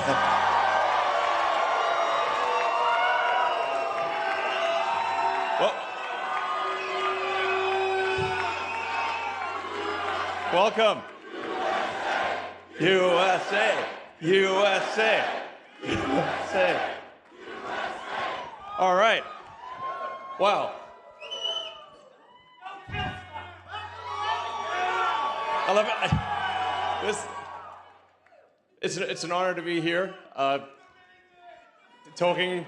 Well, welcome. USA, USA, USA. All right. Wow. I love it. It's an honor to be here, talking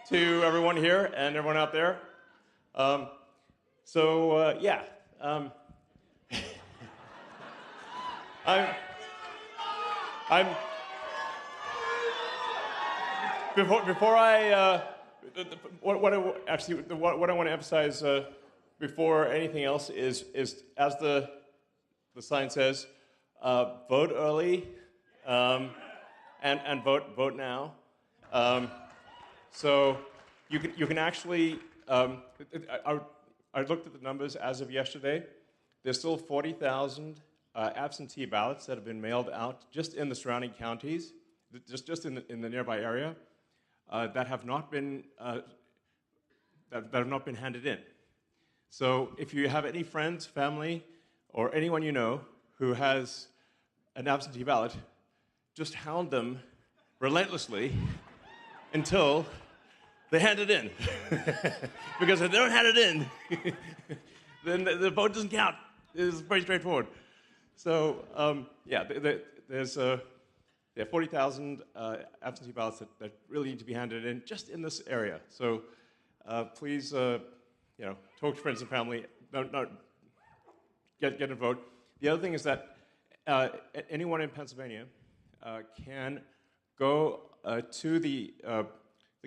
to everyone here and everyone out there. Yeah. Before I what I want to emphasize before anything else is as the sign says, vote early and vote now. So you can actually I looked at the numbers as of yesterday. There's still 40,000 absentee ballots that have been mailed out just in the surrounding counties, just in the nearby area, that have not been handed in. So if you have any friends, family, or anyone you know who has an absentee ballot, just hound them relentlessly until they hand it in. Because if they don't hand it in, then the vote doesn't count. It's very straightforward. So, there's 40,000 absentee ballots that really need to be handed in just in this area. So please, talk to friends and family. Don't get a vote. The other thing is that anyone in Pennsylvania can go to the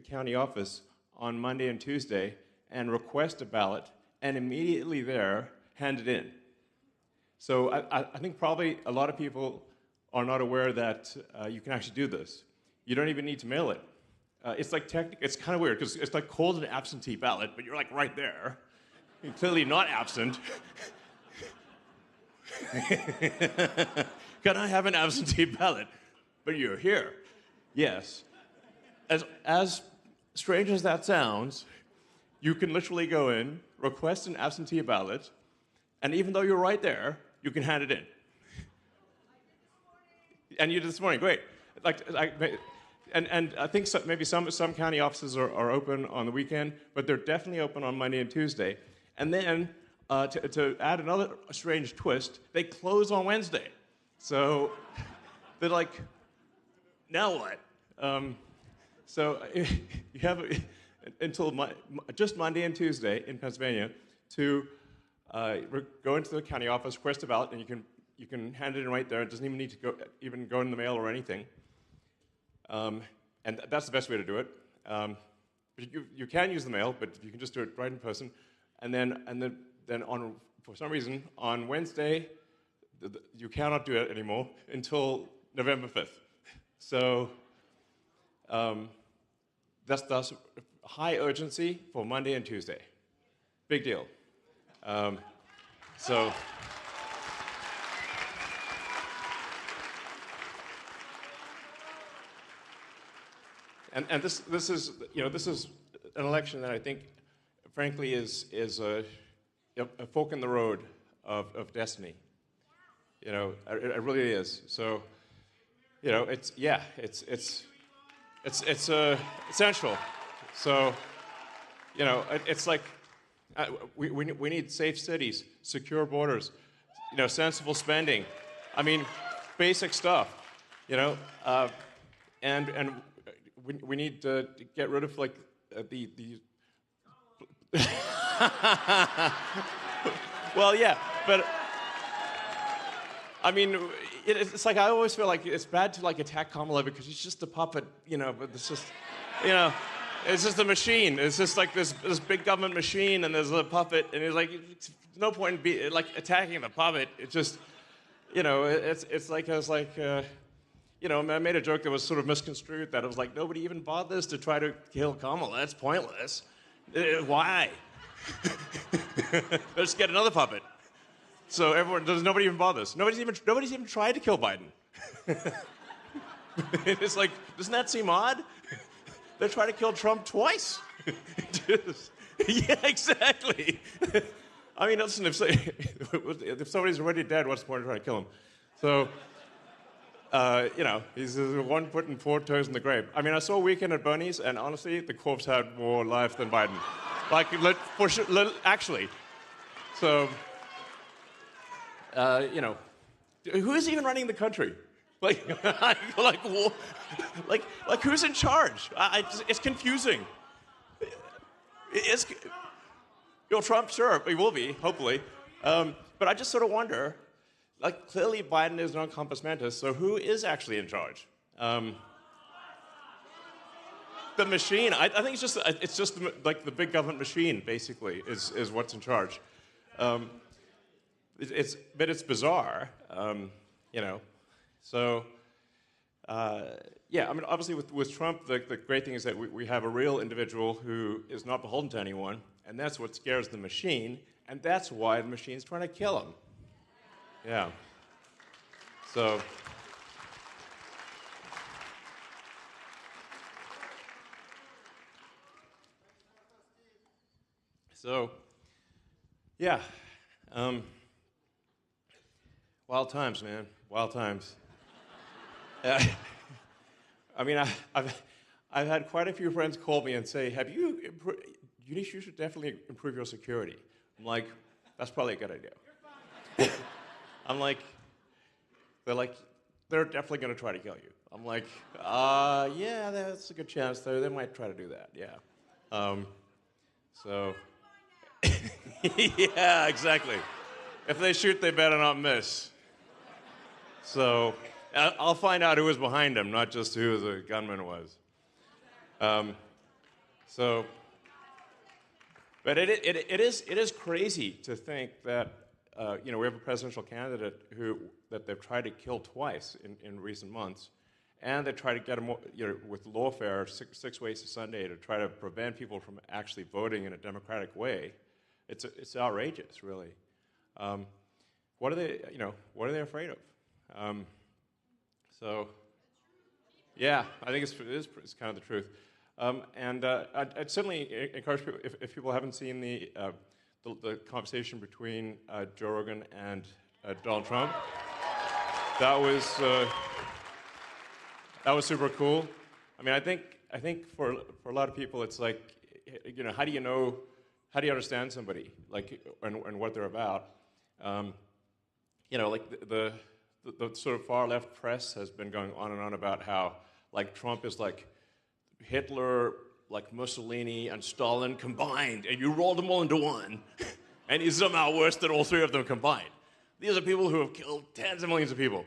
county office on Monday and Tuesday and request a ballot, and immediately there hand it in. So I think probably a lot of people are not aware that you can actually do this. You don't even need to mail it. It's kind of weird because it's like called an absentee ballot, but you're like right there. You're clearly not absent. Can I have an absentee ballot? But you're here. Yes. As strange as that sounds, you can literally go in, request an absentee ballot, and even though you're right there, you can hand it in. And you did this morning, great. And I think maybe some county offices are open on the weekend, but they're definitely open on Monday and Tuesday. And then to add another strange twist, they close on Wednesday. So they're like, now what? So you have until just Monday and Tuesday in Pennsylvania to go into the county office, request a ballot, and you can hand it in right there. It doesn't even need to go in the mail or anything. And that's the best way to do it. But you can use the mail, but you can just do it right in person. And then for some reason on Wednesday you cannot do it anymore until November 5th. So that's high urgency for Monday and Tuesday. Big deal. And this is an election that I think, frankly, is a fork in the road of destiny. It really is. So, it's essential. So, it's like we need safe cities, secure borders, sensible spending. I mean, basic stuff. And we need to get rid of the well, yeah, but I mean, it's like I always feel like it's bad to attack Kamala because he's just a puppet, but it's just, it's just a machine. It's just like this big government machine, and there's a puppet, and it's like no point in attacking the puppet. It's just, it's like I was like. I made a joke that was sort of misconstrued, that it was like, nobody even bothers to try to kill Kamala. That's pointless. Why? Let's get another puppet. So nobody even bothers. Nobody's even tried to kill Biden. It's like, doesn't that seem odd? They're trying to kill Trump twice. Yeah, exactly. I mean, listen, if somebody's already dead, what's the point of trying to kill him? So, he's one foot and four toes in the grave. I mean, I saw Weekend at Bernie's, and honestly, the corpse had more life than Biden. Like, for sure, actually. So, who is even running the country? Like, who's in charge? It's confusing. Trump, sure, he will be, hopefully. But I just sort of wonder, like, clearly Biden is non compos mentis, so who is actually in charge? The machine. I think it's just like the big government machine, basically, is what's in charge. But it's bizarre, So, I mean, obviously with Trump, the great thing is that we have a real individual who is not beholden to anyone, and that's what scares the machine, and that's why the machine's trying to kill him. Yeah. So. Yeah. Wild times, man. Wild times. I mean, I've had quite a few friends call me and say, you should definitely improve your security. I'm like, that's probably a good idea. I'm like, they're definitely going to try to kill you. I'm like, yeah, that's a good chance. They might try to do that, yeah. So, yeah, exactly. If they shoot, they better not miss. So, I'll find out who was behind him, not just who the gunman was. But it is crazy to think that we have a presidential candidate that they've tried to kill twice in recent months, and they try to get him with lawfare 6 ways to Sunday to try to prevent people from actually voting in a democratic way. It's outrageous, really. What are they afraid of? Yeah, I think it's kind of the truth. I'd certainly encourage people, if people haven't seen the conversation between Joe Rogan and Donald Trump, that was super cool. I mean, I think for a lot of people, it's like, how do you understand somebody, like, and what they're about? Like the sort of far left press has been going on and on about how, like, Trump is like Hitler, like Mussolini and Stalin combined, and you rolled them all into one, and he's somehow worse than all three of them combined. These are people who have killed tens of millions of people.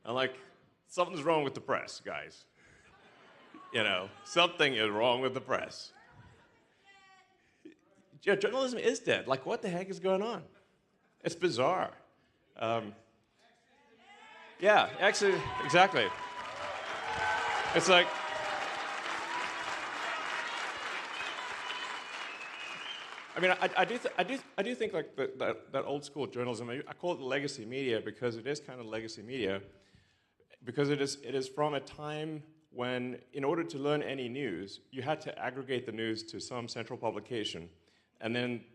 I'm like, something's wrong with the press, guys. Something is wrong with the press. Journalism is dead. Like, what the heck is going on? It's bizarre. Yeah, actually, exactly. It's like, I mean, I do think like that old school journalism. I call it legacy media because it is kind of legacy media, because it is from a time when, in order to learn any news, you had to aggregate the news to some central publication, and then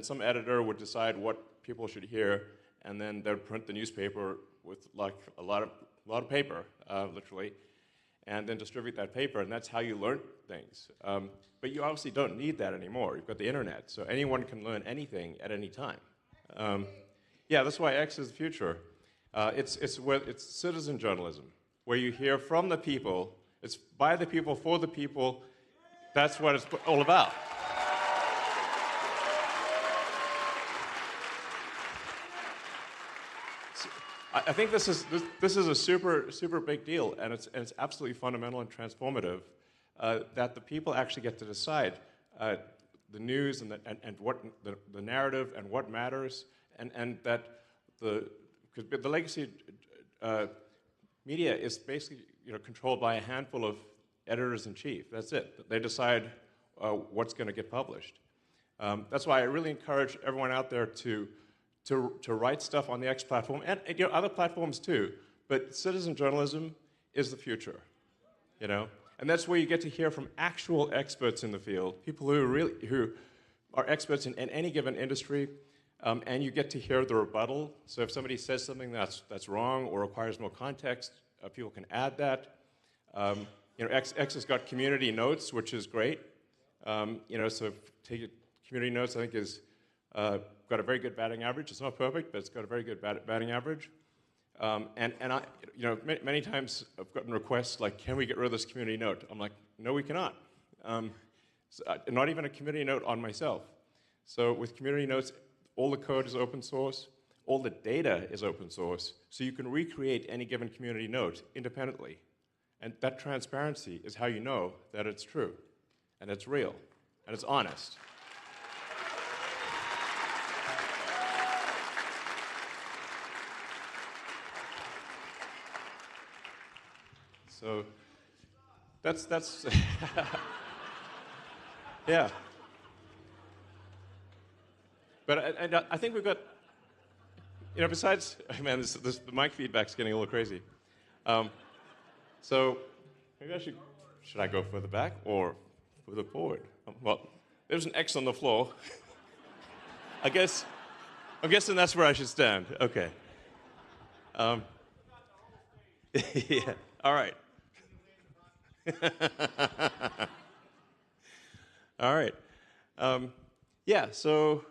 some editor would decide what people should hear, and then they'd print the newspaper with like a lot of paper, literally, and then distribute that paper, and that's how you learn things. But you obviously don't need that anymore. You've got the internet, so anyone can learn anything at any time. Yeah, that's why X is the future. It's citizen journalism, where you hear from the people, it's by the people, for the people. That's what it's all about. I think this is a super big deal, and it's absolutely fundamental and transformative that the people actually get to decide the news and what the narrative and what matters, and that because the legacy media is basically controlled by a handful of editors-in-chief. That's it. They decide what's going to get published. That's why I really encourage everyone out there to write stuff on the X platform, and other platforms too. But citizen journalism is the future, you know? And that's where you get to hear from actual experts in the field, people who are experts in any given industry, and you get to hear the rebuttal. So if somebody says something that's wrong or requires more context, people can add that. You know, X has got community notes, which is great. You know, so take community notes, I think, is got a very good batting average. It's not perfect, but it's got a very good batting average. And I, you know, many times I've gotten requests like, can we get rid of this community note? I'm like, no, we cannot. Not even a community note on myself. So with community notes, all the code is open source, all the data is open source, so you can recreate any given community note independently. And that transparency is how you know that it's true, and it's real, and it's honest. So that's yeah. But I think we've got, you know, besides, man, the mic feedback's getting a little crazy. So maybe should I go further back or further forward? Well, there's an X on the floor. I'm guessing that's where I should stand. Okay. Yeah. All right. All right. Yeah. So.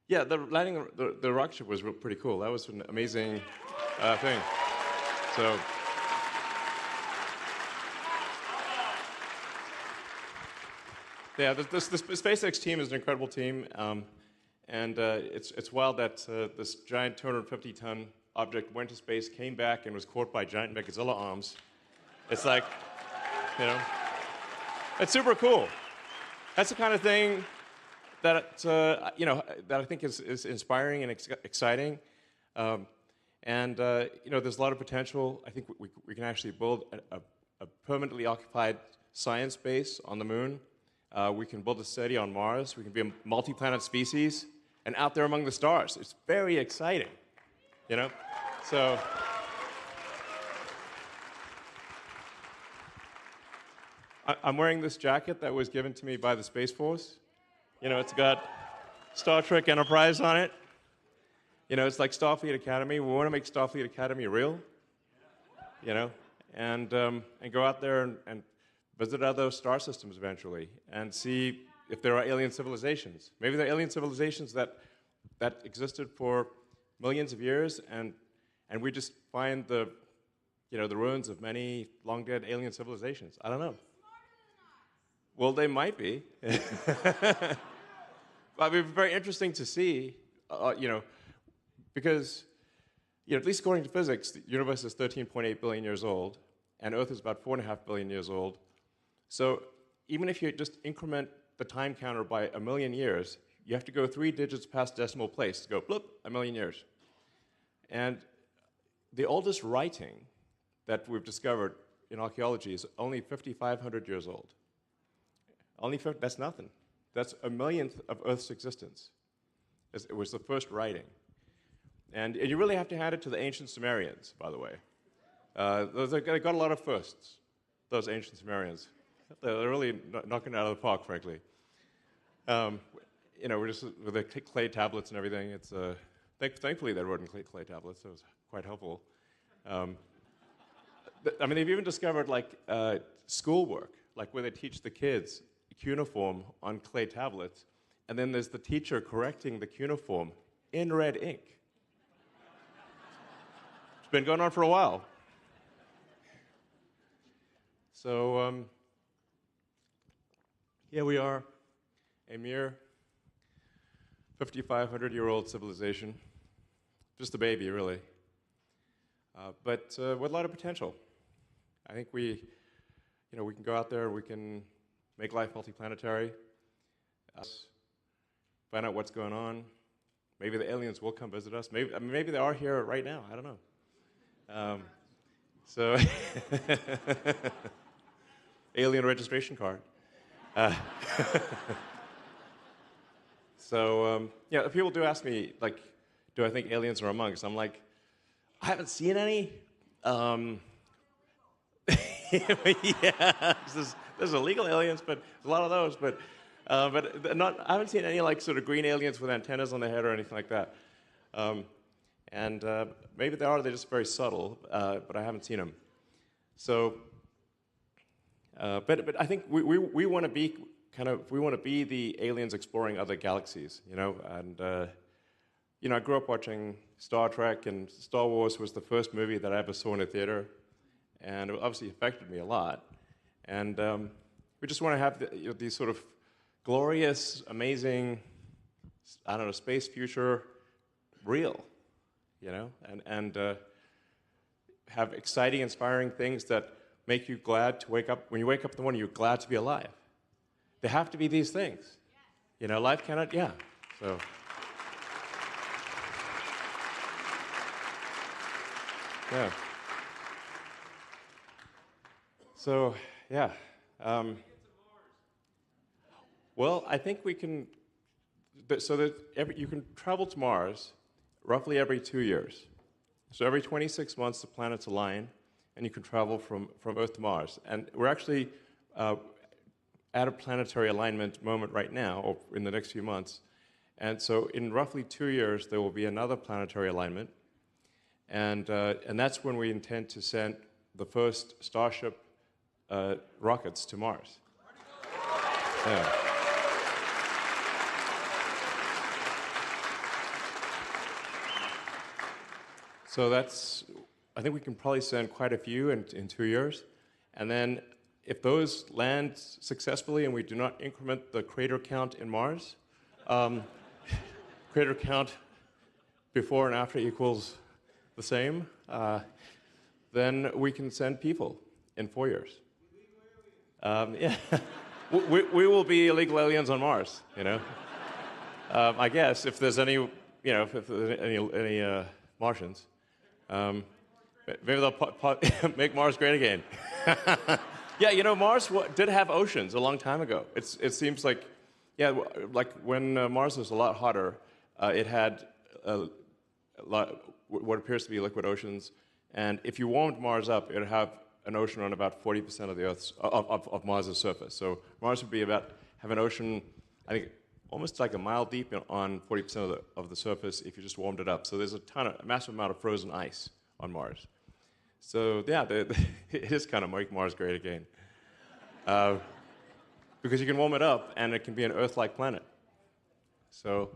Yeah, the landing the rocket ship was pretty cool. That was an amazing thing. So, yeah, the SpaceX team is an incredible team, and it's wild that this giant 250-ton object went to space, came back, and was caught by giant Megazilla arms. It's like, you know, it's super cool. That's the kind of thing that you know, that I think is inspiring and exciting, and you know, there's a lot of potential. I think we can actually build a permanently occupied science base on the moon. We can build a city on Mars. We can be a multi-planet species and out there among the stars. It's very exciting, you know. So. I'm wearing this jacket that was given to me by the Space Force. You know, it's got Star Trek Enterprise on it. You know, it's like Starfleet Academy. We want to make Starfleet Academy real, you know, and go out there and visit other star systems eventually and see if there are alien civilizations. Maybe there are alien civilizations that existed for millions of years, and we just find the ruins of many long dead alien civilizations. I don't know. Well, they might be. But it'd be very interesting to see, you know, because, you know, at least according to physics, the universe is 13.8 billion years old, and Earth is about 4.5 billion years old. So even if you just increment the time counter by 1 million years, you have to go 3 digits past decimal place to go, bloop, 1 million years. And the oldest writing that we've discovered in archaeology is only 5,500 years old. That's nothing. That's 1/millionth of Earth's existence. It was the first writing. And you really have to hand it to the ancient Sumerians, by the way. They got a lot of firsts, those ancient Sumerians. They're really knocking it out of the park, frankly. You know, we're just with the clay tablets and everything. It's thankfully they wrote in clay tablets, so it was quite helpful. I mean, they've even discovered like schoolwork, like where they teach the kids cuneiform on clay tablets, and then there's the teacher correcting the cuneiform in red ink. It's been going on for a while. So here we are, a mere 5,500-year-old civilization, just a baby, really, but with a lot of potential. I think we can go out there, we can make life multiplanetary, find out what's going on. Maybe the aliens will come visit us. Maybe they are here right now. I don't know. So, alien registration card. So, yeah, people do ask me, like, do I think aliens are among us? I'm like, I haven't seen any. Yeah, there's illegal aliens, but there's a lot of those. But not. I haven't seen any like sort of green aliens with antennas on their head or anything like that. Um, and maybe they are. They're just very subtle, but I haven't seen them. So, but I think we want to be we want to be the aliens exploring other galaxies, you know. And you know, I grew up watching Star Trek, and Star Wars was the first movie that I ever saw in a theater, and it obviously affected me a lot. And we just want to have these sort of glorious, amazing, I don't know, space future real, you know, and have exciting, inspiring things that make you glad to wake up. When you wake up in the morning, you're glad to be alive. There have to be these things. You know, life cannot, yeah. So. Yeah. So, yeah. Well, I think we can, so that you can travel to Mars roughly every 2 years. So every 26 months, the planets align, and you can travel from Earth to Mars. And we're actually at a planetary alignment moment right now, or in the next few months. And so in roughly 2 years, there will be another planetary alignment. And that's when we intend to send the first Starship rockets to Mars. Yeah. So I think we can probably send quite a few in 2 years. And then if those land successfully and we do not increment the crater count in Mars, crater count before and after equals the same, then we can send people in 4 years. Yeah, we will be illegal aliens on Mars, you know. I guess if there's any, you know, if there's any Martians, maybe they'll make Mars great again. Yeah, you know, Mars did have oceans a long time ago. It seems like, yeah, like when Mars was a lot hotter, it had a lot, what appears to be liquid oceans, and if you warmed Mars up, it would have an ocean on about 40% of the Earth's of Mars's surface. So Mars would be have an ocean, I think, almost like a mile deep on 40% of the surface if you just warmed it up. So there's a massive amount of frozen ice on Mars. So yeah, it is kind of make Mars great again, because you can warm it up and it can be an Earth-like planet. So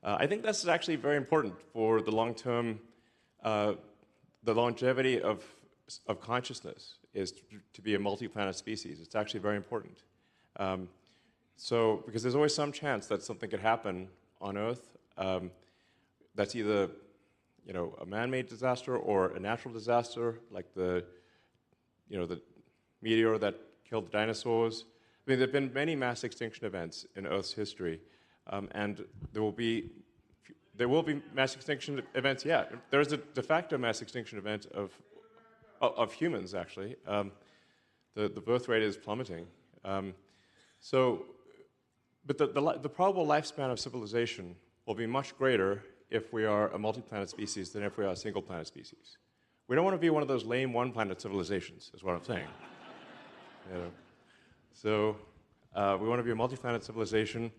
I think this is actually very important for the long-term, the longevity of consciousness is to be a multi-planet species. It's actually very important. So because there's always some chance that something could happen on Earth that's either, you know, a man-made disaster or a natural disaster, like the meteor that killed the dinosaurs. I mean, there have been many mass extinction events in Earth's history, and there will be mass extinction events. Yeah, there is a de facto mass extinction event of humans, actually. The birth rate is plummeting. But the probable lifespan of civilization will be much greater if we are a multi-planet species than if we are a single-planet species. We don't want to be one of those lame one-planet civilizations, is what I'm saying. You know? So we want to be a multi-planet civilization,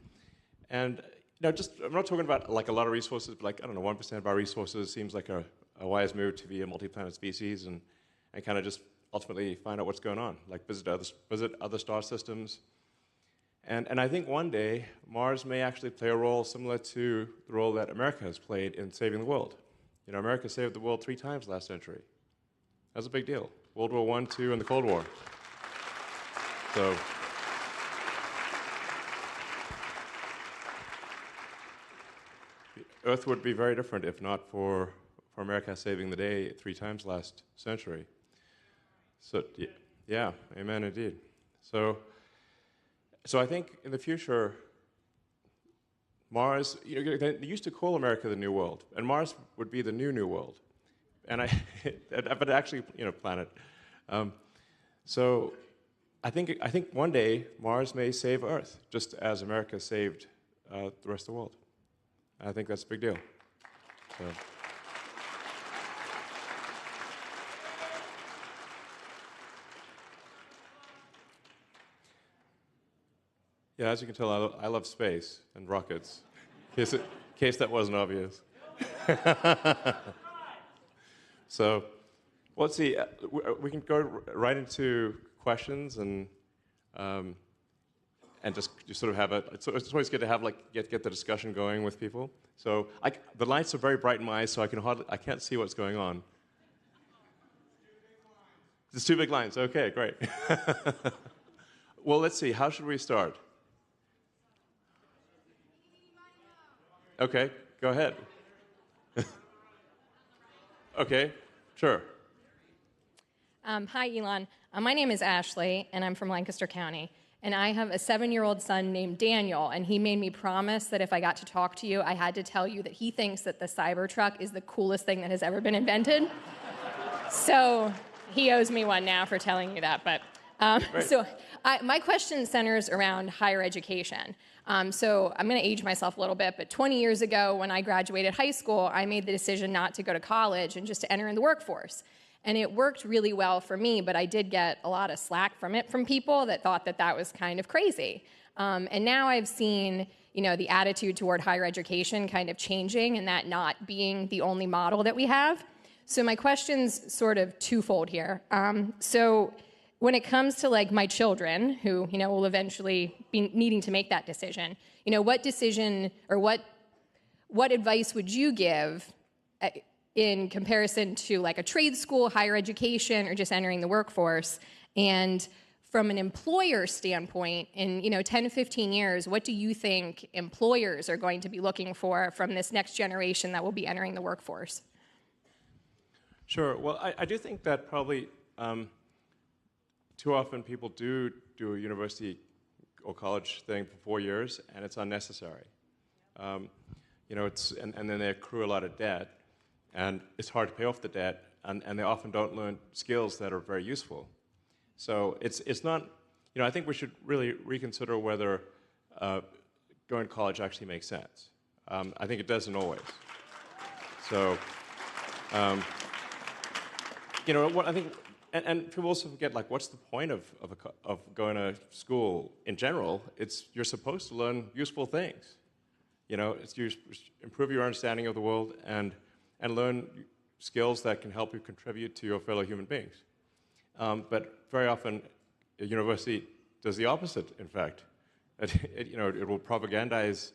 and you know, I'm not talking about like a lot of resources, but like, I don't know, 1% of our resources seems like a wise move to be a multi-planet species, and kind of just ultimately find out what's going on, like visit other star systems. And I think one day, Mars may actually play a role similar to the role that America has played in saving the world. You know, America saved the world 3 times last century. That's a big deal. World War I, II, and the Cold War. So, the Earth would be very different if not for America saving the day 3 times last century. So, yeah, amen indeed. So I think in the future, Mars, you know, they used to call America the New World, and Mars would be the new World, but actually, you know, planet. So I think one day Mars may save Earth, just as America saved the rest of the world. I think that's a big deal. So. Yeah, as you can tell, I love space and rockets, in case that wasn't obvious. So, well, let's see. We can go right into questions and just sort of have a. It's always good to have get the discussion going with people. So the lights are very bright in my eyes, so I can't see what's going on. There's two big lines. Okay, great. Well, let's see. How should we start? Okay, go ahead. Okay, sure. Hi, Elon. My name is Ashley, and I'm from Lancaster County. And I have a 7-year-old son named Daniel, and he made me promise that if I got to talk to you, I had to tell you that he thinks that the Cybertruck is the coolest thing that has ever been invented. So he owes me one now for telling you that. But my question centers around higher education. So I'm going to age myself a little bit, but 20 years ago, when I graduated high school, I made the decision not to go to college and just to enter in the workforce. And it worked really well for me, but I did get a lot of slack from people that thought that that was kind of crazy. And now I've seen, the attitude toward higher education kind of changing and that not being the only model that we have. So my question's sort of twofold here. So when it comes to my children, who will eventually be needing to make that decision, what decision or what advice would you give in comparison to a trade school, higher education, or just entering the workforce? And from an employer standpoint, in 10 to 15 years, what do you think employers are going to be looking for from this next generation that will be entering the workforce? Sure. Well, I do think that probably too often people do a university or college thing for 4 years, and it's unnecessary. And then they accrue a lot of debt. And it's hard to pay off the debt, and they often don't learn skills that are very useful. So it's not, I think we should really reconsider whether going to college actually makes sense. I think it doesn't always. So, what I think, and people also forget, what's the point of going to school in general? You're supposed to learn useful things. It's you improve your understanding of the world and learn skills that can help you contribute to your fellow human beings. But very often, a university does the opposite, in fact. It will propagandize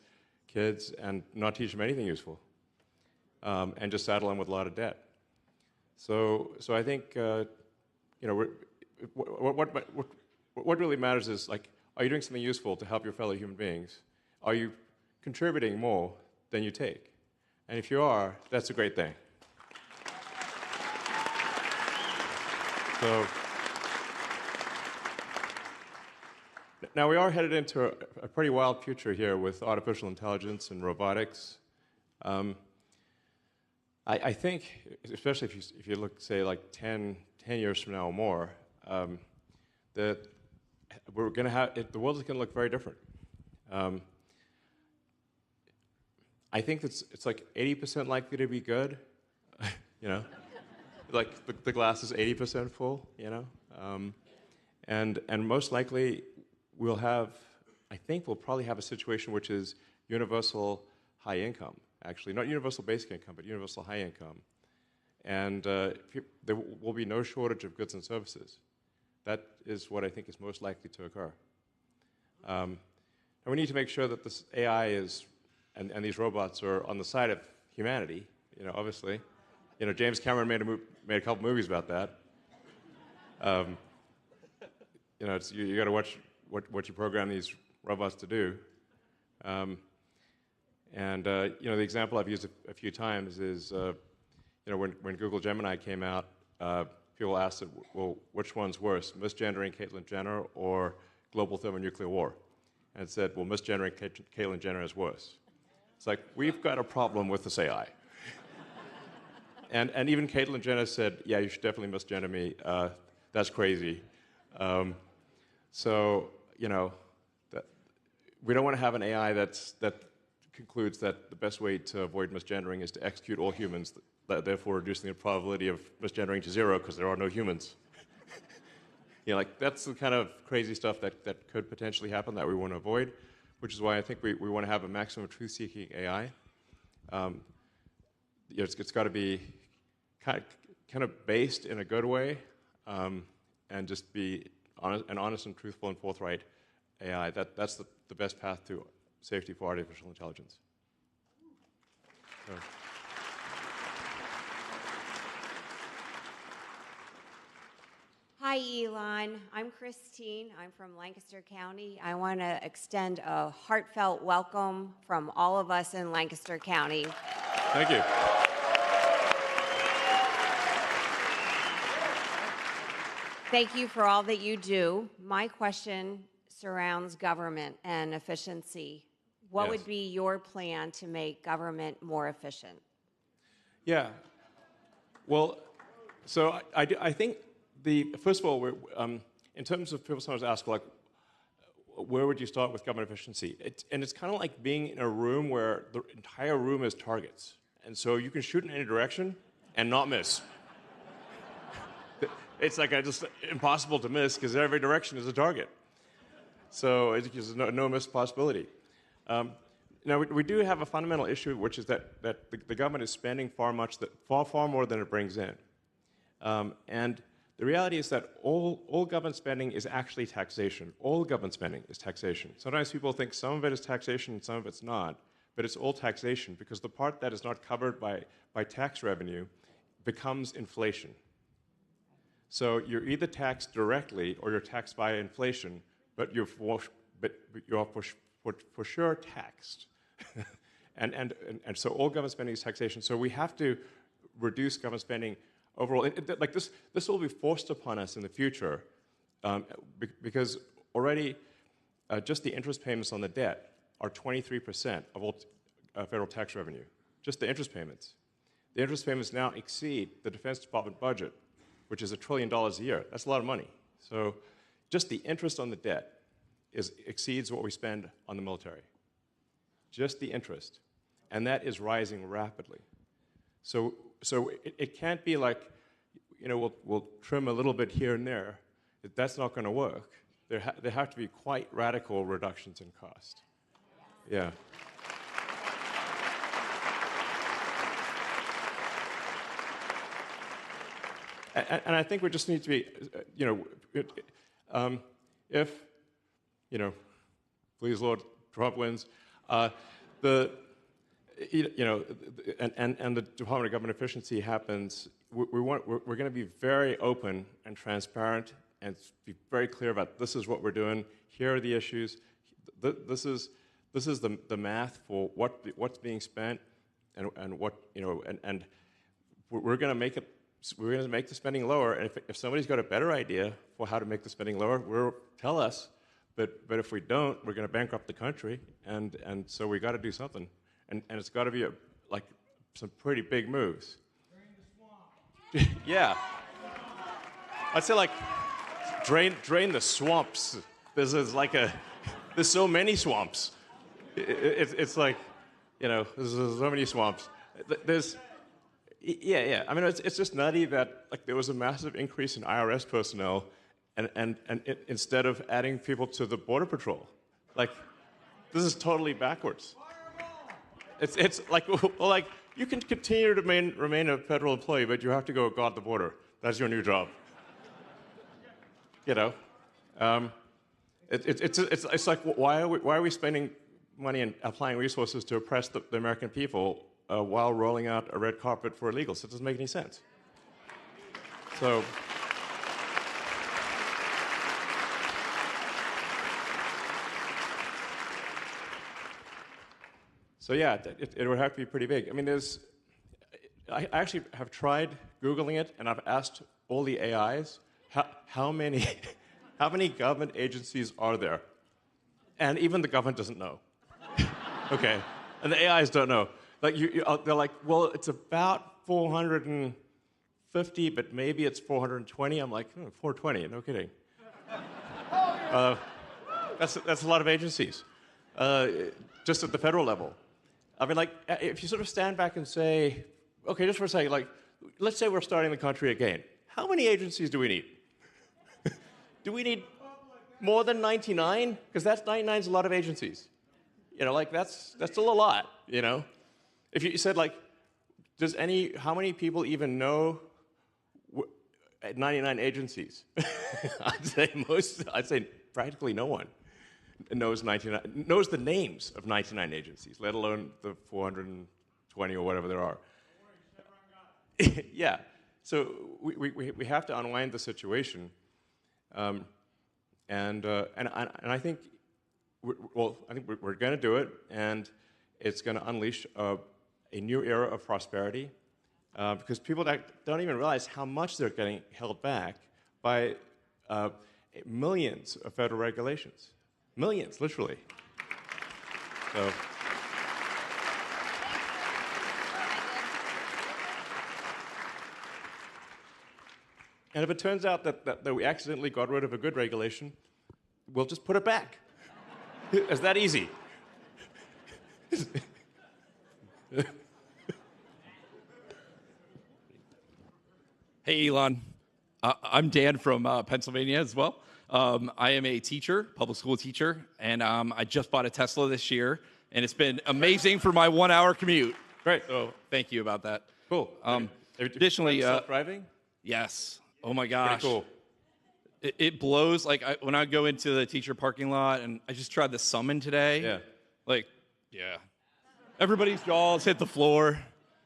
kids and not teach them anything useful, and just saddle them with a lot of debt. So I think, what really matters is, are you doing something useful to help your fellow human beings? Are you contributing more than you take? And if you are, that's a great thing. So now we are headed into a pretty wild future here with artificial intelligence and robotics. I think, especially if you look, say, 10 years from now or more, that we're going to have the world is going to look very different. I think it's 80% likely to be good, the glass is 80% full, and most likely we'll probably have a situation which is universal high income, actually, not universal basic income, but universal high income, and there will be no shortage of goods and services. That is what I think is most likely to occur. And we need to make sure that this AI is and these robots are on the side of humanity, obviously. James Cameron made a couple movies about that. You got to watch what you program these robots to do. The example I've used a few times is, when Google Gemini came out, people asked, well, which one's worse, misgendering Caitlyn Jenner or global thermonuclear war? And it said, well, misgendering Caitlyn Jenner is worse. It's we've got a problem with this AI. and even Caitlyn Jenner said, yeah, you should definitely misgender me. That's crazy. We don't want to have an AI that concludes that the best way to avoid misgendering is to execute all humans, therefore reducing the probability of misgendering to 0 because there are no humans. like that's the kind of crazy stuff that could potentially happen that we want to avoid, which is why I think we want to have a maximum truth-seeking AI. It's got to be kind of based in a good way, and just be honest and truthful and forthright AI. That's the best path to safety for artificial intelligence. So. Hi, Elon. I'm Christine. I'm from Lancaster County. I want to extend a heartfelt welcome from all of us in Lancaster County. Thank you. Thank you for all that you do. My question surrounds government and efficiency. What would be your plan to make government more efficient? Yeah. Well, so I think first of all, in terms of people sometimes ask, like, where would you start with government efficiency? And it's kind of like being in a room where the entire room is targets. And so you can shoot in any direction and not miss. It's like just impossible to miss because every direction is a target. So there's no missed possibility. Now, we do have a fundamental issue, which is that the government is spending far more than it brings in. And the reality is that all government spending is actually taxation. All government spending is taxation. Sometimes people think some of it is taxation and some of it's not, but it's all taxation because the part that is not covered by tax revenue becomes inflation. So you're either taxed directly or you're taxed by inflation, but you're for sure taxed. and so all government spending is taxation. So we have to reduce government spending overall. Like this will be forced upon us in the future because already just the interest payments on the debt are 23% of all federal tax revenue. Just the interest payments. The interest payments now exceed the Defense Department budget, which is $1 trillion a year. That's a lot of money. So just the interest on the debt exceeds what we spend on the military. Just the interest. And that is rising rapidly. So it can't be like, we'll trim a little bit here and there. That's not going to work. There have to be quite radical reductions in cost. Yeah. And I think we just need to be, if, please Lord, Trump wins, and the Department of Government Efficiency happens, we're going to be very open and transparent and be very clear about this is what we're doing. Here are the issues. This is the math for what's being spent, and what and we're going to make it. We're going to make the spending lower, and if somebody's got a better idea for how to make the spending lower, tell us. But if we don't, we're going to bankrupt the country, and so we got to do something, and it's got to be some pretty big moves. Drain the swamp. Yeah, I'd say drain the swamps. There's so many swamps. It's like there's so many swamps. Yeah. I mean, it's just nutty that there was a massive increase in IRS personnel, and instead of adding people to the Border Patrol, this is totally backwards. It's like you can continue to remain a federal employee, but you have to go guard the border. That's your new job. It's like why are we spending money and applying resources to oppress the American people while rolling out a red carpet for illegals? It doesn't make any sense. So yeah, it would have to be pretty big. I mean, I actually have tried Googling it, and I've asked all the AIs, how many government agencies are there? And even the government doesn't know. Okay, and the AIs don't know. They're like, well, it's about 450, but maybe it's 420. I'm like, 420, no kidding. That's a lot of agencies, just at the federal level. I mean, if you sort of stand back and say, okay, just for a second, let's say we're starting the country again. How many agencies do we need? Do we need more than 99? Because that's 99 is a lot of agencies. Like that's still a lot. If you said like, how many people even know 99 agencies? I'd say practically no one knows the names of 99 agencies, let alone the 420 or whatever there are. Yeah. So we have to unwind the situation, and I think we're going to do it, and it's going to unleash a new era of prosperity, because people don't even realize how much they're getting held back by millions of federal regulations. Millions, literally. So. And if it turns out that we accidentally got rid of a good regulation, we'll just put it back. It's that easy. Hey, Elon. I'm Dan from Pennsylvania as well. I am a teacher, public school teacher, and I just bought a Tesla this year, and it's been amazing for my 1 hour commute. Great. So thank you about that. Cool. Additionally, self-driving? Yes. Oh my gosh. Pretty cool. It blows. Like when I go into the teacher parking lot, and I just tried the Summon today. Yeah. Like, yeah. Everybody's jaws hit the floor.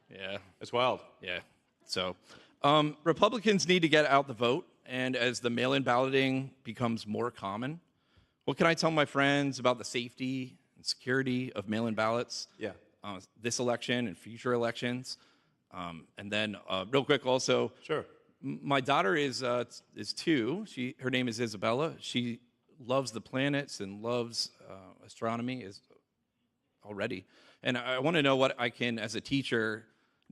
Yeah. It's wild. Yeah. So, Republicans need to get out the vote, and as the mail-in balloting becomes more common, what can I tell my friends about the safety and security of mail-in ballots? Yeah. This election and future elections, and then real quick also. Sure. My daughter is 2. Her name is Isabella. She loves the planets and loves astronomy already. And I want to know what I can, as a teacher,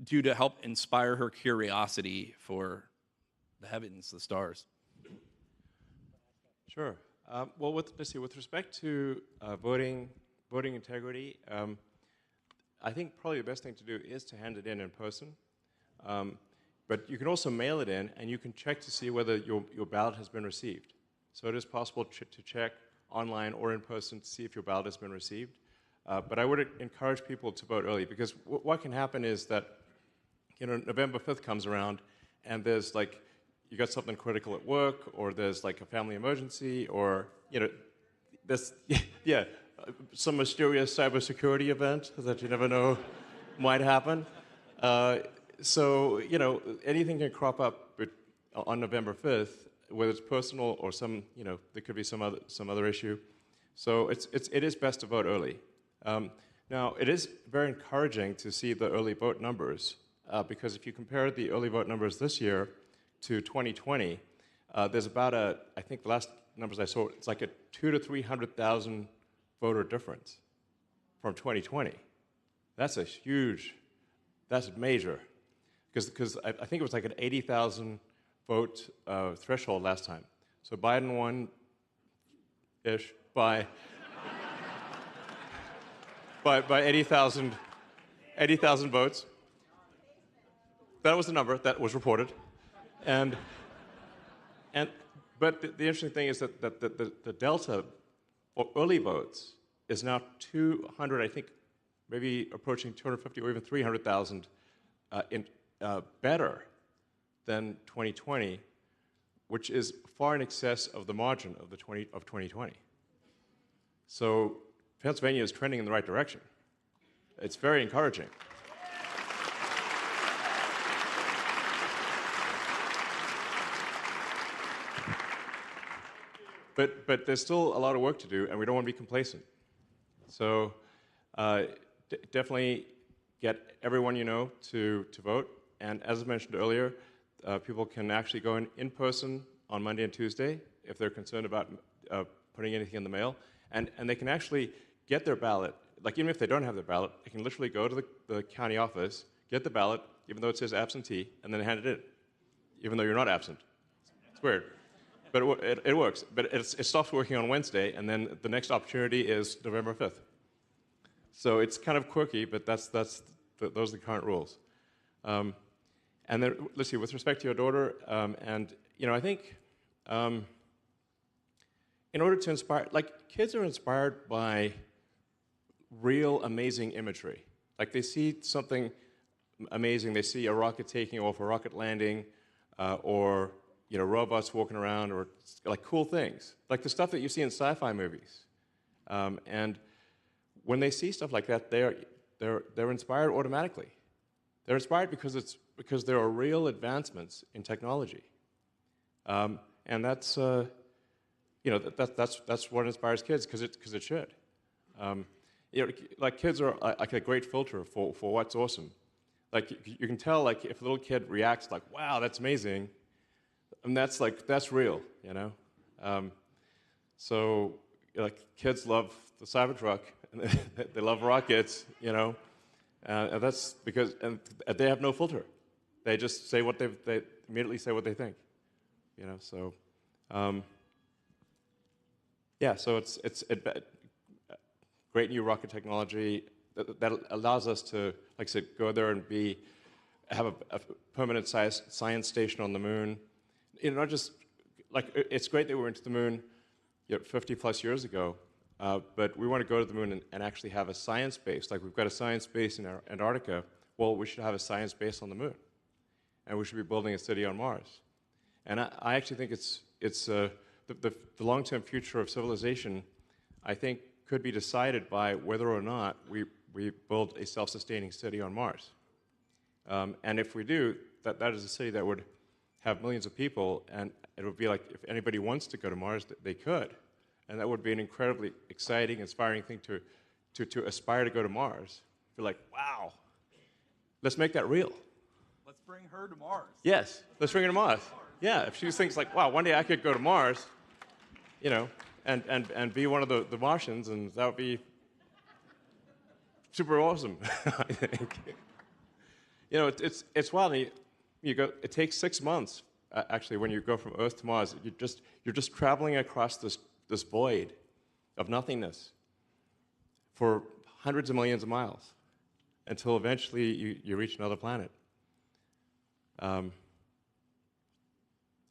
do to help inspire her curiosity for the heavens, the stars. Sure. Well, let's see. With respect to voting integrity, I think probably the best thing to do is to hand it in person. But you can also mail it in, and you can check to see whether your ballot has been received. So it is possible to check online or in person to see if your ballot has been received. But I would encourage people to vote early, because what can happen is that November 5th comes around, and there's like, you got something critical at work, or there's like a family emergency, or there's some mysterious cybersecurity event that you never know might happen. So, anything can crop up on November 5th, whether it's personal or there could be some other issue. So it is best to vote early. Now, it is very encouraging to see the early vote numbers, because if you compare the early vote numbers this year to 2020, there's about I think the last numbers I saw, it's like a 200,000 to 300,000 voter difference from 2020. That's major. Because I think it was like an 80,000 vote threshold last time. So Biden won-ish by 80,000 votes. That was the number that was reported. But the interesting thing is that the delta for early votes is now 200, I think, maybe approaching 250 or even 300,000 better than 2020, which is far in excess of the margin of 2020. So Pennsylvania is trending in the right direction. It's very encouraging. But there's still a lot of work to do, and we don't want to be complacent. So definitely get everyone you know to vote. And as I mentioned earlier, people can actually go in person on Monday and Tuesday if they're concerned about putting anything in the mail. And they can actually get their ballot. Like, even if they don't have their ballot, they can literally go to the county office, get the ballot, even though it says absentee, and then hand it in, even though you're not absent. It's weird. But it works. But it stops working on Wednesday, and then the next opportunity is November 5th. So it's kind of quirky, but those are the current rules. And then, let's see, with respect to your daughter, I think in order to inspire, like kids are inspired by real amazing imagery. Like they see something amazing, they see a rocket taking off, a rocket landing, or robots walking around, or like cool things, like the stuff that you see in sci-fi movies. And when they see stuff like that, they're inspired automatically. They're inspired because there are real advancements in technology, and that's that's what inspires kids because it should. Like kids are like a great filter for what's awesome. Like you can tell, like if a little kid reacts like, "Wow, that's amazing," and that's real, So like kids love the Cybertruck, and they love rockets, and that's because they have no filter. They just say they immediately say what they think, So so it's great new rocket technology that allows us to, like I said, go there and have a permanent science station on the moon. Not just like it's great that we went to the moon 50 plus years ago, but we want to go to the moon and actually have a science base. Like we've got a science base in Antarctica. Well, we should have a science base on the moon, and we should be building a city on Mars. And I actually think it's the long-term future of civilization, I think, could be decided by whether or not we build a self-sustaining city on Mars. And if we do, that is a city that would have millions of people, and it would be like if anybody wants to go to Mars, they could. And that would be an incredibly exciting, inspiring thing to aspire to go to Mars. You're like, wow, let's make that real. Let's bring her to Mars. Yes, let's bring her to Mars. Yeah, if she thinks like, wow, one day I could go to Mars, and be one of the Martians, and that would be super awesome, I think. It's wild. It takes 6 months, actually, when you go from Earth to Mars. You're just traveling across this void of nothingness for hundreds of millions of miles until eventually you reach another planet.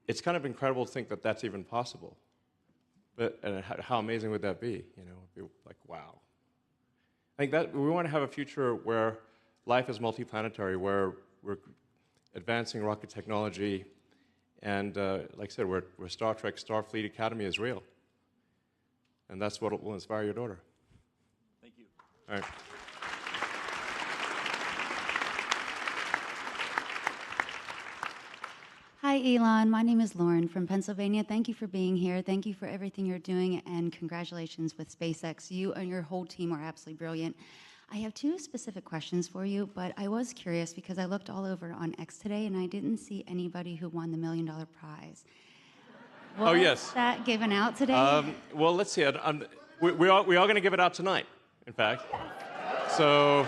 It's kind of incredible to think that that's even possible. And how amazing would that be? It'd be like, wow. I think that we want to have a future where life is multiplanetary, where we're advancing rocket technology, and like I said, where Star Trek Starfleet Academy is real. And that's what will inspire your daughter. Thank you. All right. Hi, Elon. My name is Lauren from Pennsylvania. Thank you for being here. Thank you for everything you're doing, and congratulations with SpaceX. You and your whole team are absolutely brilliant. I have two specific questions for you, but I was curious because I looked all over on X today, and I didn't see anybody who won the $1 Million prize. Was yes. that given out today? Well, let's see. We are going to give it out tonight, in fact. So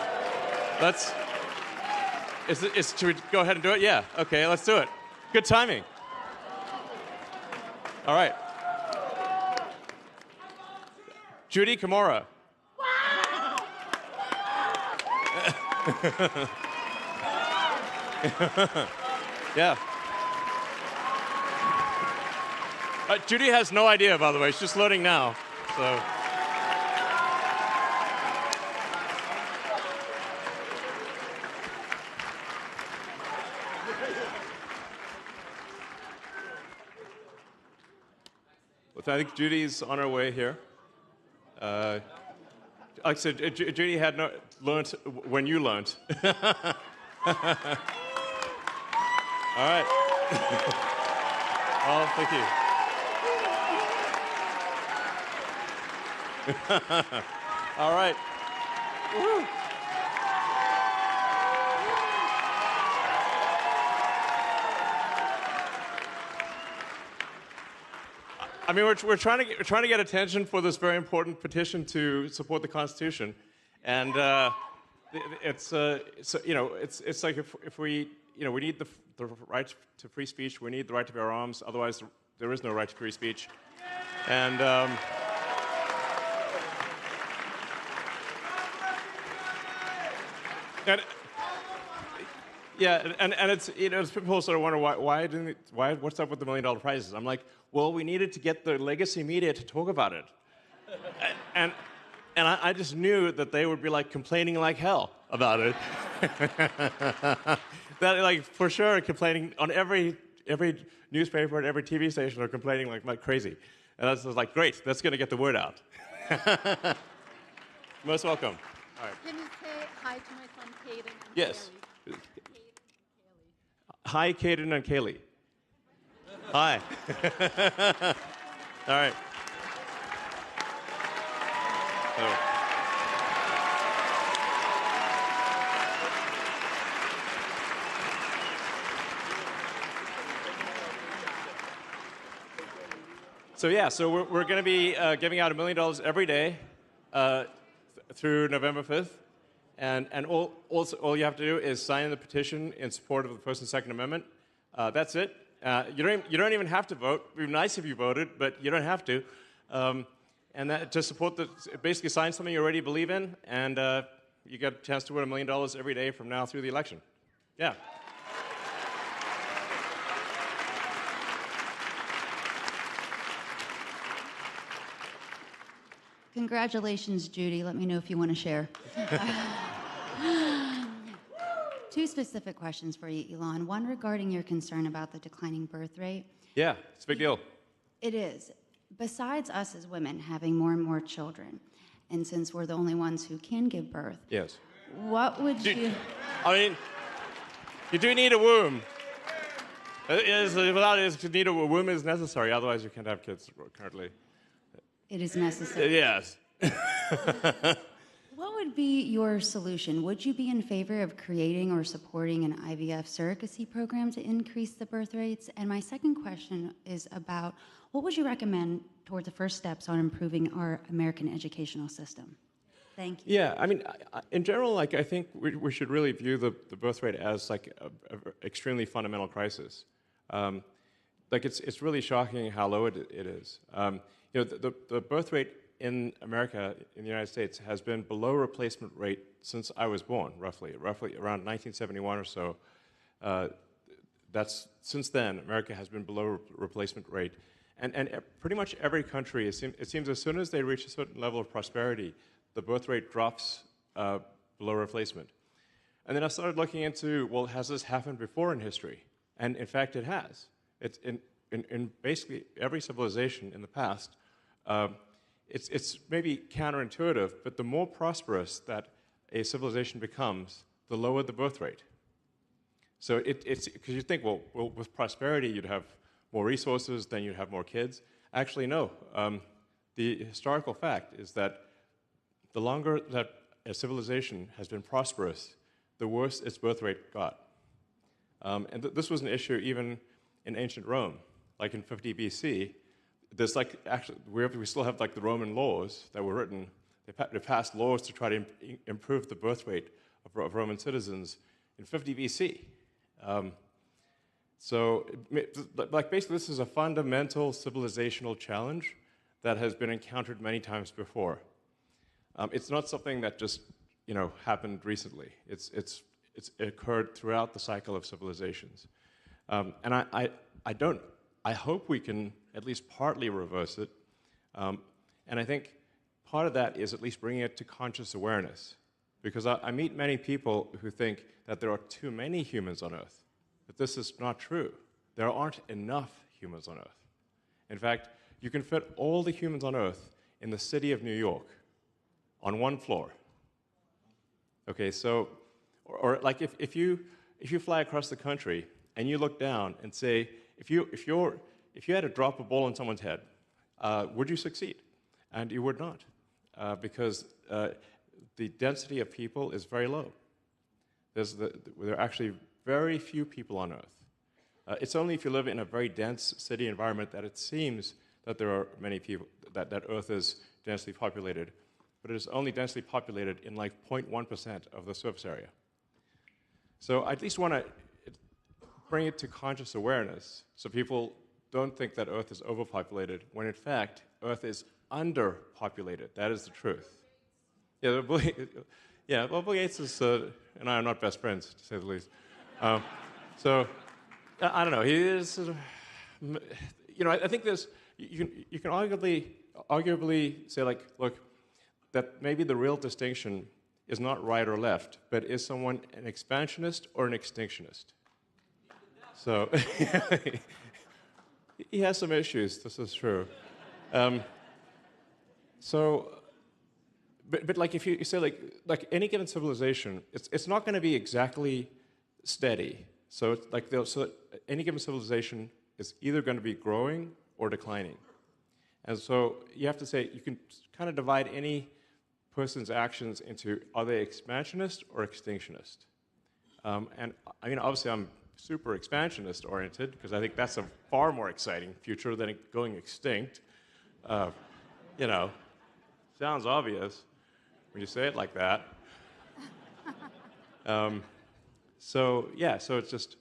should we go ahead and do it? Yeah. Okay, let's do it. Good timing. All right. Judy Kimura. Yeah. Judy has no idea, by the way. She's just loading now. So. I think Judy's on her way here. Like I said, Judy had learned when you learned. All right. Oh, thank you. All right. Woo-hoo. I mean, we're trying to get attention for this very important petition to support the Constitution, and it's like if we need the right to free speech, we need the right to bear arms. Otherwise, there is no right to free speech, and it's it's people sort of wonder why what's up with the $1 million prizes. I'm like, well, we needed to get the legacy media to talk about it. and I just knew that they would be like complaining like hell about it. That like for sure complaining on every newspaper and every TV station are complaining like crazy. And I was like, great, that's going to get the word out. Most welcome. All right. Can you say hi to my son, Caden and Yes. Kaylee? Hi, Caden and Kaylee. Hi. All right. So we're going to be giving out $1 million every day through November 5th. And all you have to do is sign the petition in support of the First and Second Amendment. That's it. You don't even have to vote. It would be nice if you voted, but you don't have to. And that to support basically sign something you already believe in, and you get a chance to win $1 million every day from now through the election. Yeah. Congratulations, Judy. Let me know if you want to share. Two specific questions for you, Elon. One regarding your concern about the declining birth rate. Yeah, it's a big deal. It is. Besides us as women having more and more children, and since we're the only ones who can give birth, Yes. what would you... I mean, you do need a womb. Without it, to need a womb is necessary. Otherwise, you can't have kids currently. It is necessary. Yes. What would be your solution? Would you be in favor of creating or supporting an IVF surrogacy program to increase the birth rates? And my second question is about what would you recommend toward the first steps on improving our American educational system? Thank you. Yeah, I mean, in general, like I think we should really view the birth rate as like a extremely fundamental crisis. Like it's really shocking how low it is. The birth rate in America, in the United States, has been below replacement rate since I was born, roughly around 1971 or so. Since then, America has been below replacement rate. And pretty much every country, it seems as soon as they reach a certain level of prosperity, the birth rate drops below replacement. And then I started looking into, well, has this happened before in history? And in fact, it has. It's in basically every civilization in the past. It's maybe counterintuitive, but the more prosperous that a civilization becomes, the lower the birth rate. So it's because you think, well, with prosperity, you'd have more resources, then you'd have more kids. Actually, no. The historical fact is that the longer that a civilization has been prosperous, the worse its birth rate got. And this was an issue even in ancient Rome. Like in 50 BC, there's like actually we still have like the Roman laws that were written. They passed laws to try to improve the birth rate of Roman citizens in 50 BC. So, like basically, this is a fundamental civilizational challenge that has been encountered many times before. It's not something that just happened recently. It's occurred throughout the cycle of civilizations, and I hope we can at least partly reverse it. And I think part of that is at least bringing it to conscious awareness, because I meet many people who think that there are too many humans on Earth. But this is not true. There aren't enough humans on Earth. In fact, you can fit all the humans on Earth in the city of New York on one floor. Okay, so, or like if you fly across the country and you look down and say, if you had to drop a ball on someone's head, would you succeed? And you would not, because the density of people is very low. There are actually very few people on Earth. It's only if you live in a very dense city environment that it seems that there are many people, that Earth is densely populated. But it is only densely populated in like 0.1% of the surface area. So I at least want to bring it to conscious awareness so people don't think that Earth is overpopulated, when in fact, Earth is underpopulated. That is the truth. Yeah, Bill Gates and I are not best friends, to say the least. So, I don't know. He is, I think you can arguably say, like, look, that maybe the real distinction is not right or left, but is someone an expansionist or an extinctionist? So he has some issues. This is true. But like if you say like any given civilization, it's not going to be exactly steady. So it's like so any given civilization is either going to be growing or declining, and so you have to say you can kind of divide any person's actions into are they expansionist or extinctionist. And I mean, obviously, I'm super expansionist oriented because I think that's a far more exciting future than going extinct. Sounds obvious when you say it like that. So it's just,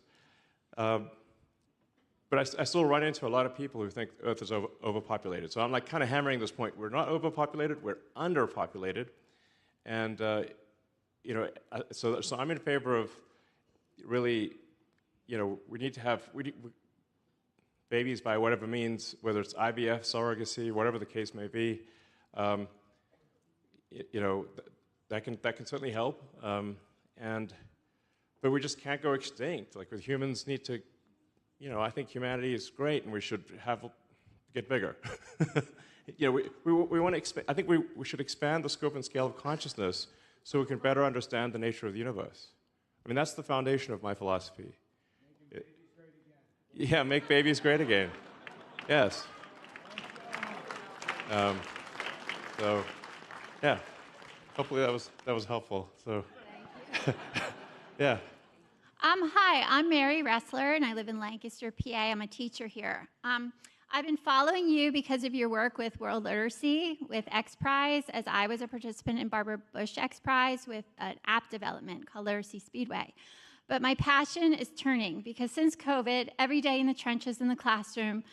but I still run into a lot of people who think Earth is overpopulated. So I'm like kind of hammering this point. We're not overpopulated, we're underpopulated. And, so I'm in favor of really, we need to have babies by whatever means, whether it's IVF, surrogacy, whatever the case may be. That can certainly help. But we just can't go extinct. Like with humans need to, I think humanity is great and we should get bigger. We want to expand. I think we should expand the scope and scale of consciousness so we can better understand the nature of the universe. I mean, that's the foundation of my philosophy. Make babies great again. Yeah, make babies great again. Yes. So, yeah. Hopefully that was helpful. So, yeah. Hi, I'm Mary Ressler, and I live in Lancaster, PA. I'm a teacher here. I've been following you because of your work with World Literacy, with X Prize, as I was a participant in Barbara Bush X Prize with an app development called Literacy Speedway. But my passion is turning because since COVID, every day in the trenches in the classroom,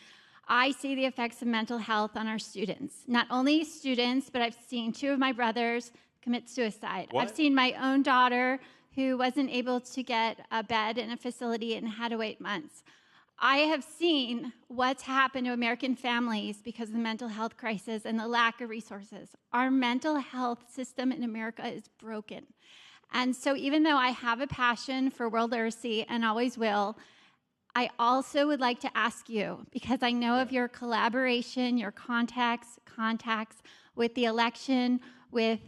I see the effects of mental health on our students. Not only students, but I've seen 2 of my brothers commit suicide. What? I've seen my own daughter who wasn't able to get a bed in a facility and had to wait months. I have seen what's happened to American families because of the mental health crisis and the lack of resources. Our mental health system in America is broken. And so even though I have a passion for world literacy and always will, I also would like to ask you, because I know of your collaboration, your contacts with the election, with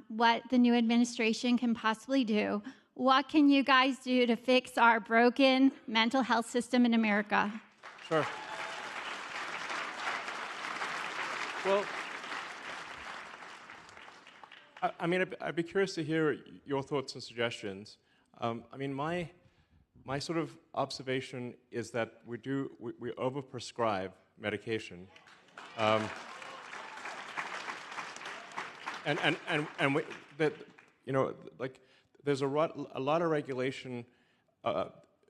what the new administration can possibly do. What can you guys do to fix our broken mental health system in America? Sure. Well, I mean, I'd be curious to hear your thoughts and suggestions. I mean, my sort of observation is that we overprescribe medication, and there's a lot of regulation.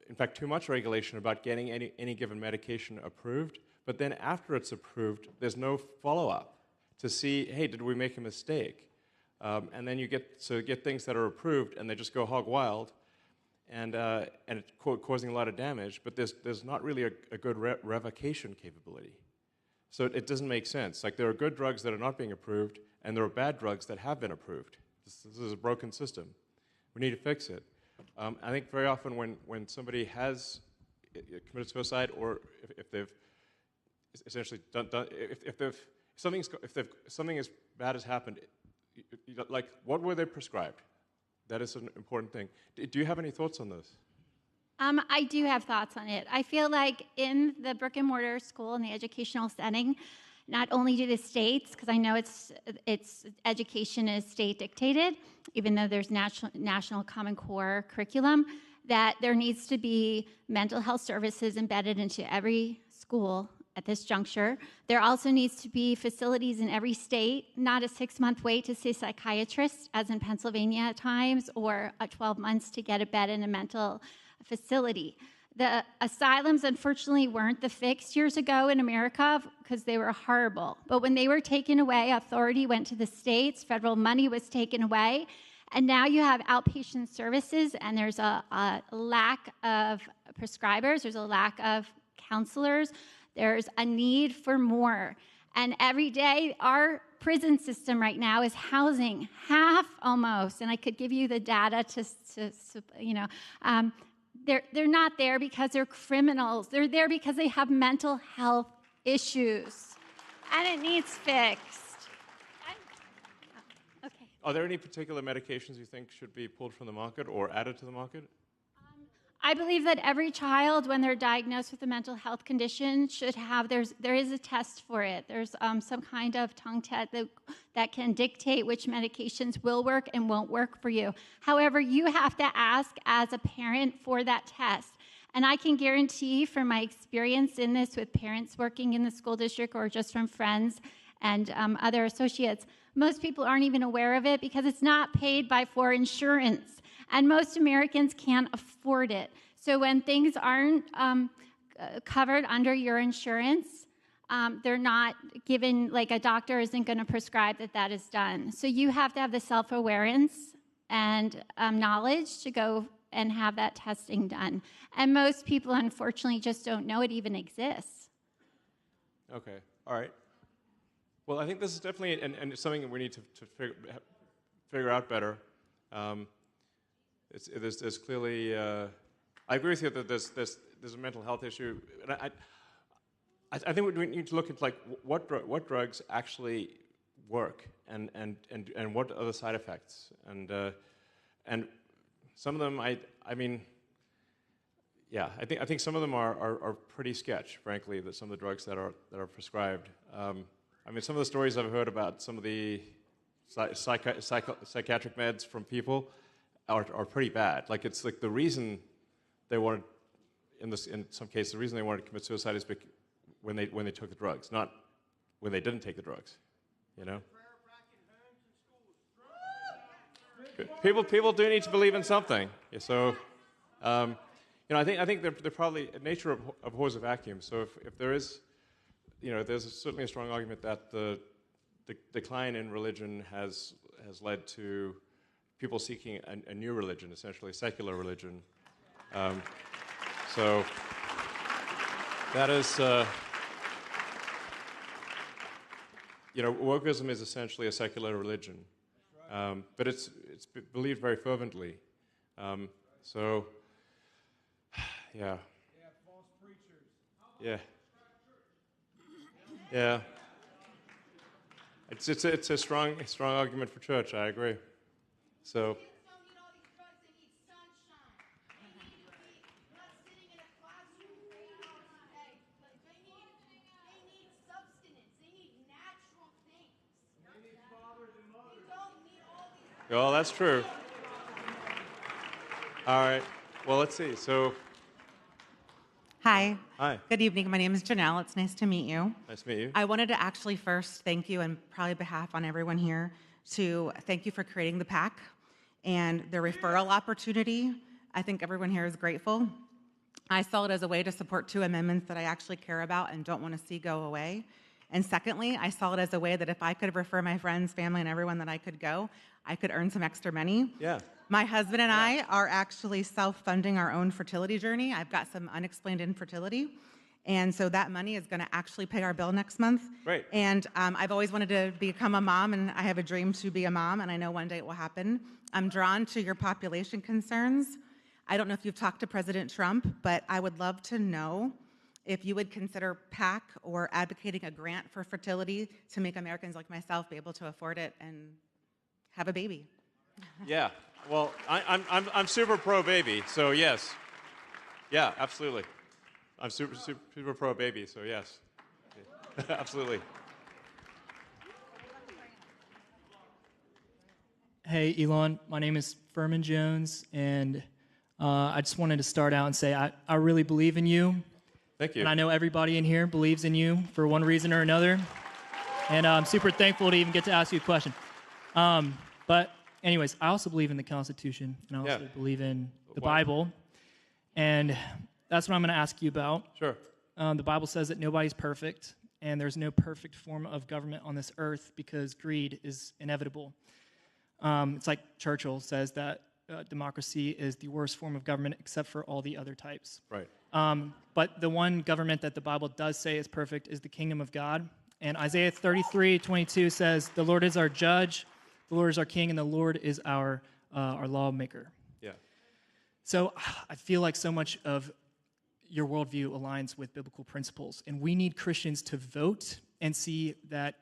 In fact, too much regulation about getting any given medication approved. But then after it's approved, there's no follow-up to see, hey, did we make a mistake? And then you get things that are approved, and they just go hog wild, and it's causing a lot of damage. But there's not really a good revocation capability, so it doesn't make sense. Like there are good drugs that are not being approved, and there are bad drugs that have been approved. This is a broken system. We need to fix it. I think very often when somebody has committed suicide, or if they've essentially if something as bad has happened, like what were they prescribed? That is an important thing. Do you have any thoughts on this? I do have thoughts on it. I feel like in the brick and mortar school, in the educational setting, not only do the states, because I know it's education is state dictated, even though there's national Common Core curriculum, that there needs to be mental health services embedded into every school at this juncture. There also needs to be facilities in every state, not a 6-month wait to see a psychiatrist, as in Pennsylvania at times, or 12 months to get a bed in a mental facility. The asylums, unfortunately, weren't the fix years ago in America because they were horrible. But when they were taken away, authority went to the states, federal money was taken away, and now you have outpatient services, and there's a lack of prescribers, there's a lack of counselors, There's a need for more. And every day, our prison system right now is housing half almost, and I could give you the data they're not there because they're criminals. They're there because they have mental health issues, and it needs fixed. Okay. Are there any particular medications you think should be pulled from the market or added to the market? I believe that every child, when they're diagnosed with a mental health condition, should have, there is a test for it. There's some kind of tongue test that can dictate which medications will work and won't work for you. However, you have to ask as a parent for that test. And I can guarantee from my experience in this with parents working in the school district or just from friends and other associates, most people aren't even aware of it because it's not paid for insurance. And most Americans can't afford it. So when things aren't covered under your insurance, they're not given, like a doctor isn't going to prescribe that is done. So you have to have the self-awareness and knowledge to go and have that testing done. And most people, unfortunately, just don't know it even exists. Okay, all right. Well, I think this is definitely and it's something that we need to figure out better. There's clearly, I agree with you that there's a mental health issue, and I think we need to look at like what drugs actually work and what are the side effects, and some of them I think some of them are pretty sketch, frankly, that some of the drugs that are prescribed. Some of the stories I've heard about some of the psychiatric meds from people are pretty bad. Like it's like the reason they wanted, in some cases, the reason they wanted to commit suicide is when they took the drugs, not when they didn't take the drugs. You know. People do need to believe in something. Yeah, so, I think they're probably nature abhors a vacuum. So if there is, there's certainly a strong argument that the decline in religion has led to people seeking a new religion, essentially a secular religion. So that is, wokeism is essentially a secular religion, but it's believed very fervently. So, yeah. False preachers. Yeah. Yeah. It's a strong argument for church. I agree. So. Well, that's true. All right. Well, let's see. So. Hi. Hi. Good evening. My name is Janelle. It's nice to meet you. Nice to meet you. I wanted to actually first thank you, and probably behalf on everyone here, to thank you for creating the PAC and the referral opportunity. I think everyone here is grateful. I saw it as a way to support 2 amendments that I actually care about and don't want to see go away. And secondly, I saw it as a way that if I could refer my friends, family, and everyone that I could go, I could earn some extra money. Yeah. My husband and I are actually self-funding our own fertility journey. I've got some unexplained infertility. And so that money is going to actually pay our bill next month. Right. And I've always wanted to become a mom, and I have a dream to be a mom, and I know one day it will happen. I'm drawn to your population concerns. I don't know if you've talked to President Trump, but I would love to know if you would consider PAC or advocating a grant for fertility to make Americans like myself be able to afford it and have a baby. Yeah. Well, I'm super pro baby, so yes. Yeah, absolutely. I'm super pro baby, so yes. Absolutely. Hey, Elon. My name is Furman Jones, and I just wanted to start out and say I really believe in you. Thank you. And I know everybody in here believes in you for one reason or another. And I'm super thankful to even get to ask you a question. But anyways, I also believe in the Constitution, and I also believe in the Bible. And that's what I'm going to ask you about. Sure. The Bible says that nobody's perfect, and there's no perfect form of government on this earth because greed is inevitable. It's like Churchill says that democracy is the worst form of government except for all the other types. Right. But the one government that the Bible does say is perfect is the kingdom of God. And Isaiah 33:22 says, "The Lord is our judge, the Lord is our king, and the Lord is our lawmaker." Yeah. So I feel like so much of your worldview aligns with biblical principles, and we need Christians to vote and see that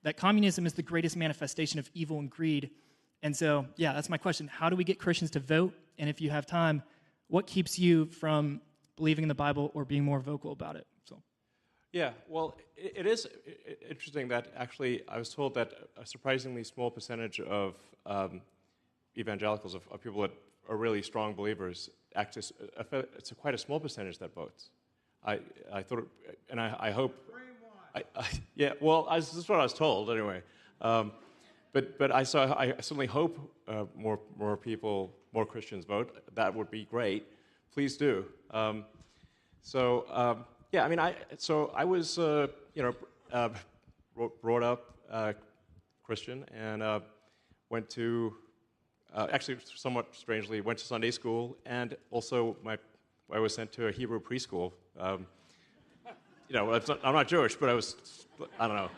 that communism is the greatest manifestation of evil and greed. And so, yeah, that's my question. How do we get Christians to vote? And if you have time, what keeps you from believing in the Bible or being more vocal about it? So, yeah, well, it is interesting that actually I was told that a surprisingly small percentage of evangelicals, of people that are really strong believers, it's quite a small percentage that votes. I thought, and I hope. Yeah, well, this is what I was told anyway. But I certainly hope more people, more Christians vote. That would be great. Please do. Yeah, I mean, I was brought up Christian and went to actually somewhat strangely went to Sunday school, and also I was sent to a Hebrew preschool. I'm not Jewish, but I don't know.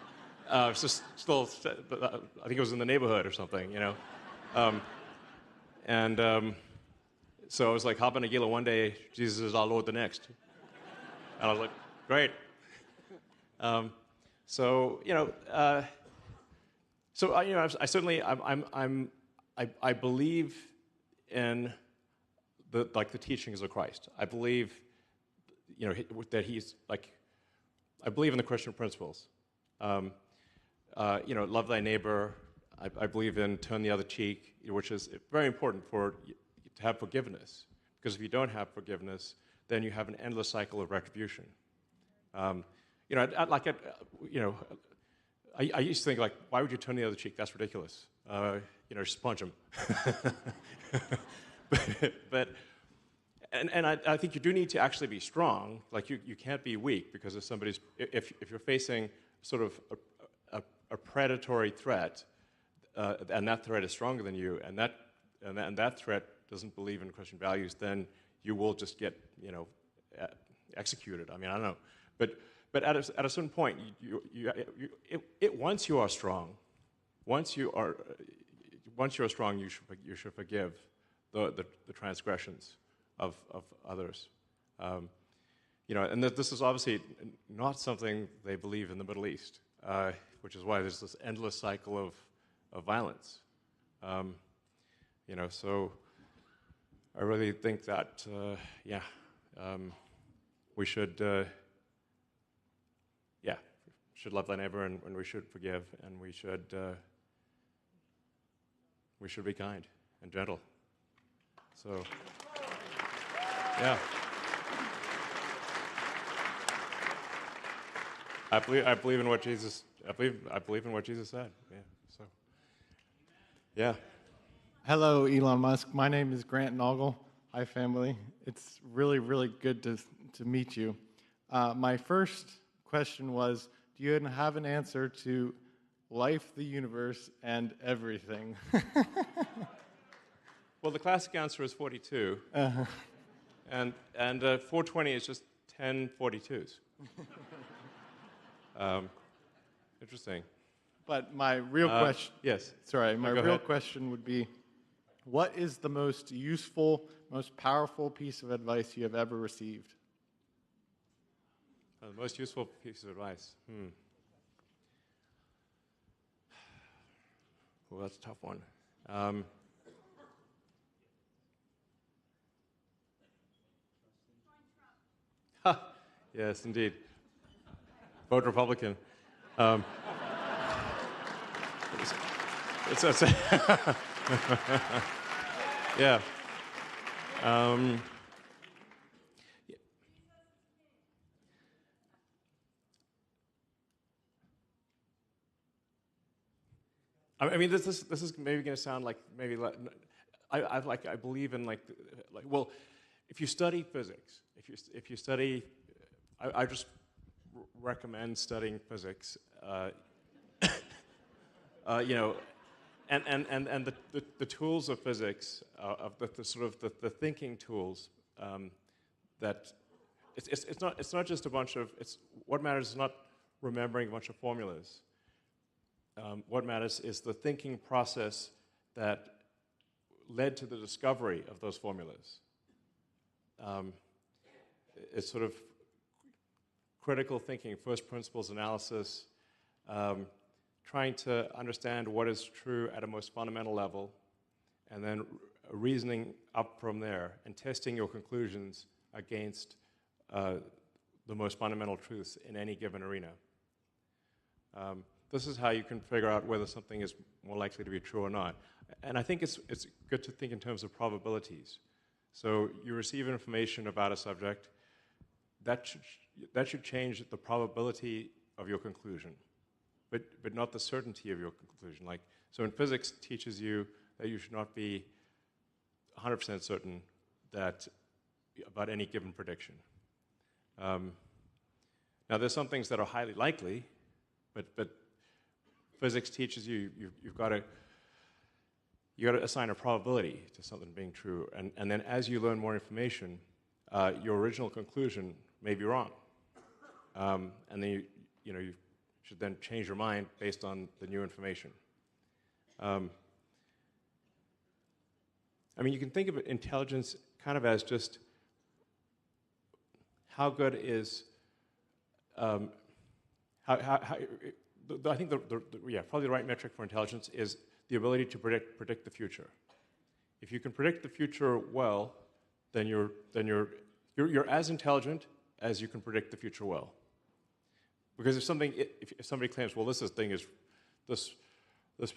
It's just still, I think it was in the neighborhood or something, So I was like, Haba Nagila one day, Jesus is our Lord the next. And I was like, great. I certainly, I believe in the teachings of Christ. I believe, that he's I believe in the Christian principles. Love thy neighbor. I believe in turn the other cheek, which is very important to have forgiveness. Because if you don't have forgiveness, then you have an endless cycle of retribution. I used to think, why would you turn the other cheek? That's ridiculous. Just punch him. I think you do need to actually be strong. You can't be weak, because if you're facing sort of a predatory threat, and that threat is stronger than you, and that threat doesn't believe in Christian values, then you will just get executed. I mean, I don't know, but at a certain point, once you are strong, you should forgive the transgressions of others. And this is obviously not something they believe in the Middle East, which is why there's this endless cycle of violence. So I really think that, we should love thy neighbor, and we should forgive, and we should be kind and gentle. So, yeah. I believe in what Jesus. I believe in what Jesus said. Yeah. So. Yeah. Hello, Elon Musk. My name is Grant Noggle. Hi, family. It's really, really good to meet you. My first question was, do you have an answer to life, the universe, and everything? Well, the classic answer is 42. Uh-huh. And 420 is just 10 42s. Interesting. But my real question... Yes. Sorry, my Go real ahead. question would be, what is the most useful, most powerful piece of advice you have ever received? The most useful piece of advice. Well, that's a tough one. Yes, indeed. Vote Republican. It's yeah. I mean, this is maybe going to sound like I believe in well, if you study physics, if you study, I just recommend studying physics. and the tools of physics, of the sort of the thinking tools, that it's not just a bunch of, what matters is not remembering a bunch of formulas. What matters is the thinking process that led to the discovery of those formulas. It's sort of critical thinking, first principles analysis, trying to understand what is true at a most fundamental level, and then reasoning up from there and testing your conclusions against the most fundamental truths in any given arena. This is how you can figure out whether something is more likely to be true or not. And I think it's good to think in terms of probabilities. So you receive information about a subject, that should change the probability of your conclusion, but not the certainty of your conclusion. Like, so in physics, it teaches you that you should not be 100% certain about any given prediction. Now, there's some things that are highly likely, but physics teaches you've got to assign a probability to something being true, and then as you learn more information, your original conclusion may be wrong, and then you should then change your mind based on the new information. I mean, you can think of intelligence kind of as just how good is I think probably the right metric for intelligence is the ability to predict the future. If you can predict the future well, then you're as intelligent as you can predict the future well. Because if somebody claims, well, this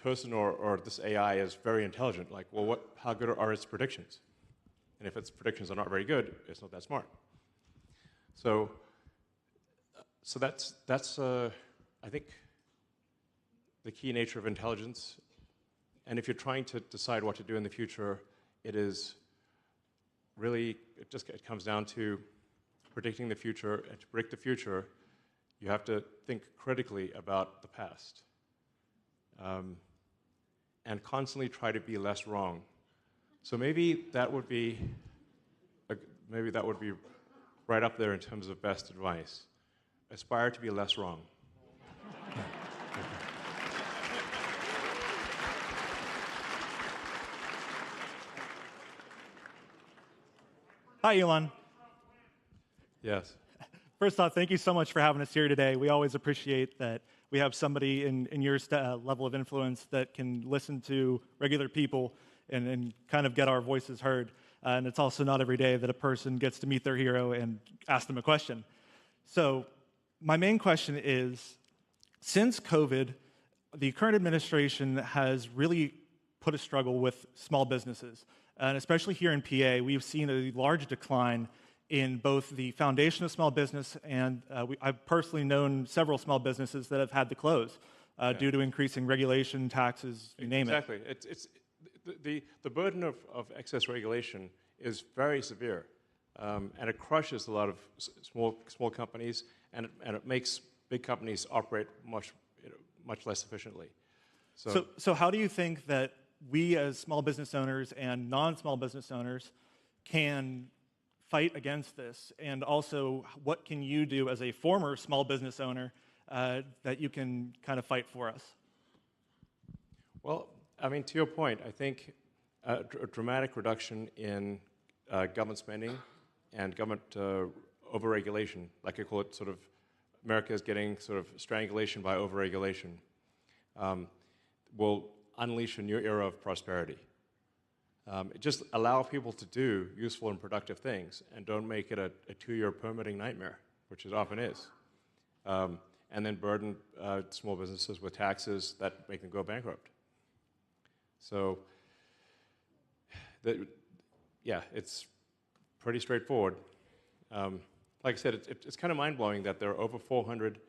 person or this AI is very intelligent, like, well, how good are its predictions? And if its predictions are not very good, it's not that smart. So that's I think the key nature of intelligence. And if you're trying to decide what to do in the future, it comes down to predicting the future. And to predict the future, you have to think critically about the past, and constantly try to be less wrong. So maybe that would be right up there in terms of best advice. Aspire to be less wrong. Hi, Elon. Yes. First off, thank you so much for having us here today. We always appreciate that we have somebody in your level of influence that can listen to regular people and kind of get our voices heard. And it's also not every day that a person gets to meet their hero and ask them a question. So my main question is, since COVID, the current administration has really put a struggle with small businesses. And especially here in PA, we've seen a large decline in both the foundation of small business and I've personally known several small businesses that have had to close due to increasing regulation, taxes, you name it. Exactly. The burden of excess regulation is very severe, and it crushes a lot of small companies, and it makes big companies operate much less efficiently. So how do you think that we as small business owners and non-small business owners can fight against this? And also, what can you do as a former small business owner that you can kind of fight for us? Well, I mean, to your point, I think a dramatic reduction in government spending and government overregulation, like I call it, sort of America is getting sort of strangulation by overregulation, will unleash a new era of prosperity. Just allow people to do useful and productive things, and don't make it a 2-year permitting nightmare, which it often is. And then burden small businesses with taxes that make them go bankrupt. So, it's pretty straightforward. Like I said, it's kind of mind-blowing that there are over 400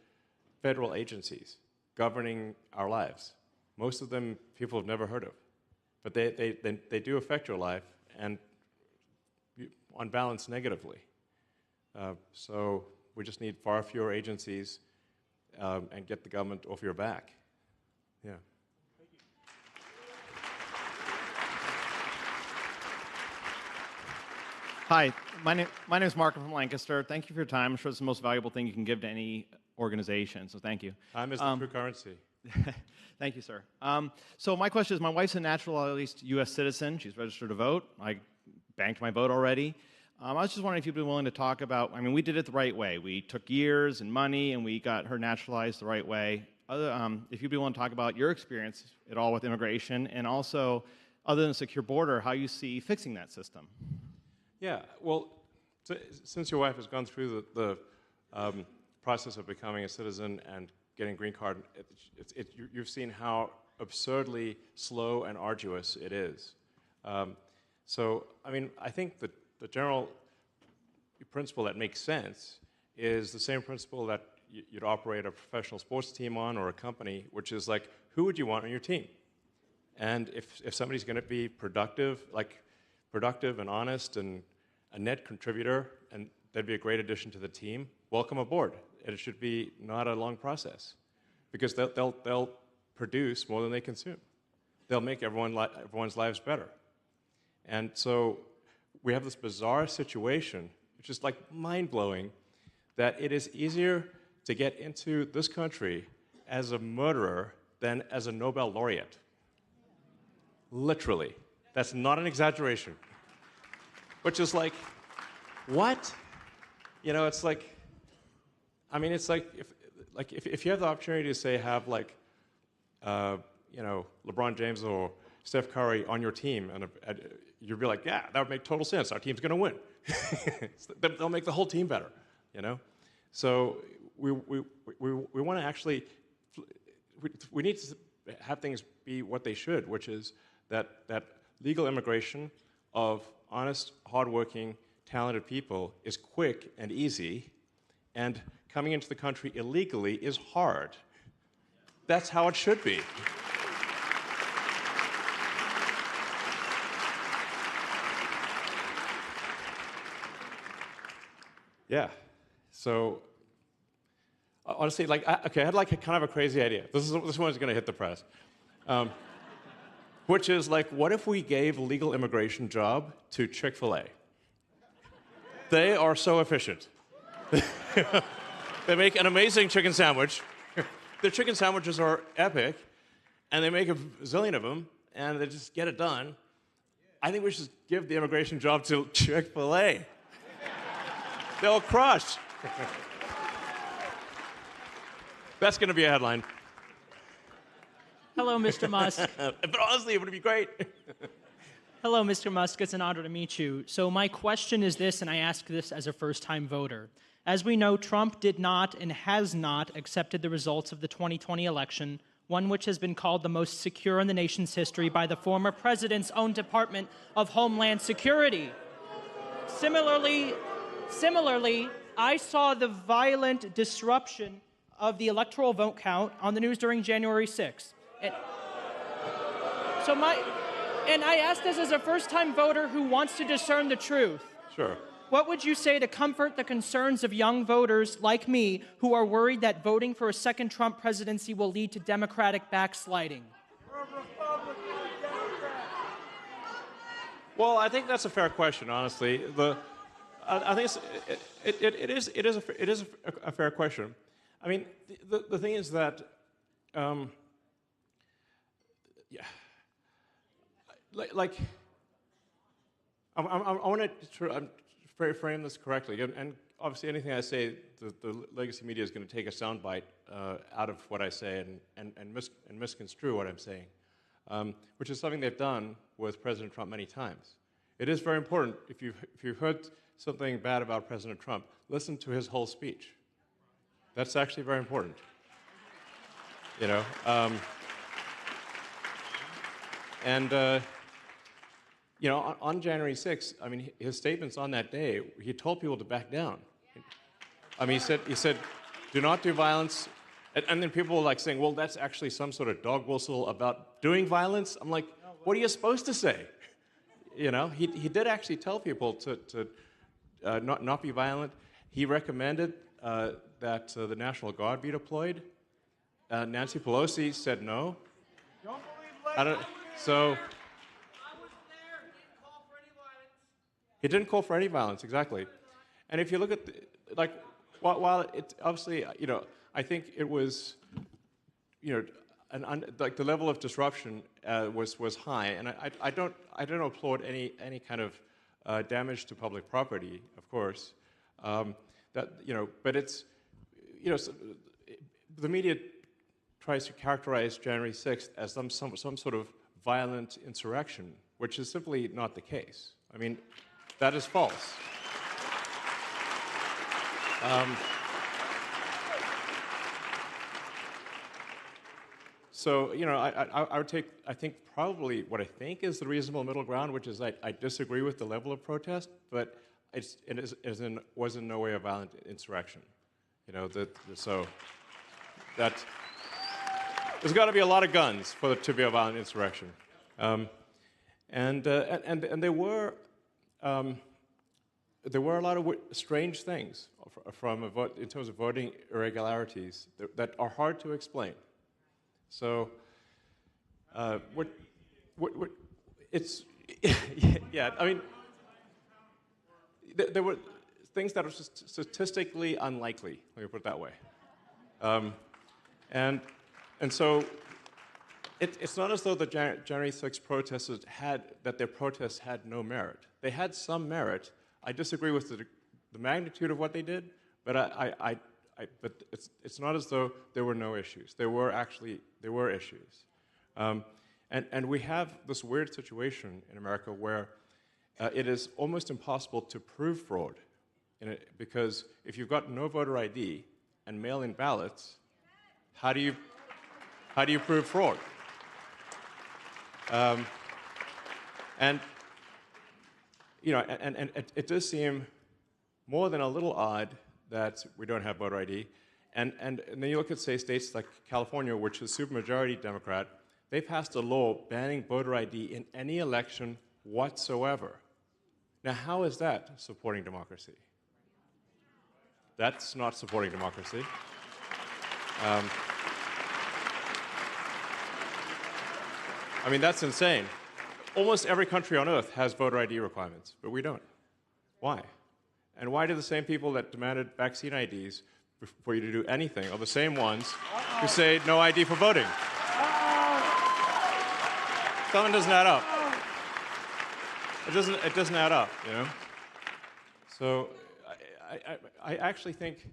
federal agencies governing our lives. Most of them people have never heard of. But they do affect your life, and on balance, negatively. So we just need far fewer agencies and get the government off your back. Yeah. Hi, my name is Mark from Lancaster. Thank you for your time. I'm sure it's the most valuable thing you can give to any organization, so thank you. Time is the true currency. Thank you, sir. So my question is, my wife's a naturalized U.S. citizen. She's registered to vote. I banked my vote already. I was just wondering if you'd be willing to talk about, I mean, we did it the right way. We took years and money, and we got her naturalized the right way. If you'd be willing to talk about your experience at all with immigration, and also, other than a secure border, how you see fixing that system. Yeah, well, since your wife has gone through the process of becoming a citizen and getting a green card, you've seen how absurdly slow and arduous it is. So, I mean, I think that the general principle that makes sense is the same principle that you'd operate a professional sports team on or a company, which is like, who would you want on your team? And if somebody's going to be productive and honest and a net contributor, and they'd be a great addition to the team, welcome aboard. And it should be not a long process, because they'll produce more than they consume. They'll make everyone's lives better. And so we have this bizarre situation, which is like mind-blowing, that it is easier to get into this country as a murderer than as a Nobel laureate. Literally. That's not an exaggeration. Which is like, what? You know, it's like, I mean, it's like if you have the opportunity to say have like, you know, LeBron James or Steph Curry on your team, and you'd be like, yeah, that would make total sense. Our team's going to win. They'll make the whole team better, you know. So we want to actually, we need to have things be what they should, which is that legal immigration of honest, hardworking, talented people is quick and easy, and coming into the country illegally is hard. That's how it should be. Yeah. So honestly, like, I had like kind of a crazy idea. This one's going to hit the press. Which is like, what if we gave a legal immigration job to Chick-fil-A? They are so efficient. They make an amazing chicken sandwich. Their chicken sandwiches are epic, and they make a zillion of them, and they just get it done. I think we should give the immigration job to Chick-fil-A. They'll crush. That's going to be a headline. Hello, Mr. Musk. But honestly, it would be great. Hello, Mr. Musk. It's an honor to meet you. So my question is this, and I ask this as a first-time voter. As we know, Trump did not and has not accepted the results of the 2020 election, one which has been called the most secure in the nation's history by the former president's own Department of Homeland Security. Similarly, I saw the violent disruption of the electoral vote count on the news during January 6th. And I ask this as a first-time voter who wants to discern the truth. Sure. What would you say to comfort the concerns of young voters like me who are worried that voting for a second Trump presidency will lead to Democratic backsliding? Well, I think that's a fair question, honestly. I think it is a fair question. I mean, the thing is that, yeah, like I want to frame this correctly, and obviously anything I say, the legacy media is going to take a soundbite out of what I say and misconstrue what I'm saying, which is something they've done with President Trump many times. It is very important, if you've heard something bad about President Trump, listen to his whole speech. That's actually very important. You know, you know, on January 6th, I mean, his statements on that day, he told people to back down. I mean, he said, do not do violence. And then people were like saying, well, that's actually some sort of dog whistle about doing violence. I'm like, what are you supposed to say? You know, he did actually tell people to not be violent. He recommended that the National Guard be deployed. Nancy Pelosi said no. So. He didn't call for any violence, exactly. And if you look at, while it obviously, I think it was, like the level of disruption was high, and I don't applaud any kind of damage to public property, of course. But it's, the media tries to characterize January 6th as some sort of violent insurrection, which is simply not the case. I mean, that is false. So, I would take, I think probably what I think is the reasonable middle ground, which is I disagree with the level of protest, but it was in no way a violent insurrection. So that there's got to be a lot of guns for it to be a violent insurrection, and there were a lot of strange things in terms of voting irregularities that are hard to explain. So, it's yeah. I mean, there were things that are statistically unlikely. Let me put it that way. And so, it's not as though the January 6th protesters their protests had no merit. They had some merit. I disagree with the magnitude of what they did, but but it's not as though there were no issues. There were issues, and we have this weird situation in America where it is almost impossible to prove fraud, because if you've got no voter ID and mail-in ballots, how do you prove fraud? And it does seem more than a little odd that we don't have voter ID. And then you look at, say, states like California, which is supermajority Democrat, they passed a law banning voter ID in any election whatsoever. Now, how is that supporting democracy? That's not supporting democracy. I mean, that's insane. Almost every country on earth has voter ID requirements, but we don't. Why? And why do the same people that demanded vaccine IDs for you to do anything are the same ones who say no ID for voting? Something doesn't add up. It doesn't add up, So I actually think,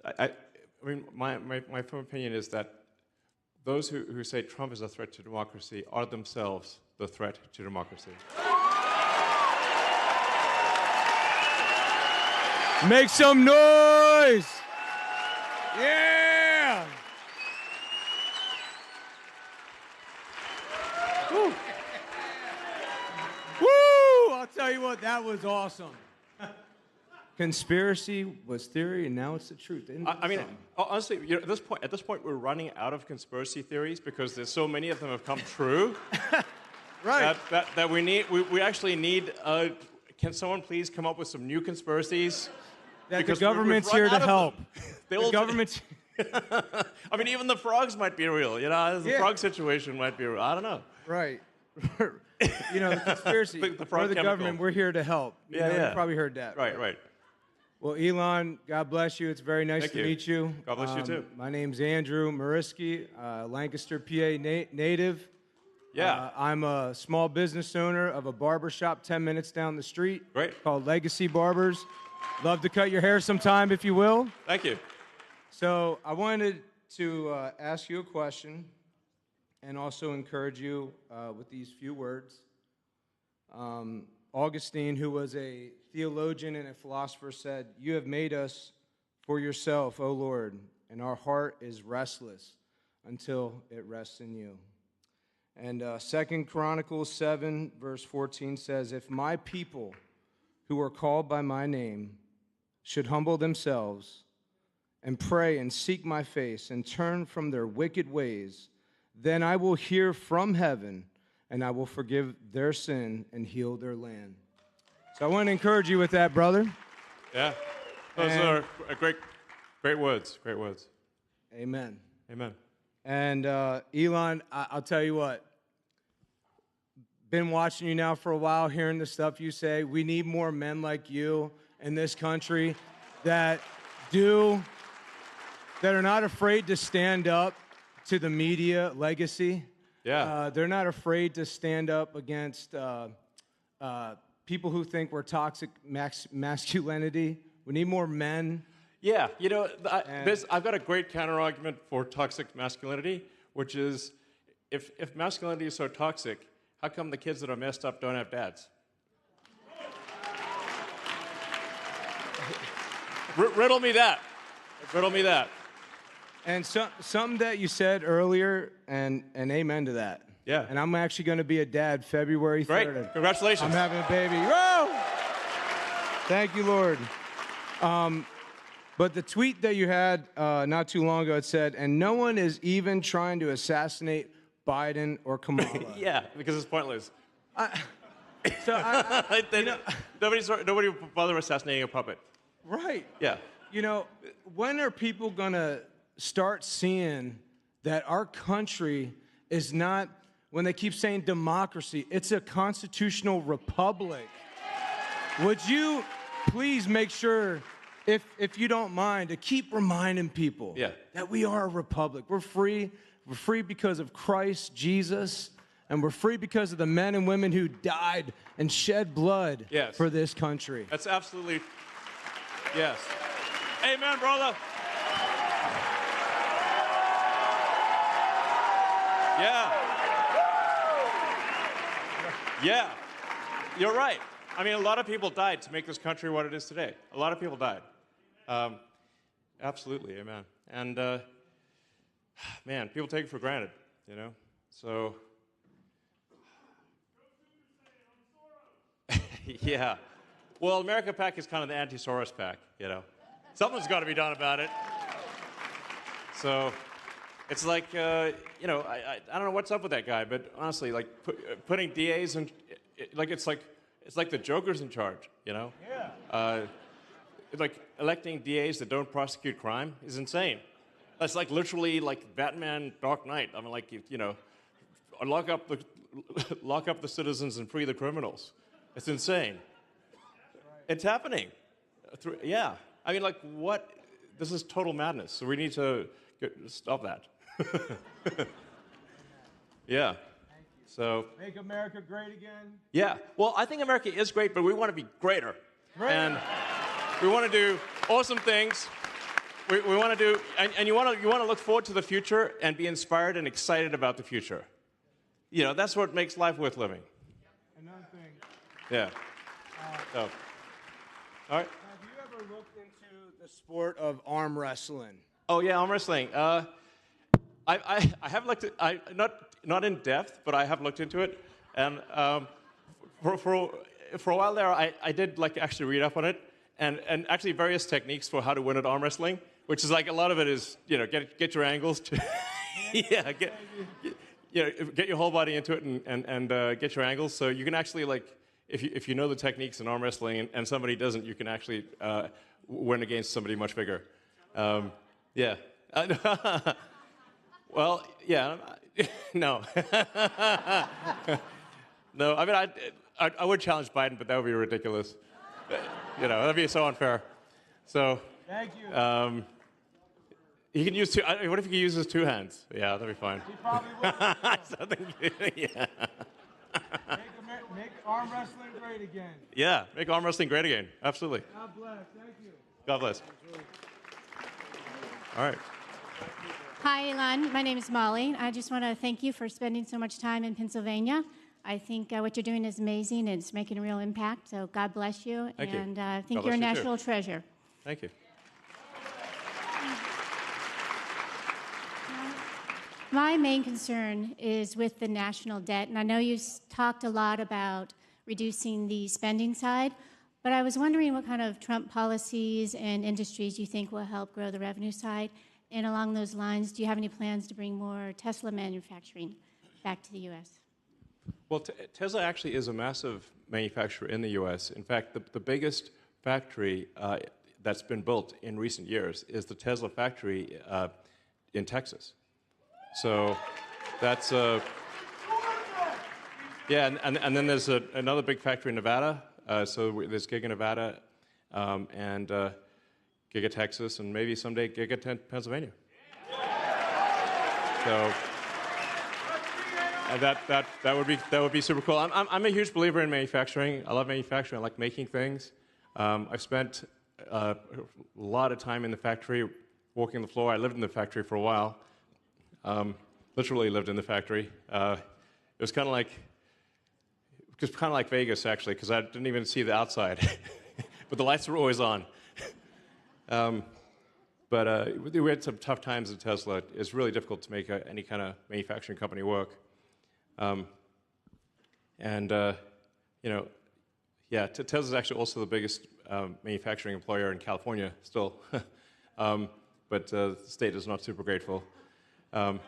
I mean, my firm opinion is that those who say Trump is a threat to democracy are themselves the threat to democracy. Make some noise! Yeah! Woo! Woo! I'll tell you what, that was awesome. Conspiracy was theory, and now it's the truth. I mean, honestly, at this point, we're running out of conspiracy theories because there's so many of them have come true. Right. That we actually need. Can someone please come up with some new conspiracies? That the government's here to help. The government's. I mean, even the frogs might be real. The frog situation might be real. I don't know. Right. The conspiracy. For the government, we're here to help. You probably heard that. Right. Well, Elon, God bless you. It's very nice to meet you. God bless you too. My name's Andrew Mariski, Lancaster, PA native. Yeah. I'm a small business owner of a barber shop 10 minutes down the street. Great. Called Legacy Barbers. Love to cut your hair sometime if you will. Thank you. So I wanted to ask you a question and also encourage you with these few words. Augustine, who was a theologian and a philosopher, said, "You have made us for yourself, O Lord, and our heart is restless until it rests in you." And 2 Chronicles 7, verse 14 says, "If my people who are called by my name should humble themselves and pray and seek my face and turn from their wicked ways, then I will hear from heaven and I will forgive their sin and heal their land." So I want to encourage you with that, brother. Yeah. Those are great words. Great words. Amen. Amen. And Elon, I'll tell you what. been watching you now for a while, hearing the stuff you say. We need more men like you in this country that are not afraid to stand up to the media legacy. Yeah. They're not afraid to stand up against people who think we're toxic masculinity. We need more men. Yeah, you know, I've got a great counter-argument for toxic masculinity, which is, if masculinity is so toxic, how come the kids that are messed up don't have dads? Riddle me that. Riddle me that. And something that you said earlier, and amen to that. Yeah. And I'm actually going to be a dad February 3rd. Great. Congratulations. I'm having a baby. Whoa! Thank you, Lord. But the tweet that you had not too long ago, it said, and no one is even trying to assassinate Biden or Kamala. Yeah, because it's pointless. So nobody would bother assassinating a puppet. Right. Yeah. You know, when are people going to start seeing that our country is not, when they keep saying democracy, it's a constitutional republic? Would you please make sure, if you don't mind, to keep reminding people that we are a republic. We're free. We're free because of Christ Jesus, and we're free because of the men and women who died and shed blood for this country. That's absolutely, yes. Amen, brother. Yeah. Yeah. You're right. I mean, a lot of people died to make this country what it is today. A lot of people died. Absolutely, amen. And, man, people take it for granted, you know? So, yeah. Well, America PAC is kind of the anti-Soros PAC, you know? Something's got to be done about it. So, it's like, you know, I don't know what's up with that guy, but honestly, like, putting DAs in, it's like the Joker's in charge, you know? Yeah. Like, electing DAs that don't prosecute crime is insane. That's like literally like Batman Dark Knight. I mean, like, you know, lock up the citizens and free the criminals. It's insane. It's happening. Yeah. I mean, like, what? This is total madness. So we need to stop that. Yeah. So. Make America great again. Yeah. Well, I think America is great, but we want to be greater. And we want to do awesome things. We want to do, and you want to look forward to the future and be inspired and excited about the future. You know, that's what makes life worth living. Another thing. Yeah. So. All right. Have you ever looked into the sport of arm wrestling? Oh yeah, arm wrestling. I have looked at, not in depth, but I have looked into it, and for a while there, I did like actually read up on it, and actually various techniques for how to win at arm wrestling, which is like a lot of it is, you know, get your angles to, yeah, get your whole body into it and get your angles, so you can actually like, if you know the techniques in arm wrestling and somebody doesn't, you can actually win against somebody much bigger. Yeah. Well, yeah, no. No, I mean, I would challenge Biden, but that would be ridiculous. You know, that'd be so unfair. So. Thank you. He can use two. What if he uses two hands? Yeah, that'd be fine. He probably will. Something, yeah. Make arm wrestling great again. Yeah, make arm wrestling great again. Absolutely. God bless. Thank you. God bless. All right. Hi, Elon. My name is Molly. I just want to thank you for spending so much time in Pennsylvania. I think what you're doing is amazing, and it's making a real impact. So God bless you. Thank you. And I think God you're a bless you national too. treasure. Thank you. My main concern is with the national debt, and I know you talked a lot about reducing the spending side, but I was wondering what kind of Trump policies and industries you think will help grow the revenue side. And along those lines, do you have any plans to bring more Tesla manufacturing back to the U.S.? Well, Tesla actually is a massive manufacturer in the U.S. In fact, the biggest factory that's been built in recent years is the Tesla factory in Texas. So that's Yeah, and then there's another big factory in Nevada. There's Giga Nevada, and Giga Texas, and maybe someday Giga Pennsylvania. So that would be super cool. I'm a huge believer in manufacturing. I love manufacturing. I like making things. I've spent a lot of time in the factory, walking the floor. I lived in the factory for a while. Literally lived in the factory. It was kind of like Vegas, actually, because I didn't even see the outside. But the lights were always on. But we had some tough times at Tesla. It's really difficult to make any kind of manufacturing company work. Tesla's actually also the biggest manufacturing employer in California still. But the state is not super grateful. I'm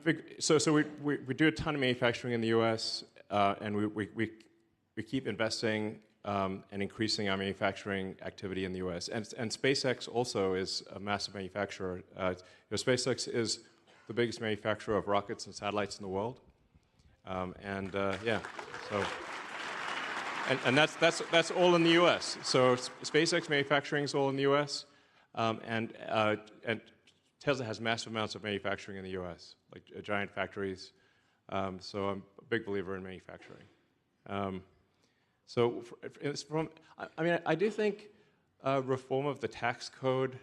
big. So we do a ton of manufacturing in the U.S. And we keep investing and increasing our manufacturing activity in the U.S. And SpaceX also is a massive manufacturer. SpaceX is the biggest manufacturer of rockets and satellites in the world. That's all in the U.S. So SpaceX manufacturing is all in the U.S. And Tesla has massive amounts of manufacturing in the U.S., like giant factories. So I'm a big believer in manufacturing. I do think reform of the tax code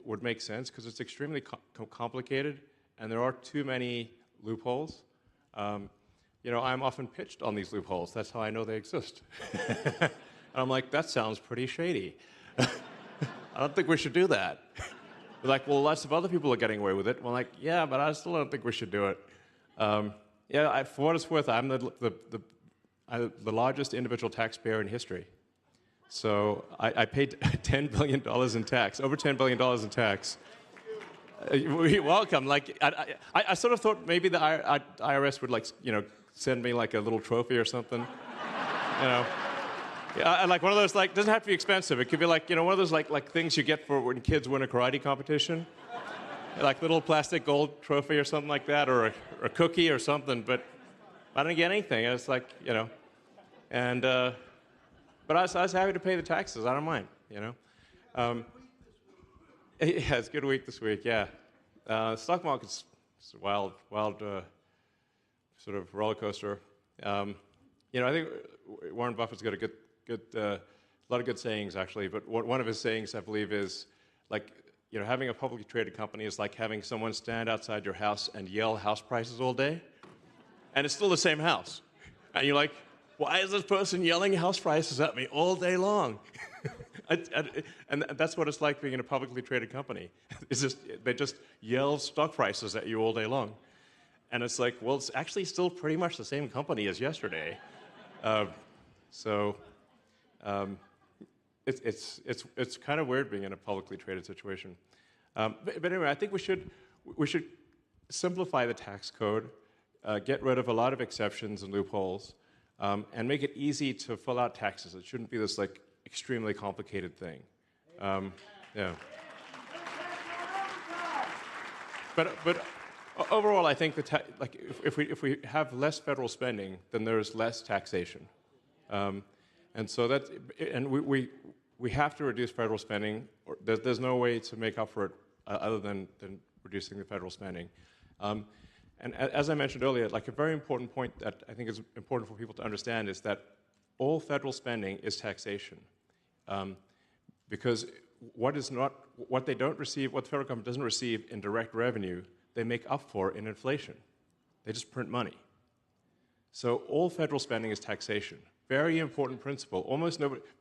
would make sense because it's extremely complicated and there are too many loopholes. I'm often pitched on these loopholes. That's how I know they exist. And I'm like, that sounds pretty shady. I don't think we should do that. They're like, well, lots of other people are getting away with it. Well, like, yeah, but I still don't think we should do it. For what it's worth, I'm the largest individual taxpayer in history. So I paid $10 billion in tax, over $10 billion in tax. You're welcome. Like, I sort of thought maybe the IRS would send me like a little trophy or something. Yeah, like one of those, doesn't have to be expensive. It could be like, one of those like things you get for when kids win a karate competition. Like little plastic gold trophy or something like that, or a cookie or something, but I didn't get anything. It's like, and, but I was happy to pay the taxes. I don't mind, Yeah, it's a good week this week, yeah. Stock market's a wild sort of roller coaster. I think Warren Buffett's got a lot of good sayings, actually, but one of his sayings, I believe, is having a publicly traded company is like having someone stand outside your house and yell house prices all day, and it's still the same house. And you're like, why is this person yelling house prices at me all day long? And that's what it's like being in a publicly traded company. They just yell stock prices at you all day long. And it's like, well, it's actually still pretty much the same company as yesterday. It's kind of weird being in a publicly traded situation. But anyway, I think we should simplify the tax code, get rid of a lot of exceptions and loopholes, and make it easy to fill out taxes. It shouldn't be this extremely complicated thing. But overall, I think if we have less federal spending, then there's less taxation. And so we have to reduce federal spending. There's no way to make up for it other than reducing the federal spending. And as I mentioned earlier, a very important point that I think is important for people to understand is that all federal spending is taxation. Because what they don't receive, what the federal government doesn't receive in direct revenue, they make up for in inflation. They just print money. So all federal spending is taxation. Very important principle.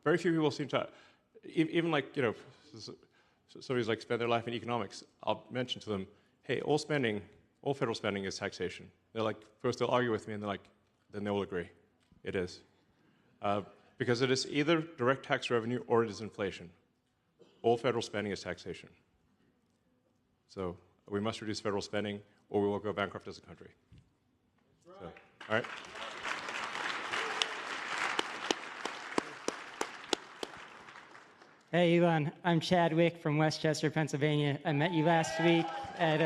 Very few people seem to, even somebody's spend their life in economics, I'll mention to them, hey, all federal spending is taxation. They're first they'll argue with me, and then they will agree. It is. Because it is either direct tax revenue or it is inflation. All federal spending is taxation. So we must reduce federal spending or we will go bankrupt as a country. That's right. All right. Hey, Elon. I'm Chadwick from Westchester, Pennsylvania. I met you last week at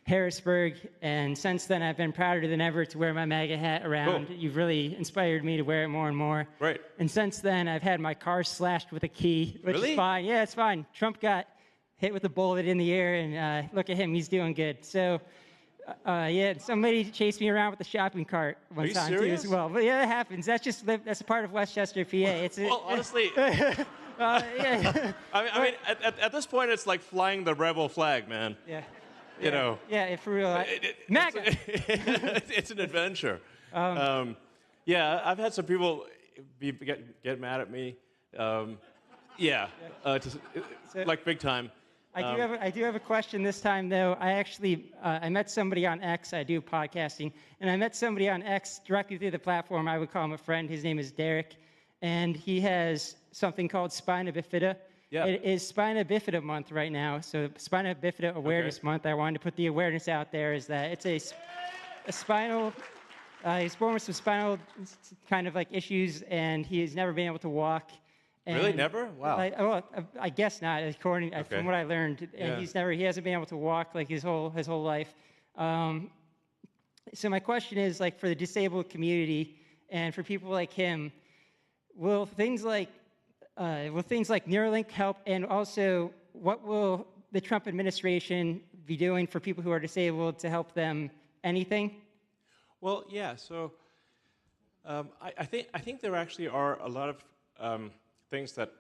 Harrisburg, and since then I've been prouder than ever to wear my MAGA hat around. Cool. You've really inspired me to wear it more and more. Right. And since then I've had my car slashed with a key, which Really? is fine. Yeah, it's fine. Trump got hit with a bullet in the air, and look at him, he's doing good. So, yeah, somebody chased me around with a shopping cart one time too as well. But yeah, that happens. That's a part of Westchester, PA. Well, honestly, yeah. I mean, at this point, it's like flying the rebel flag, man. Yeah. You know. Yeah, for real. MAGA. It's an adventure. Yeah, I've had some people get mad at me. Like big time. I do have a question this time, though. I met somebody on X. I do podcasting, and I met somebody on X directly through the platform. I would call him a friend. His name is Derek, and he has something called Spina Bifida. Yeah. It is Spina Bifida Month right now, so Spina Bifida Awareness Month. I wanted to put the awareness out there is that it's a spinal. He's born with some spinal kind of like issues, and he's never been able to walk. And Really? Never? Wow. I guess not. According from what I learned, and he hasn't been able to walk like his whole life. So my question is, like, for the disabled community and for people like him, will things like Neuralink help? And also, what will the Trump administration be doing for people who are disabled to help them? Anything? Well, yeah. So I think there actually are a lot of things that,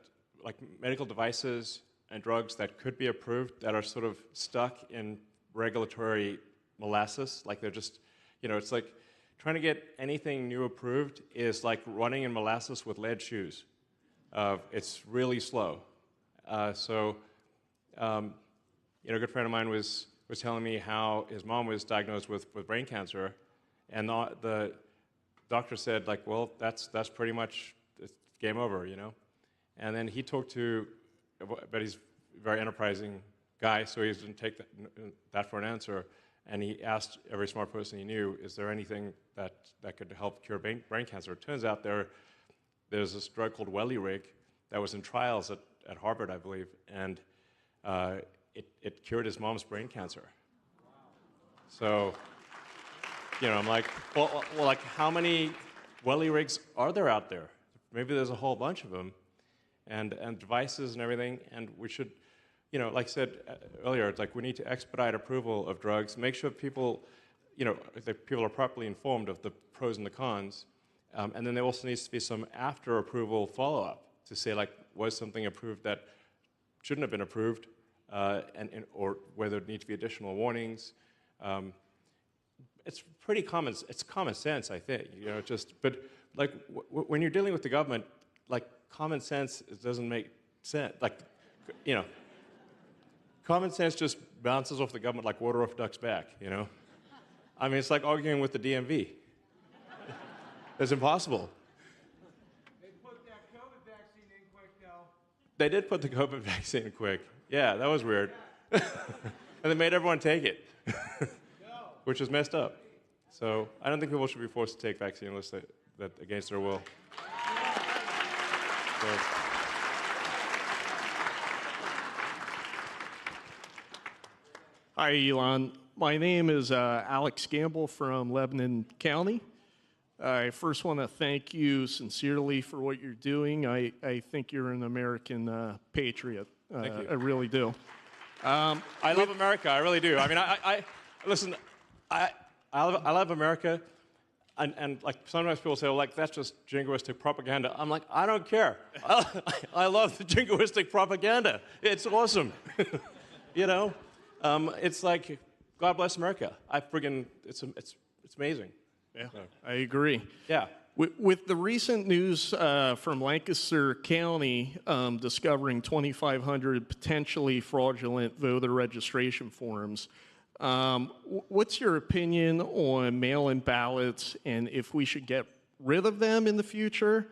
like medical devices and drugs that could be approved that are sort of stuck in regulatory molasses. Like they're just, it's like trying to get anything new approved is like running in molasses with lead shoes. It's really slow. A good friend of mine was telling me how his mom was diagnosed with brain cancer, and the doctor said, like, well, that's pretty much game over, And then he talked to, but he's a very enterprising guy, so he didn't take that for an answer. And he asked every smart person he knew, is there anything that could help cure brain cancer? It turns out there's this drug called Wellirig that was in trials at Harvard, I believe, and it cured his mom's brain cancer. So, I'm like, well, like how many Wellierigs are there out there? Maybe there's a whole bunch of them. And devices and everything, and we should, like I said earlier, it's like we need to expedite approval of drugs, make sure people, that people are properly informed of the pros and the cons, and then there also needs to be some after-approval follow-up to say, like, was something approved that shouldn't have been approved, or whether there need to be additional warnings. It's pretty common. It's common sense, I think. But like when you're dealing with the government, like. Common sense doesn't make sense. Like, common sense just bounces off the government like water off a duck's back, I mean, it's like arguing with the DMV. It's impossible. They put that COVID vaccine in quick, though. They did put the COVID vaccine in quick. Yeah, that was weird. And they made everyone take it, which is messed up. So I don't think people should be forced to take vaccine unless that against their will. Hi, Elon. My name is Alex Gamble from Lebanon County. I first want to thank you sincerely for what you're doing. I think you're an American patriot. Thank you. I really do. I love America. I really do. I mean, listen. I love America. And like sometimes people say, well, like that's just jingoistic propaganda. I'm like, I don't care. I love the jingoistic propaganda. It's awesome. It's like God bless America. It's amazing. Yeah, I agree. Yeah. With the recent news from Lancaster County discovering 2,500 potentially fraudulent voter registration forms. What's your opinion on mail-in ballots and if we should get rid of them in the future?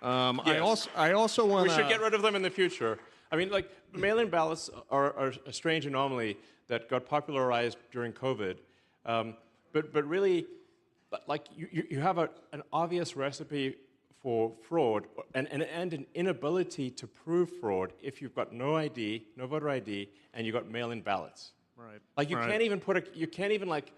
Yes. I also want to... We should get rid of them in the future. I mean, like, mail-in ballots are a strange anomaly that got popularized during COVID. But really, like, you have an obvious recipe for fraud and an inability to prove fraud if you've got no ID, no voter ID, and you've got mail-in ballots. Right. Like you Right. can't even you can't even like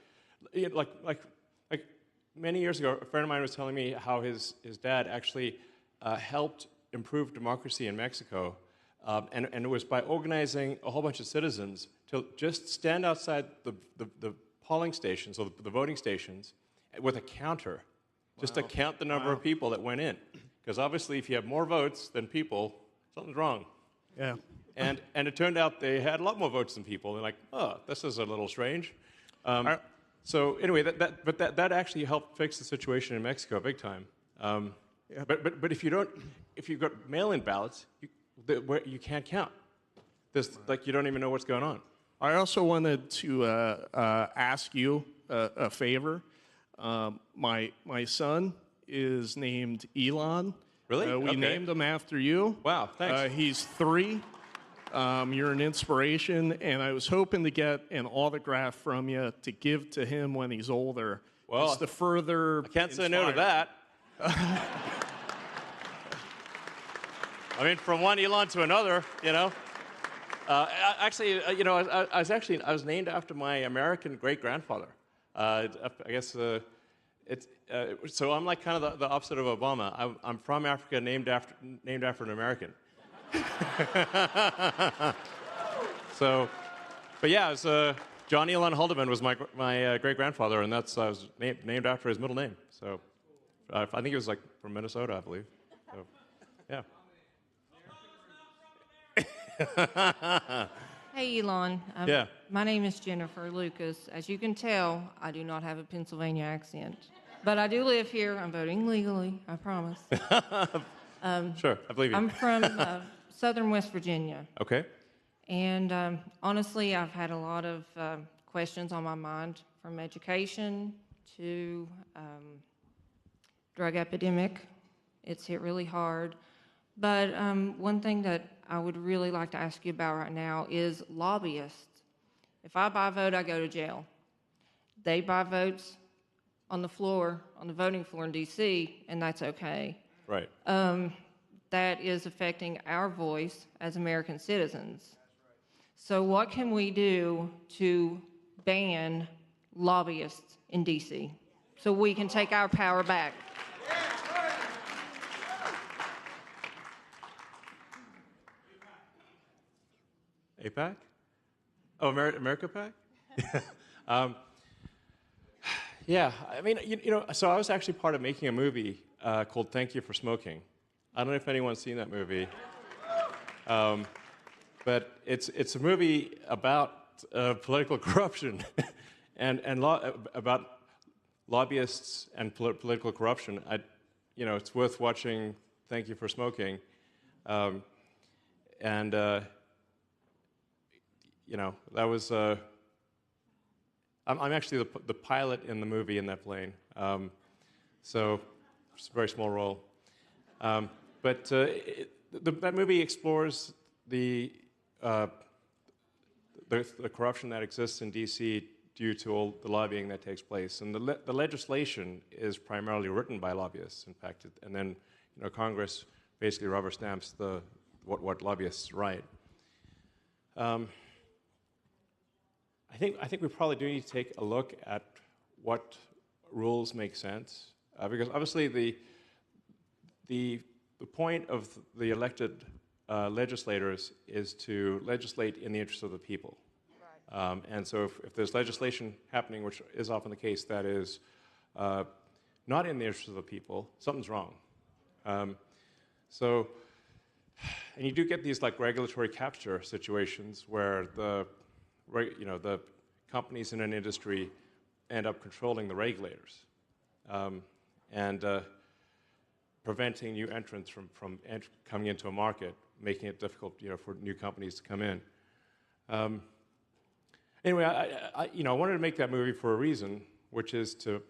many years ago, a friend of mine was telling me how his dad actually helped improve democracy in Mexico, and it was by organizing a whole bunch of citizens to just stand outside the polling stations or the voting stations with a counter, just to count the number of people that went in, because obviously if you have more votes than people, something's wrong. Yeah. And it turned out they had a lot more votes than people. They're like, oh, this is a little strange. So anyway, that actually helped fix the situation in Mexico big time. But if you've got mail-in ballots, you can't count. There's you don't even know what's going on. I also wanted to ask you a favor. My son is named Elon. Really? We Okay. named him after you. Wow, thanks. He's 3. You're an inspiration, and I was hoping to get an autograph from you to give to him when he's older. Well, just to further. I can't say no to that. I mean, from one Elon to another, you know. I was named after my American great-grandfather. I guess so. I'm like kind of the opposite of Obama. I'm from Africa, named after an American. So, but yeah, it was, John Elon Haldeman was my great-grandfather, and I was named after his middle name. So, I think he was like from Minnesota, I believe. So, yeah. Hey, Elon. Yeah. My name is Jennifer Lucas. As you can tell, I do not have a Pennsylvania accent. But I do live here. I'm voting legally, I promise. Sure, I believe you. I'm from southern West Virginia. Okay. And honestly, I've had a lot of questions on my mind, from education to drug epidemic. It's hit really hard. But one thing that I would really like to ask you about right now is lobbyists. If I buy a vote, I go to jail. They buy votes on the floor, on the voting floor in D.C., and that's okay. Right. That is affecting our voice as American citizens. So what can we do to ban lobbyists in D.C. so we can take our power back? APAC? Oh, America PAC? Yeah, I mean, so I was actually part of making a movie called Thank You for Smoking. I don't know if anyone's seen that movie. But it's a movie about political corruption and about lobbyists and political corruption. It's worth watching Thank You for Smoking. That was. I'm actually the pilot in the movie in that plane, so it's a very small role. But that movie explores the corruption that exists in D.C. due to all the lobbying that takes place, and the legislation is primarily written by lobbyists. In fact, and then Congress basically rubber stamps what lobbyists write. I think we probably do need to take a look at what rules make sense, because obviously the point of the elected legislators is to legislate in the interest of the people. Right. And so if there's legislation happening, which is often the case, that is not in the interest of the people, something's wrong. And you do get these like regulatory capture situations where the companies in an industry end up controlling the regulators and preventing new entrants from coming into a market, making it difficult for new companies to come in. Anyway, I wanted to make that movie for a reason, which is to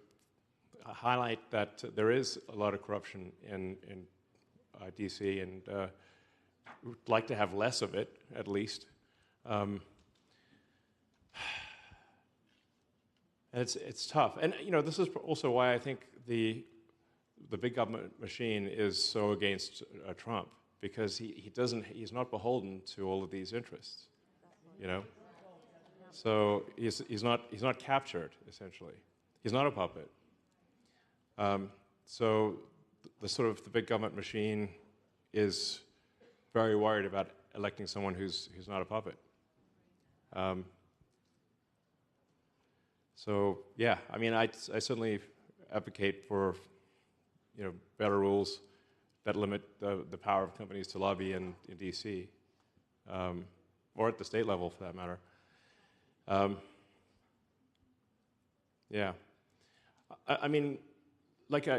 highlight that there is a lot of corruption in D.C. and would like to have less of it, at least. And it's tough, and this is also why I think the big government machine is so against Trump, because he's not beholden to all of these interests, So he's not captured, essentially. He's not a puppet. So the big government machine is very worried about electing someone who's not a puppet. So yeah, I mean, I certainly advocate for better rules that limit the power of companies to lobby in D.C. Or at the state level, for that matter. Yeah, I mean, like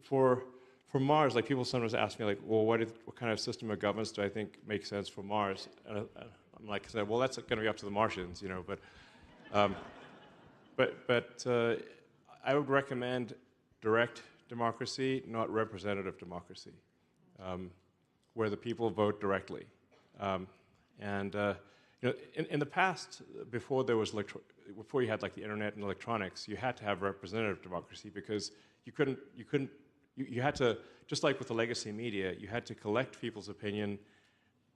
for Mars, like people sometimes ask me, like, well, what kind of system of governance do I think makes sense for Mars? And I'm like, well, that's going to be up to the Martians, But I would recommend direct democracy, not representative democracy, where the people vote directly. In the past, before you had like the internet and electronics, you had to have representative democracy because you had to, just like with the legacy media, you had to collect people's opinion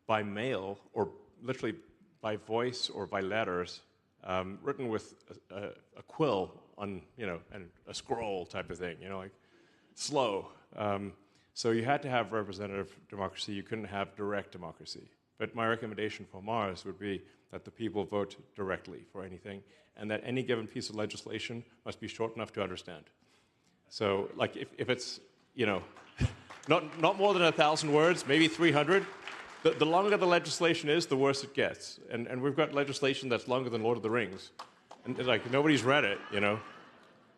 by mail or literally by voice or by letters, written with a quill on, and a scroll type of thing, like slow. So you had to have representative democracy. You couldn't have direct democracy. But my recommendation for Mars would be that the people vote directly for anything, and that any given piece of legislation must be short enough to understand. So, like, if it's, not more than 1,000 words, maybe 300, the longer the legislation is, the worse it gets. And we've got legislation that's longer than Lord of the Rings. And, like, nobody's read it,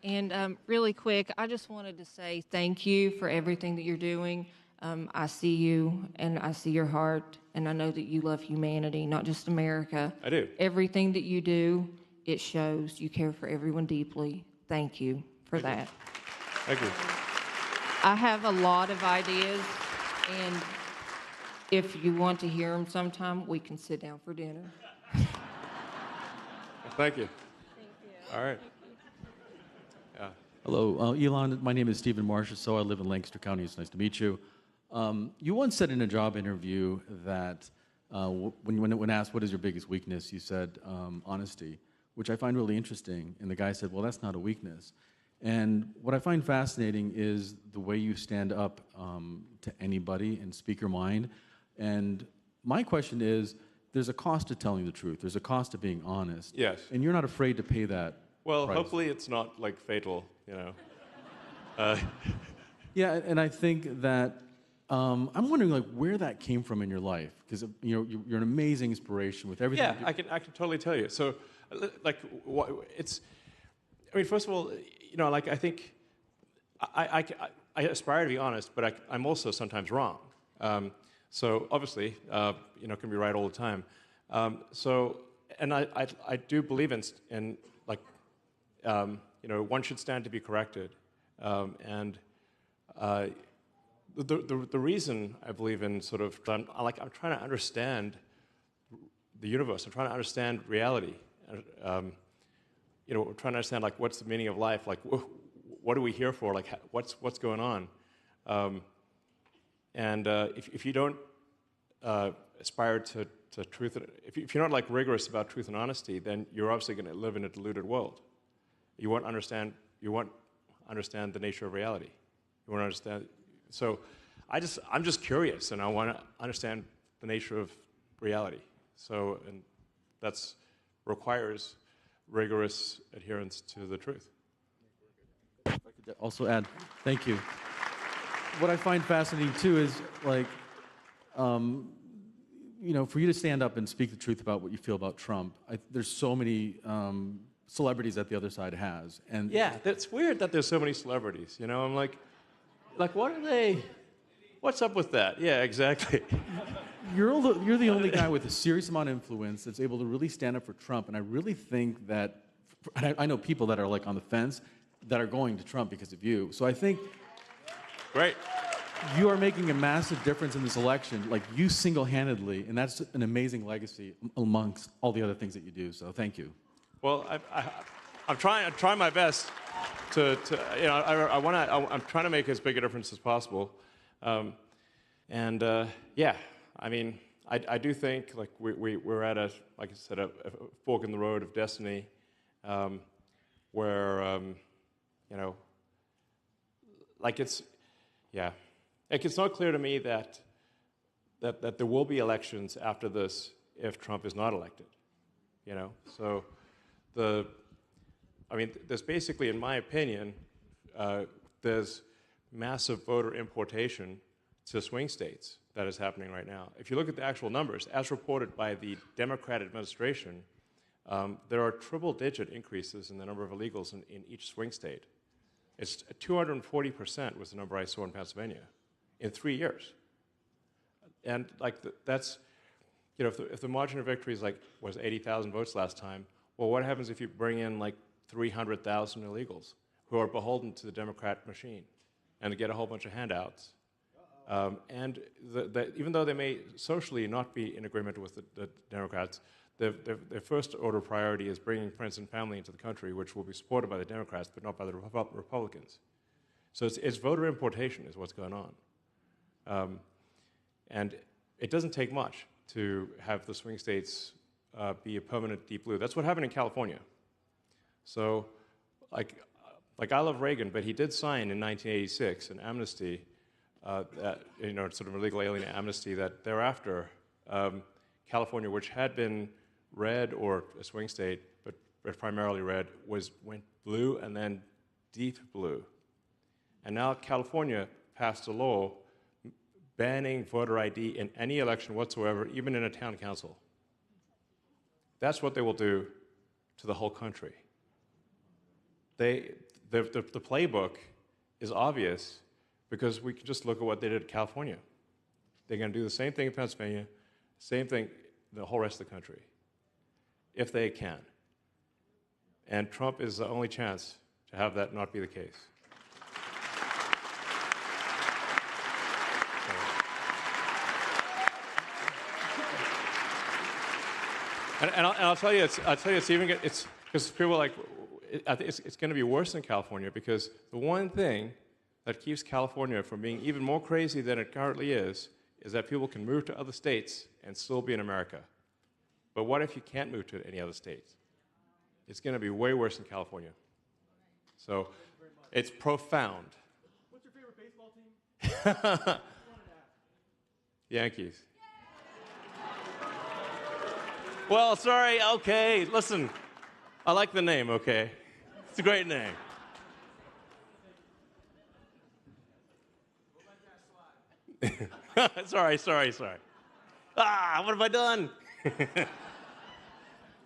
And really quick, I just wanted to say thank you for everything that you're doing. I see you, and I see your heart, and I know that you love humanity, not just America. I do. Everything that you do, it shows you care for everyone deeply. Thank you for that. Thank you. I have a lot of ideas, and if you want to hear them sometime, we can sit down for dinner. Thank you. All right. Yeah. Hello, Elon. My name is Stephen Marchessault. I live in Lancaster County. It's nice to meet you. You once said in a job interview that when asked what is your biggest weakness, you said honesty, which I find really interesting. And the guy said, well, that's not a weakness. And what I find fascinating is the way you stand up to anybody and speak your mind. And my question is, there's a cost to telling the truth. There's a cost to being honest. Yes. And you're not afraid to pay that Well, price. hopefully it's not, like, fatal, Yeah, and I think that I'm wondering, like, where that came from in your life, because you're an amazing inspiration with everything. Yeah, I can totally tell you. So, like, first of all, like, I think I aspire to be honest, but I'm also sometimes wrong. So obviously, can be right all the time. And I do believe in like, one should stand to be corrected, and. The reason I believe in sort of, I'm trying to understand the universe. I'm trying to understand reality. We're trying to understand, like, what's the meaning of life? Like, what are we here for? Like, what's going on? If you don't aspire to truth, if you're not, like, rigorous about truth and honesty, then you're obviously going to live in a deluded world. You won't understand the nature of reality. You won't understand. So I'm just curious, and I want to understand the nature of reality. So, and that's requires rigorous adherence to the truth. If I could also add, thank you. What I find fascinating too is, like, for you to stand up and speak the truth about what you feel about Trump. There's so many celebrities that the other side has, and yeah, that's weird that there's so many celebrities. I'm like, what are they? What's up with that? Yeah, exactly. You're the only guy with a serious amount of influence that's able to really stand up for Trump, and I really think that, I know people that are, like, on the fence that are going to Trump because of you. So I think, great, you are making a massive difference in this election, like, you single-handedly, and that's an amazing legacy amongst all the other things that you do. So thank you. Well, I'm trying my best. I'm trying to make as big a difference as possible, yeah. I mean, I do think like we're at a, like I said, a fork in the road of destiny, where you know, like it's not clear to me that there will be elections after this if Trump is not elected. You know, so there's basically, in my opinion, there's massive voter importation to swing states that is happening right now. If you look at the actual numbers, as reported by the Democrat administration, there are triple-digit increases in the number of illegals in each swing state. It's 240% was the number I saw in Pennsylvania in 3 years. And like that's, you know, if the margin of victory is like, was 80,000 votes last time, well, what happens if you bring in like 300,000 illegals who are beholden to the Democrat machine and get a whole bunch of handouts? And even though they may socially not be in agreement with the Democrats, their first order priority is bringing friends and family into the country, which will be supported by the Democrats, but not by the Republicans. So it's voter importation is what's going on. And it doesn't take much to have the swing states be a permanent deep blue. That's what happened in California. So, like I love Reagan, but he did sign in 1986 an amnesty, that, you know, sort of illegal alien amnesty, that thereafter California, which had been red or a swing state, but primarily red, went blue and then deep blue. And now California passed a law banning voter ID in any election whatsoever, even in a town council. That's what they will do to the whole country. The playbook is obvious because we can just look at what they did in California. They're going to do the same thing in Pennsylvania, same thing in the whole rest of the country, if they can. And Trump is the only chance to have that not be the case. And I'll tell you, it's even it's because people are like, I think it's going to be worse in California because the one thing that keeps California from being even more crazy than it currently is that people can move to other states and still be in America. But what if you can't move to any other states? It's going to be way worse in California. So it's profound. What's your favorite baseball team? Yankees. Well, sorry, okay, listen. I like the name, okay? It's a great name. Sorry. What have I done?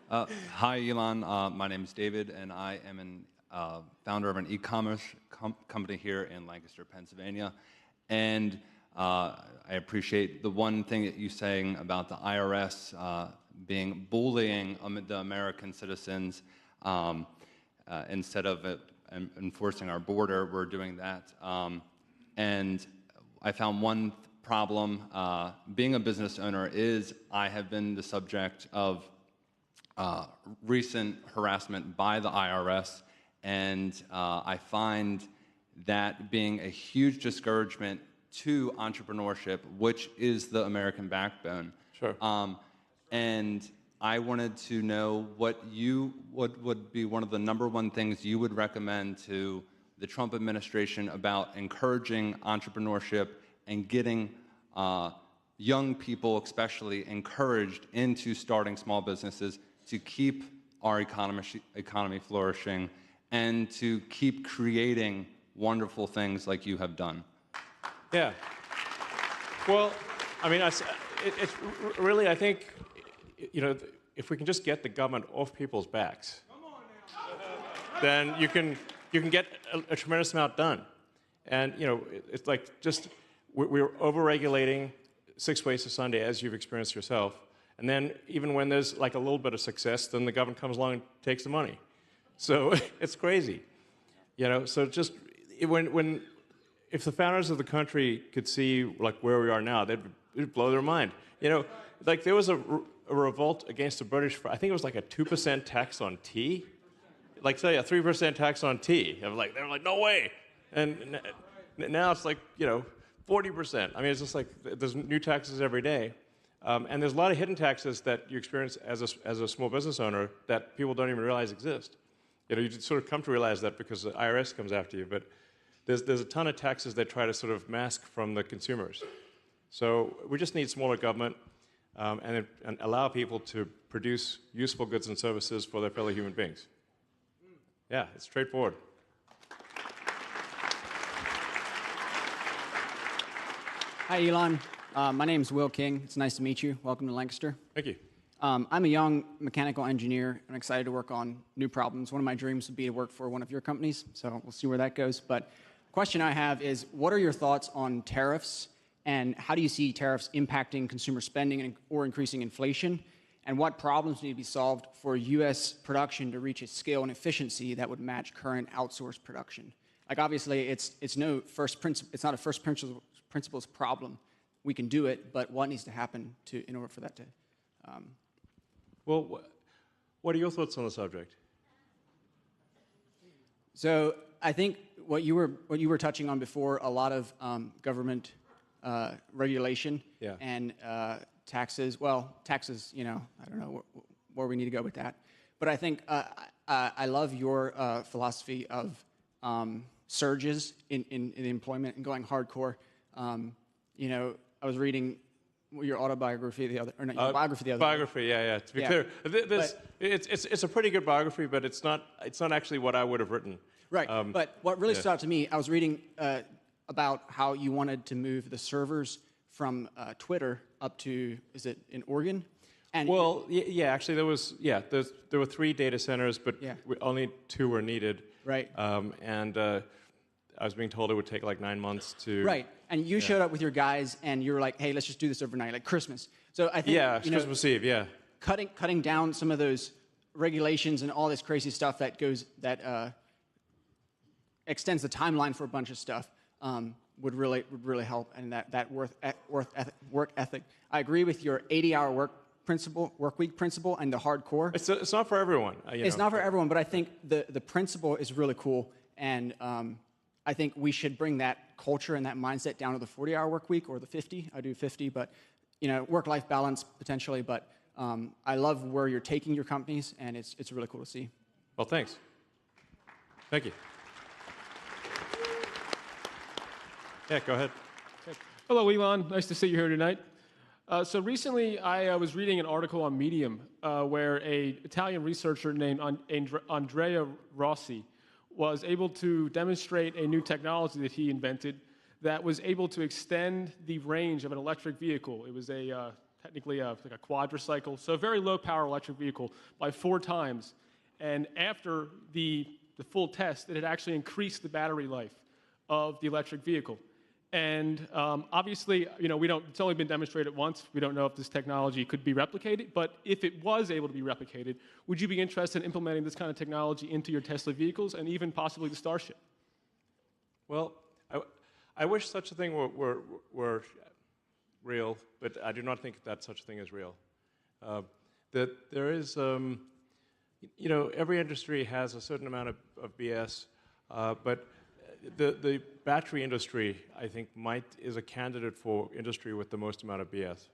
Hi, Elon. My name is David, and I am a founder of an e-commerce company here in Lancaster, Pennsylvania. And I appreciate the one thing that you're saying about the IRS being bullying the American citizens. Instead of enforcing our border, we're doing that. And I found one problem being a business owner is I have been the subject of recent harassment by the IRS, and I find that being a huge discouragement to entrepreneurship, which is the American backbone. Sure. And I wanted to know what would be one of the number one things you would recommend to the Trump administration about encouraging entrepreneurship and getting young people especially encouraged into starting small businesses to keep our economy flourishing and to keep creating wonderful things like you have done. Yeah. Well, I mean, it's really, I think, you know, if we can just get the government off people's backs, then you can get a tremendous amount done. And, you know, it's like just we're over-regulating 6 ways to Sunday, as you've experienced yourself. And then even when there's like a little bit of success, then the government comes along and takes the money. So it's crazy, you know. So just if the founders of the country could see like where we are now, it'd blow their mind. You know, like there was a revolt against the British. I think it was like a 2% tax on tea, like say a 3% tax on tea. They were like, no way. And now it's like, you know, 40%. I mean, it's just like there's new taxes every day. And there's a lot of hidden taxes that you experience as a small business owner that people don't even realize exist. You just sort of come to realize that because the IRS comes after you. But there's a ton of taxes they try to sort of mask from the consumers. So we just need smaller government and allow people to produce useful goods and services for their fellow human beings. Yeah, it's straightforward. Hi, Elon. My name is Will King. It's nice to meet you. Welcome to Lancaster. Thank you. I'm a young mechanical engineer. I'm excited to work on new problems. One of my dreams would be to work for one of your companies, so we'll see where that goes. But the question I have is, what are your thoughts on tariffs, and how do you see tariffs impacting consumer spending or increasing inflation? And what problems need to be solved for U.S. production to reach a scale and efficiency that would match current outsourced production? Like, obviously, it's not a first principles problem. We can do it, but what needs to happen in order for that to? Well, what are your thoughts on the subject? So I think what you were touching on before, a lot of government regulation and taxes. Well, taxes, I don't know where we need to go with that. But I think I love your philosophy of surges in employment and going hardcore. I was reading your autobiography biography the other biography, day. yeah. To be clear, it's a pretty good biography, but it's not actually what I would have written. Right. But what really stood out to me, I was reading about how you wanted to move the servers from Twitter up to, is it in Oregon? And actually there were 3 data centers, but only 2 were needed. Right. I was being told it would take like 9 months to. Right, and you showed up with your guys, and you were like, "Hey, let's just do this overnight, like Christmas." So I think Christmas Eve, cutting down some of those regulations and all this crazy stuff that extends the timeline for a bunch of stuff would really help, and that work ethic. I agree with your 80-hour work week principle and the hardcore. It's not for everyone. It's not for everyone, but I think the principle is really cool, and I think we should bring that culture and that mindset down to the 40-hour work week or the 50. I do 50, but work-life balance potentially. But I love where you're taking your companies, and it's really cool to see. Well, thanks. Thank you. Yeah, go ahead. Hello, Elon. Nice to see you here tonight. So recently, I was reading an article on Medium where an Italian researcher named Andrea Rossi was able to demonstrate a new technology that he invented that was able to extend the range of an electric vehicle. It was technically like a quadricycle, so a very low-power electric vehicle by 4 times. And after the full test, it had actually increased the battery life of the electric vehicle. And obviously, it's only been demonstrated once. We don't know if this technology could be replicated. But if it was able to be replicated, would you be interested in implementing this kind of technology into your Tesla vehicles and even possibly the Starship? Well, I wish such a thing were real, but I do not think that such a thing is real. That there is, every industry has a certain amount of BS, but the battery industry, I think, is a candidate for industry with the most amount of BS.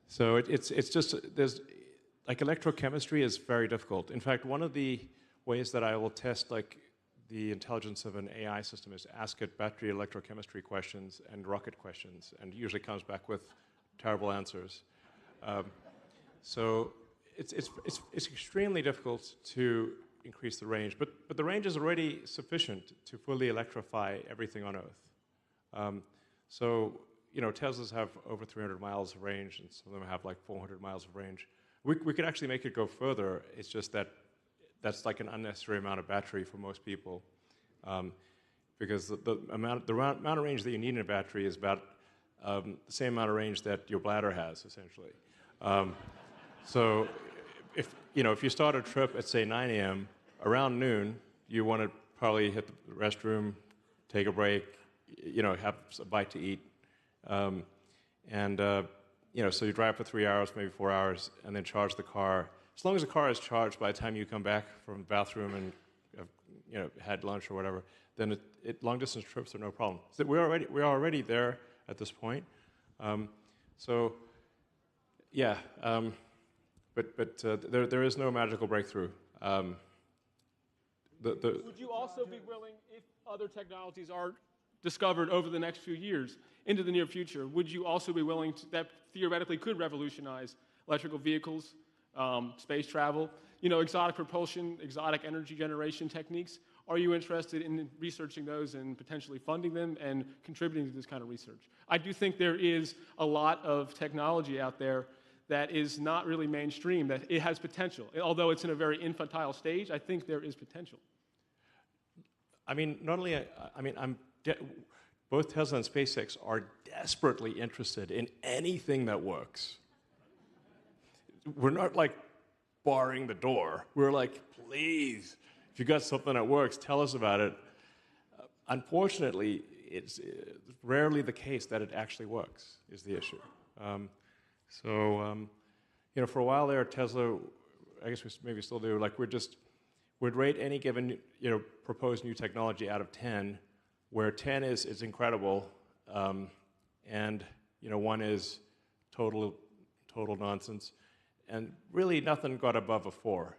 So it's just, electrochemistry is very difficult. In fact, one of the ways that I will test the intelligence of an AI system is ask it battery electrochemistry questions and rocket questions, and usually comes back with terrible answers. So it's extremely difficult to increase the range, but the range is already sufficient to fully electrify everything on Earth. So Teslas have over 300 miles of range, and some of them have like 400 miles of range. We could actually make it go further. It's just that's like an unnecessary amount of battery for most people, because the amount of range that you need in a battery is about the same amount of range that your bladder has, essentially. So if you start a trip at, say, 9 a.m., around noon, you want to probably hit the restroom, take a break, have a bite to eat. So you drive for 3 hours, maybe 4 hours, and then charge the car. As long as the car is charged by the time you come back from the bathroom and had lunch or whatever, then long-distance trips are no problem. So we're already there at this point. So, yeah, but there is no magical breakthrough. Would you also be willing, if other technologies are discovered over the next few years into the near future, would you also be willing to, that theoretically could revolutionize electrical vehicles, space travel, exotic propulsion, exotic energy generation techniques? Are you interested in researching those and potentially funding them and contributing to this kind of research? I do think there is a lot of technology out there that is not really mainstream, that it has potential. Although it's in a very infantile stage, I think there is potential. I mean, not only, both Tesla and SpaceX are desperately interested in anything that works. We're not like barring the door. We're like, please, if you got something that works, tell us about it. Unfortunately, it's rarely the case that it actually works, is the issue. For a while there, Tesla, I guess we maybe still do, like we'd rate any given, proposed new technology out of 10, where 10 is incredible, and, 1 is total nonsense, and really nothing got above a 4.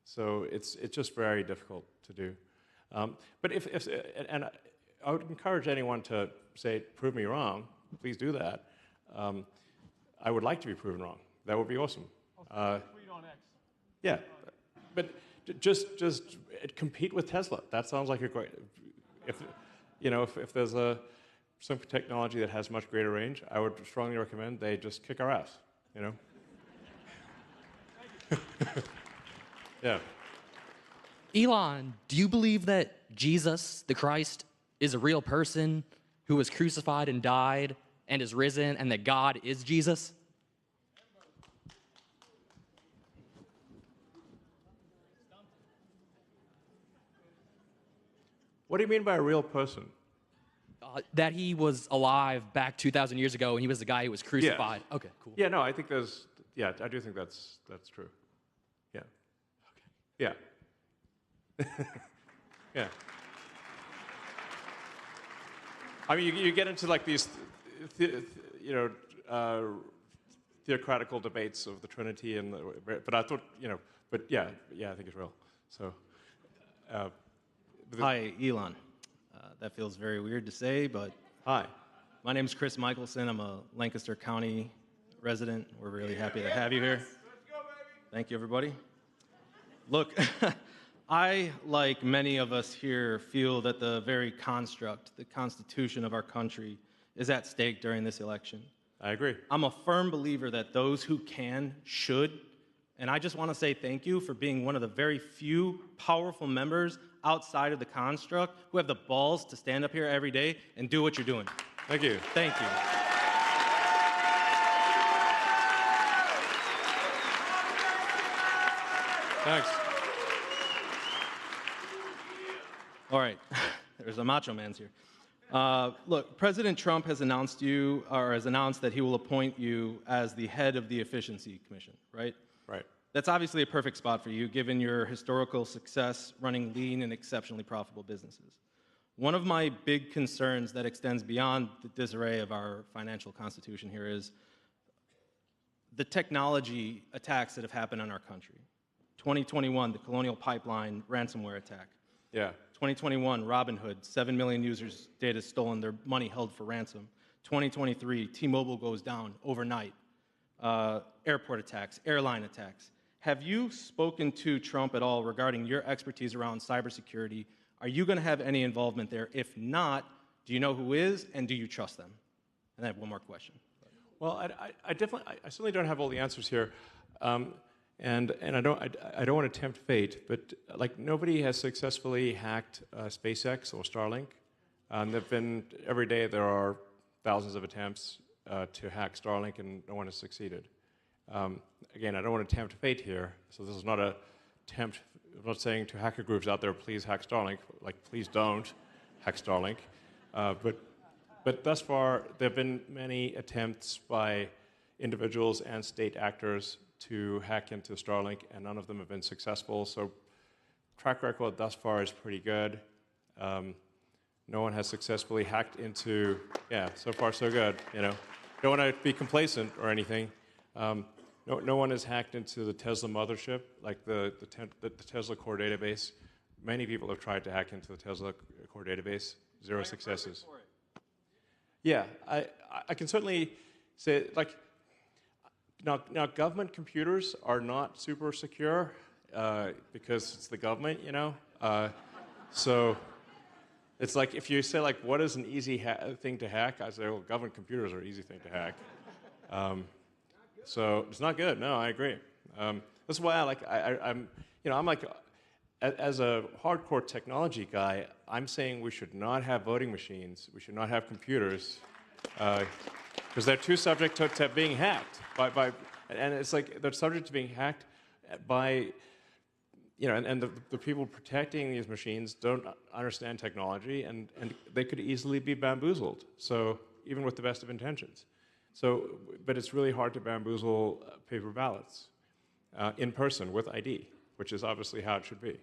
So it's just very difficult to do. But and I would encourage anyone to say, prove me wrong, please do that. I would like to be proven wrong. That would be awesome. Tweet on X. Yeah, but just compete with Tesla. That sounds like a great. If there's some technology that has much greater range, I would strongly recommend they just kick our ass. Yeah. Elon, do you believe that Jesus, the Christ, is a real person who was crucified and died and is risen, and that God is Jesus? What do you mean by a real person? That he was alive back 2,000 years ago, and he was the guy who was crucified. Yeah. Okay, cool. Yeah, no, I think I do think that's true. Yeah. Okay. Yeah. Yeah. I mean, you get into like these, theocratical debates of the Trinity, but I thought, but yeah, I think it's real. So. Hi, Elon. That feels very weird to say, but hi. My name is Chris Michelson. I'm a Lancaster County resident. We're really happy to have you here. Let's go, baby. Thank you, everybody. Look, I, like many of us here, feel that the very construct, the Constitution of our country, is at stake during this election. I agree. I'm a firm believer that those who can should, and I just want to say thank you for being one of the very few powerful members outside of the construct who have the balls to stand up here every day and do what you're doing. Thank you. Thank you. Thanks. All right. There's a macho man's here. Look, President Trump has announced that he will appoint you as the head of the Efficiency Commission, right? Right. That's obviously a perfect spot for you, given your historical success running lean and exceptionally profitable businesses. One of my big concerns that extends beyond the disarray of our financial constitution here is the technology attacks that have happened on our country. 2021, the Colonial Pipeline ransomware attack. Yeah. 2021, Robinhood, 7 million users' data stolen, their money held for ransom. 2023, T-Mobile goes down overnight. Airport attacks, airline attacks. Have you spoken to Trump at all regarding your expertise around cybersecurity? Are you going to have any involvement there? If not, do you know who is, and do you trust them? And I have one more question. Well, I certainly don't have all the answers here, and I don't want to tempt fate, but like nobody has successfully hacked SpaceX or Starlink. There've been every day there are thousands of attempts to hack Starlink, and no one has succeeded. Again, I don't want to tempt fate here, so this is not a tempt. I'm not saying to hacker groups out there, please hack Starlink. Like, please don't hack Starlink. But thus far, there have been many attempts by individuals and state actors to hack into Starlink, and none of them have been successful. So, track record thus far is pretty good. No one has successfully hacked into. Yeah, so far so good. don't want to be complacent or anything. No one has hacked into the Tesla mothership, like the Tesla core database. Many people have tried to hack into the Tesla core database. Zero successes. Yeah, I can certainly say, like, now government computers are not super secure because it's the government, you know. So it's like if you say, like, what is an easy thing to hack? I say, well, government computers are an easy thing to hack. So it's not good. No, I agree. That's why I'm like, as a hardcore technology guy, I'm saying we should not have voting machines. We should not have computers because they're too subject to being hacked and it's like they're subject to being hacked by, you know, and the people protecting these machines don't understand technology, and they could easily be bamboozled. So even with the best of intentions. So, but it's really hard to bamboozle paper ballots in person with ID, which is obviously how it should be.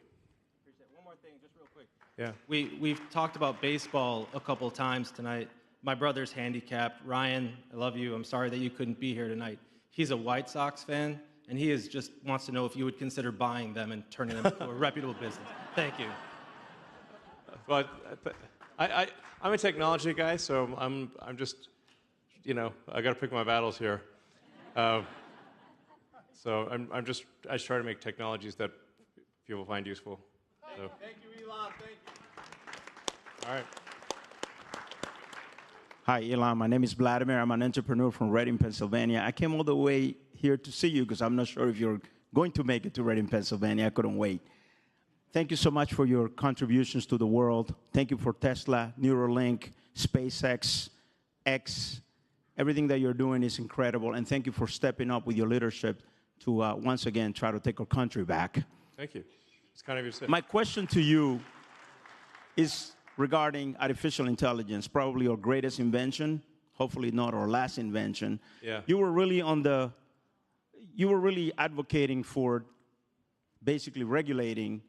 One more thing, just real quick. Yeah. We've talked about baseball a couple of times tonight. My brother's handicapped. Ryan, I love you. I'm sorry that you couldn't be here tonight. He's a White Sox fan, and he just wants to know if you would consider buying them and turning them into a reputable business. Thank you. But I'm a technology guy, so I'm just, you know, I got to pick my battles here. So I just try to make technologies that people find useful. So. Thank you, Elon. Thank you. All right. Hi, Elon. My name is Vladimir. I'm an entrepreneur from Reading, Pennsylvania. I came all the way here to see you because I'm not sure if you're going to make it to Reading, Pennsylvania. I couldn't wait. Thank you so much for your contributions to the world. Thank you for Tesla, Neuralink, SpaceX, X. Everything that you're doing is incredible. And thank you for stepping up with your leadership to once again try to take our country back. Thank you. It's kind of your say. My question to you is regarding artificial intelligence, probably our greatest invention, hopefully not our last invention. Yeah. You were really advocating for basically regulating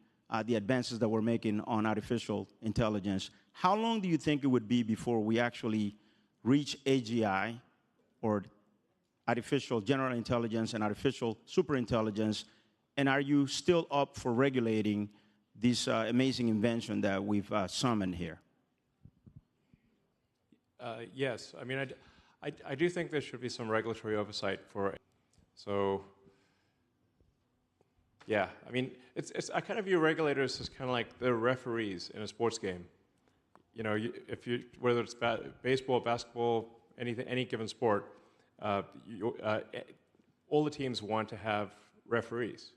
the advances that we're making on artificial intelligence. How long do you think it would be before we actually reach AGI, or artificial general intelligence and artificial superintelligence? And are you still up for regulating this amazing invention that we've summoned here? Yes. I mean, I do think there should be some regulatory oversight for it. So, yeah. I mean, I kind of view regulators as kind of like the referees in a sports game. You know, whether it's baseball, basketball, any given sport, all the teams want to have referees.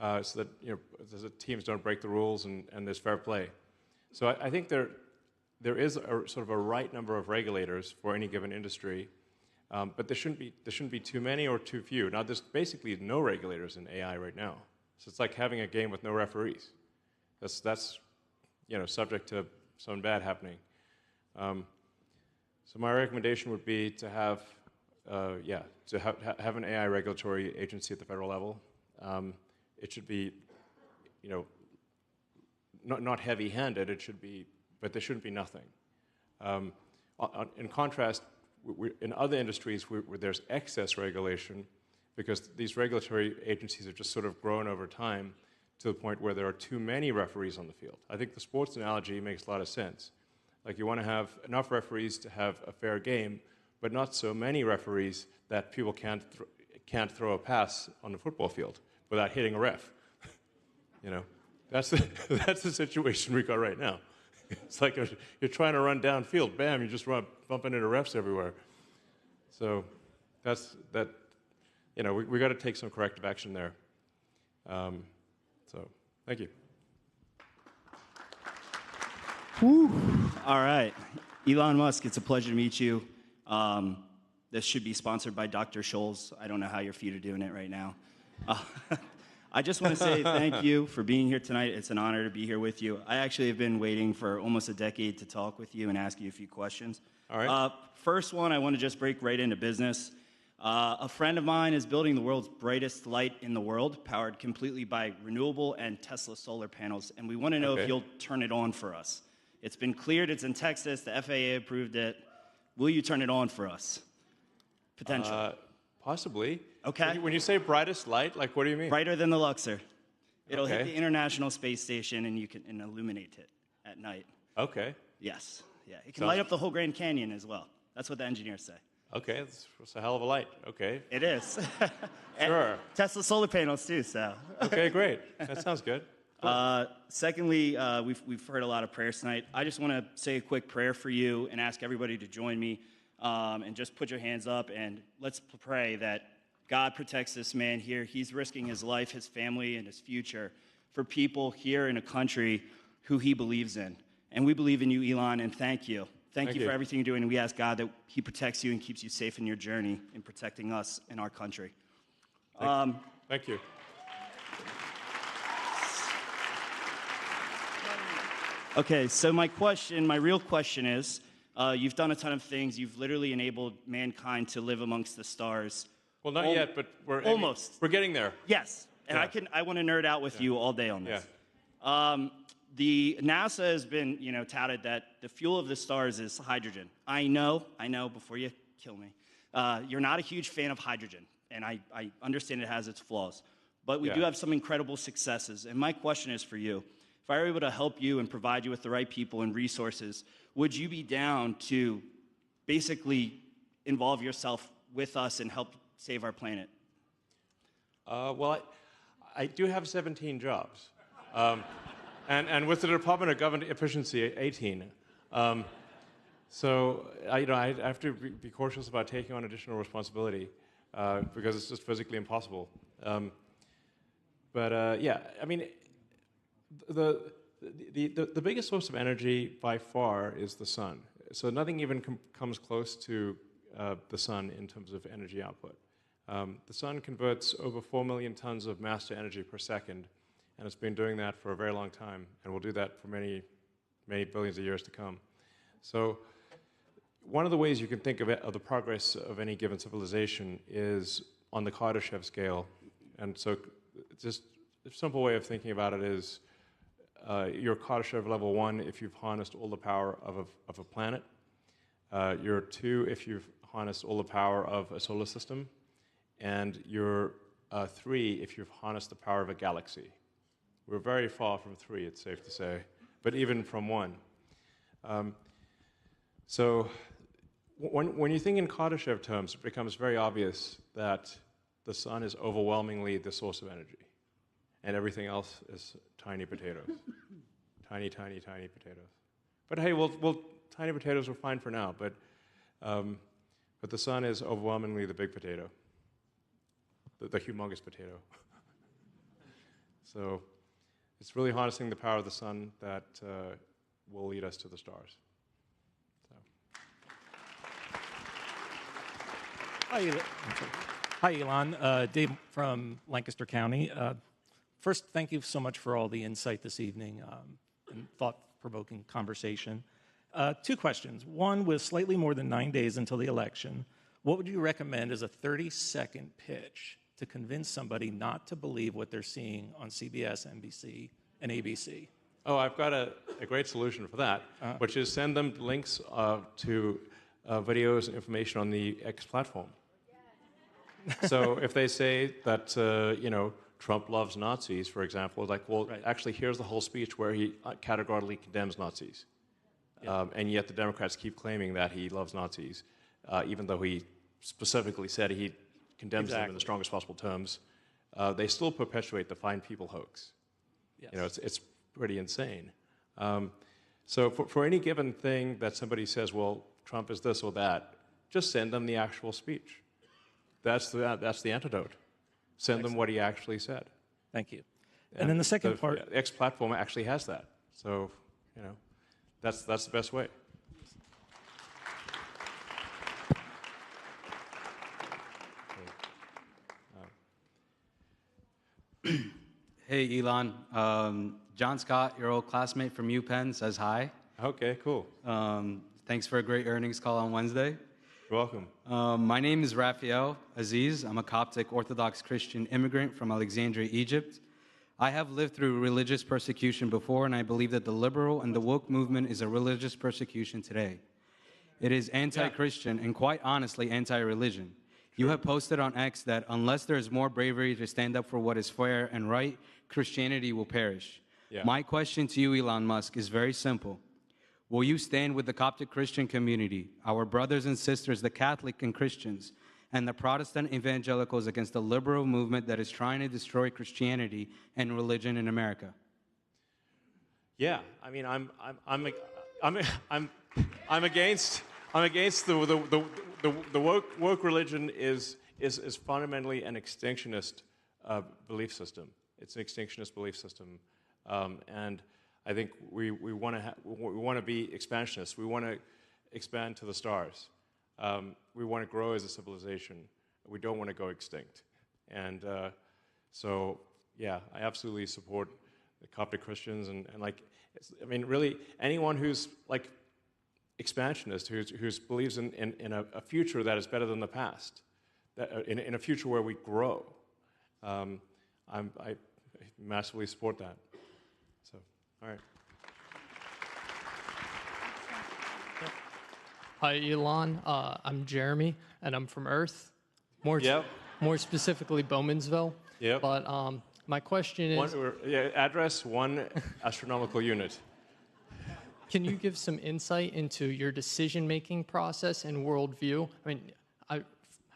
So that, you know, the teams don't break the rules and there's fair play. So I think there is sort of a right number of regulators for any given industry, but there shouldn't be too many or too few. Now there's basically no regulators in AI right now, so it's like having a game with no referees. That's you know, subject to something bad happening. So my recommendation would be to have have an AI regulatory agency at the federal level. It should be, you know, not heavy-handed. It should be, but there shouldn't be nothing. In contrast, in other industries where there's excess regulation, because these regulatory agencies have just sort of grown over time to the point where there are too many referees on the field. I think the sports analogy makes a lot of sense. Like, you want to have enough referees to have a fair game, but not so many referees that people can't throw a pass on the football field without hitting a ref. You know, that's the situation we got right now. It's like you're trying to run downfield, bam, you just bumping into refs everywhere. So that. You know, we got to take some corrective action there. So, thank you. Whew. All right. Elon Musk, it's a pleasure to meet you. This should be sponsored by Dr. Scholl's. I don't know how your feet are doing it right now. I just want to say thank you for being here tonight. It's an honor to be here with you. I actually have been waiting for almost a decade to talk with you and ask you a few questions. All right. First one, I want to just break right into business. A friend of mine is building the world's brightest light in the world, powered completely by renewable and Tesla solar panels, and we want to know if you'll turn it on for us. It's been cleared, it's in Texas, the FAA approved it. Will you turn it on for us? Potentially. Possibly. Okay. When you say brightest light, like what do you mean? Brighter than the Luxor. It'll hit Okay. the International Space Station and you can illuminate it at night. Okay. Yes. Yeah. It can So- light up the whole Grand Canyon as well. That's what the engineers say. Okay, that's a hell of a light. Okay. It is. Sure. Tesla solar panels too, so. Okay, great. That sounds good. Secondly, we've heard a lot of prayers tonight. I just want to say a quick prayer for you and ask everybody to join me and just put your hands up and let's pray that God protects this man here. He's risking his life, his family, and his future for people here in a country who he believes in. And we believe in you, Elon, and thank you. Thank you for everything you're doing. And we ask God that he protects you and keeps you safe in your journey in protecting us and our country. Thank you. Okay, so my real question is, you've done a ton of things. You've literally enabled mankind to live amongst the stars. Well, not yet, but we're almost. We're getting there. Yes, and Yeah. I want to nerd out with you all day on this. The NASA has been, touted that the fuel of the stars is hydrogen. I know. Before you kill me, you're not a huge fan of hydrogen, and I understand it has its flaws, but we do have some incredible successes. And my question is for you: if I were able to help you and provide you with the right people and resources, would you be down to basically involve yourself with us and help save our planet? Well, I do have 17 jobs. And with the Department of Government Efficiency, 18. So I have to be cautious about taking on additional responsibility because it's just physically impossible. Yeah, I mean, the biggest source of energy by far is the sun. So nothing even comes close to the sun in terms of energy output. The sun converts over 4 million tons of mass to energy per second, and it's been doing that for a very long time, and will do that for many, many billions of years to come. So one of the ways you can think of the progress of any given civilization is on the Kardashev scale. And so just a simple way of thinking about it is you're Kardashev level 1 if you've harnessed all the power of a planet. You're 2 if you've harnessed all the power of a solar system. And you're 3 if you've harnessed the power of a galaxy. We're very far from 3, it's safe to say, but even from 1. So when you think in Kardashev terms, it becomes very obvious that the sun is overwhelmingly the source of energy, and everything else is tiny potatoes. Tiny, tiny, tiny potatoes. But hey, tiny potatoes are fine for now, but the sun is overwhelmingly the big potato, the humongous potato. So it's really harnessing the power of the sun that will lead us to the stars. Hi, Elon. Dave from Lancaster County. First, thank you so much for all the insight this evening and thought-provoking conversation. 2 questions. One, with slightly more than 9 days until the election, what would you recommend as a 30-second pitch to convince somebody not to believe what they're seeing on CBS, NBC, and ABC? Oh, I've got a great solution for that, which is send them links to videos and information on the X platform. So if they say that, Trump loves Nazis, for example, actually, here's the whole speech where he categorically condemns Nazis. And yet the Democrats keep claiming that he loves Nazis, even though he specifically said he condemns them in the strongest possible terms. They still perpetuate the fine people hoax. Yes. It's pretty insane. So for any given thing that somebody says, well, Trump is this or that, just send them the actual speech. That's the antidote. Send them what he actually said. Thank you. And then the second part... The X platform actually has that. So, that's the best way. Hey, Elon. John Scott, your old classmate from UPenn, says hi. Okay, cool. Thanks for a great earnings call on Wednesday. You're welcome. My name is Raphael Aziz. I'm a Coptic Orthodox Christian immigrant from Alexandria, Egypt. I have lived through religious persecution before, and I believe that the liberal and the woke movement is a religious persecution today. It is anti-Christian and quite honestly anti-religion. You have posted on X that unless there is more bravery to stand up for what is fair and right, Christianity will perish. Yeah. My question to you, Elon Musk, is very simple. Will you stand with the Coptic Christian community, our brothers and sisters, the Catholic and Christians, and the Protestant evangelicals against the liberal movement that is trying to destroy Christianity and religion in America? Yeah, I mean, I'm against the woke religion is fundamentally an extinctionist belief system. It's an extinctionist belief system, and I think we want to be expansionists. We want to expand to the stars. We want to grow as a civilization. We don't want to go extinct. And so, yeah, I absolutely support the Coptic Christians and like, I mean, really anyone who's like expansionist, who believes in a future that is better than the past, that, in a future where we grow. I massively support that. So, all right. Hi, Elon. I'm Jeremy, and I'm from Earth. More specifically, Bowmansville. Yep. But my question is... address 1 astronomical unit. Can you give some insight into your decision-making process and worldview? I mean, I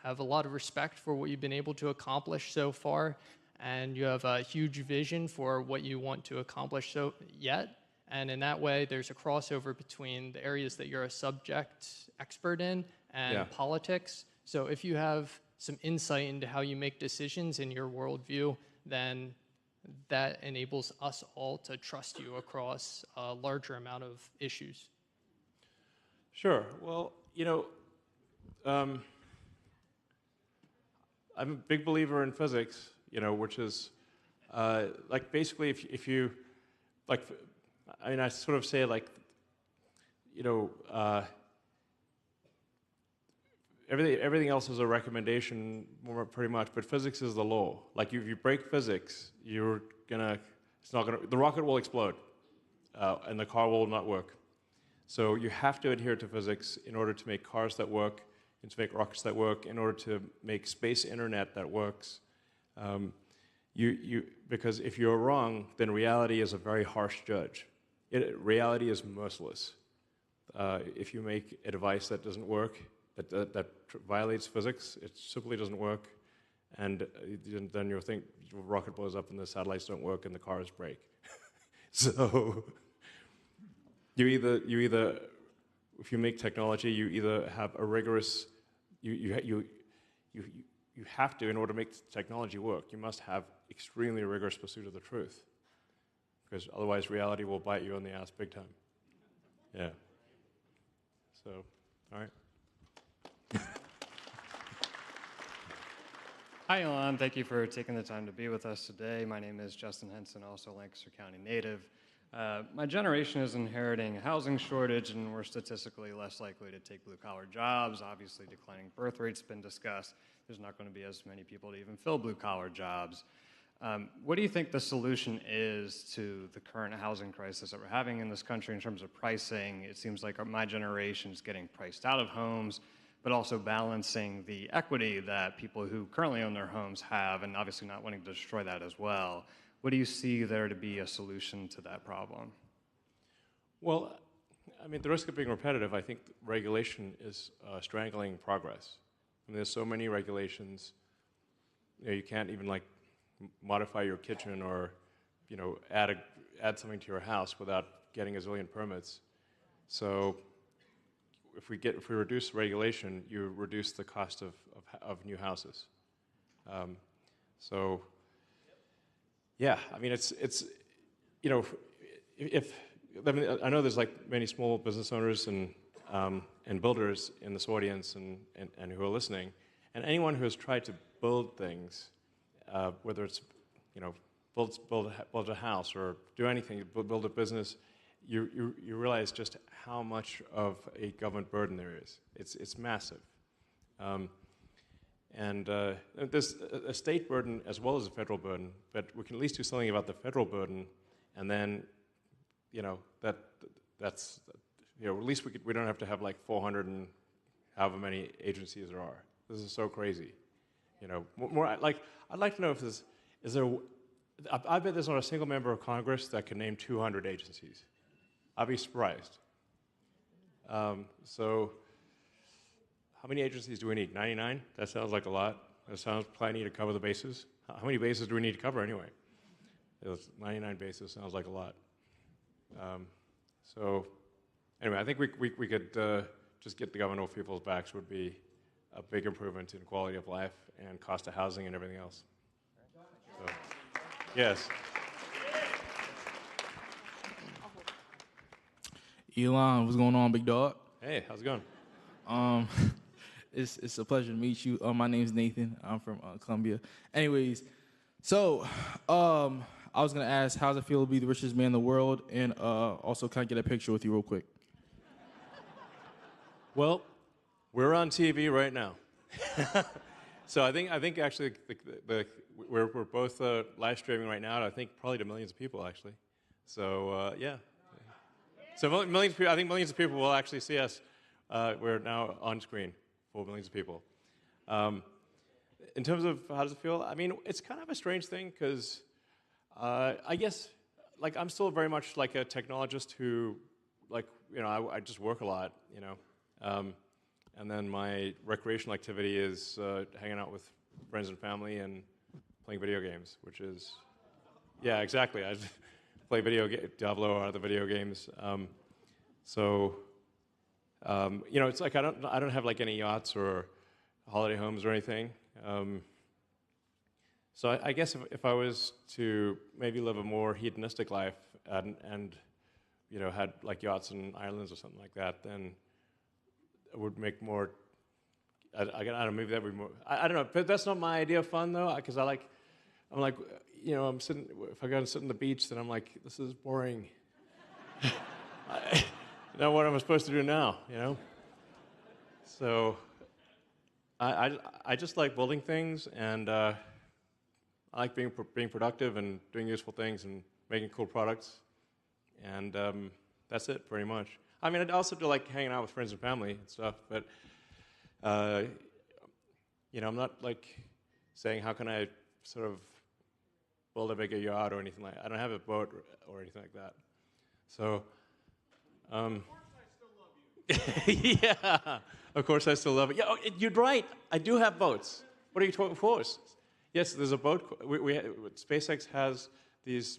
have a lot of respect for what you've been able to accomplish so far, and you have a huge vision for what you want to accomplish yet. And in that way, there's a crossover between the areas that you're a subject expert in and politics. So if you have some insight into how you make decisions in your worldview, then that enables us all to trust you across a larger amount of issues. Sure. Well, you know, I'm a big believer in physics, you know, which is like basically if you, like, I mean, I sort of say like, you know, everything else is a recommendation, pretty much, but physics is the law. Like, if you break physics, the rocket will explode, and the car will not work. So you have to adhere to physics in order to make cars that work, and to make rockets that work, in order to make space internet that works. Because if you're wrong, then reality is a very harsh judge. Reality is merciless. If you make a device that doesn't work, that violates physics, it simply doesn't work, and then your rocket blows up and the satellites don't work and the cars break. So you either, if you make technology, you either have a rigorous, you have to, in order to make technology work, you must have extremely rigorous pursuit of the truth, because otherwise reality will bite you on the ass big time. Yeah. So, all right. Hi, Elon. Thank you for taking the time to be with us today. My name is Justin Henson, also Lancaster County native. My generation is inheriting a housing shortage, and we're statistically less likely to take blue-collar jobs. Obviously, declining birth rates have been discussed. There's not going to be as many people to even fill blue-collar jobs. What do you think the solution is to the current housing crisis that we're having in this country in terms of pricing? It seems like my generation is getting priced out of homes, but also balancing the equity that people who currently own their homes have, and obviously not wanting to destroy that as well. What do you see there to be a solution to that problem? Well, I mean, the risk of being repetitive, I think regulation is strangling progress. I mean, there's so many regulations. You know, you can't even like modify your kitchen or, you know, add something to your house without getting a zillion permits. So if we reduce regulation, you reduce the cost of new houses. So yeah, I mean, it's you know, I know there's like many small business owners and builders in this audience and who are listening, and anyone who has tried to build things, whether it's, you know, build a house or do anything, build a business, you realize just how much of a government burden there is. It's massive. And there's a state burden as well as a federal burden, but we can at least do something about the federal burden, and then, you know, that's, you know, at least we don't have to have like 400 and however many agencies there are. This is so crazy. You know, more like I'd like to know if is there. I bet there's not a single member of Congress that can name 200 agencies. I'd be surprised. So, how many agencies do we need? 99? That sounds like a lot. That sounds plenty to cover the bases. How many bases do we need to cover anyway? 99 bases sounds like a lot. So, anyway, I think we could just get the government off people's backs would be a big improvement in quality of life and cost of housing and everything else. So, yes. Elon, what's going on, big dog? Hey, how's it going? It's a pleasure to meet you. My name's Nathan. I'm from Columbia. Anyways, so I was gonna ask, how's it feel to be the richest man in the world, and also can I get a picture with you real quick? Well, we're on TV right now. So I think actually we're both live streaming right now. I think probably to millions of people actually. So yeah. So millions of people, I think millions of people will actually see us. We're now on screen for millions of people. In terms of how does it feel? I mean, it's kind of a strange thing because I guess like I'm still very much like a technologist who, like, you know, I just work a lot, you know. And then my recreational activity is hanging out with friends and family and playing video games, which is, yeah, exactly. I play Diablo or other video games. So, you know, it's like I don't have like any yachts or holiday homes or anything. So I guess if I was to maybe live a more hedonistic life and you know, had like yachts and islands or something like that, then it would make more. I don't know, maybe that would be more. I don't know, but that's not my idea of fun though, because I'm like, you know, I'm sitting. If I go and sit on the beach, then I'm like, this is boring. Now what am I supposed to do now? You know. So I just like building things, and I like being productive and doing useful things and making cool products, and that's it pretty much. I mean, I also do like hanging out with friends and family and stuff, but you know, I'm not like saying how can I sort of build a bigger yacht or anything like that. I don't have a boat or anything like that. So, yeah, of course I still love it. Yeah, oh, you're right. I do have boats. What are you talking for? Yes, there's a boat. SpaceX has these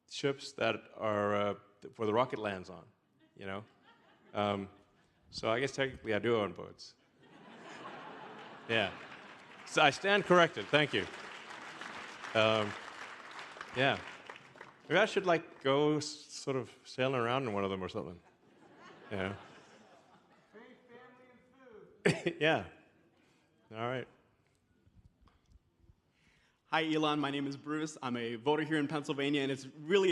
ships that are for the rocket lands on. You know, so I guess technically I do own boats. Yeah, so I stand corrected. Thank you. Yeah, maybe I should like go sort of sailing around in one of them or something. You know. Yeah. All right. Hi, Elon. My name is Bruce. I'm a voter here in Pennsylvania, and it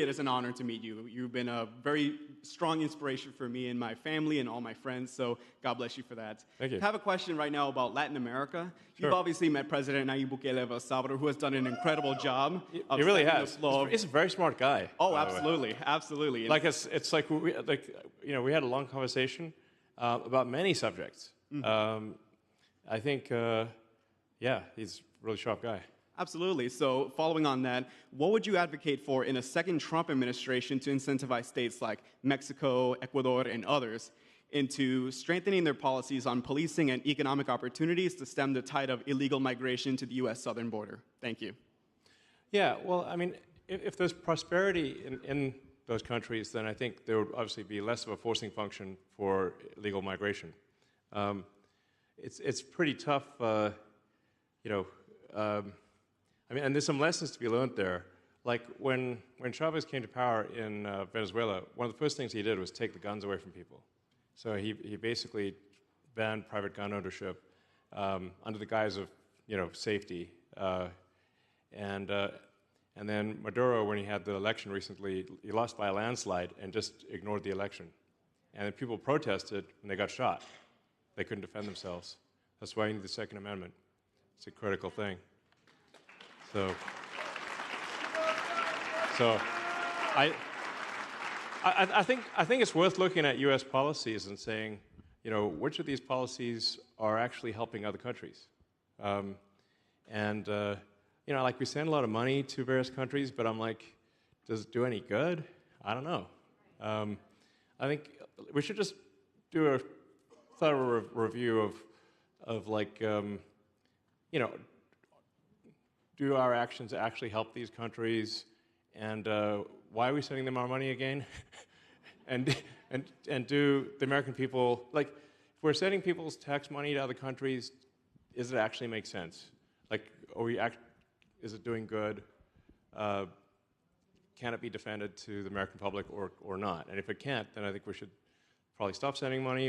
is an honor to meet you. You've been a very strong inspiration for me and my family and all my friends, so God bless you for that. Thank you. I have a question right now about Latin America. Sure. You've obviously met President Nayib Bukele of El Salvador, who has done an incredible job. He really has. He's a very smart guy. Oh, absolutely, absolutely. Like it's like you know, we had a long conversation about many subjects. Mm-hmm. I think yeah, he's a really sharp guy. Absolutely. So following on that, what would you advocate for in a second Trump administration to incentivize states like Mexico, Ecuador, and others into strengthening their policies on policing and economic opportunities to stem the tide of illegal migration to the U.S. southern border? Thank you. Yeah, well, I mean, if there's prosperity in those countries, then I think there would obviously be less of a forcing function for illegal migration. It's pretty tough, you know, I mean, and there's some lessons to be learned there. Like when Chavez came to power in Venezuela, one of the first things he did was take the guns away from people. So he basically banned private gun ownership under the guise of, you know, safety. And then Maduro, when he had the election recently, he lost by a landslide and just ignored the election. And then people protested and they got shot. They couldn't defend themselves. That's why you need the Second Amendment. It's a critical thing. So I think it's worth looking at U.S. policies and saying, which of these policies are actually helping other countries? Like we send a lot of money to various countries, but I'm like, does it do any good? I don't know. I think we should just do a thorough review of like, do our actions actually help these countries, and why are we sending them our money again? and do the American people, like, if we're sending people's tax money to other countries, does it actually make sense? Like, is it doing good? Can it be defended to the American public or not? And if it can't, then I think we should probably stop sending money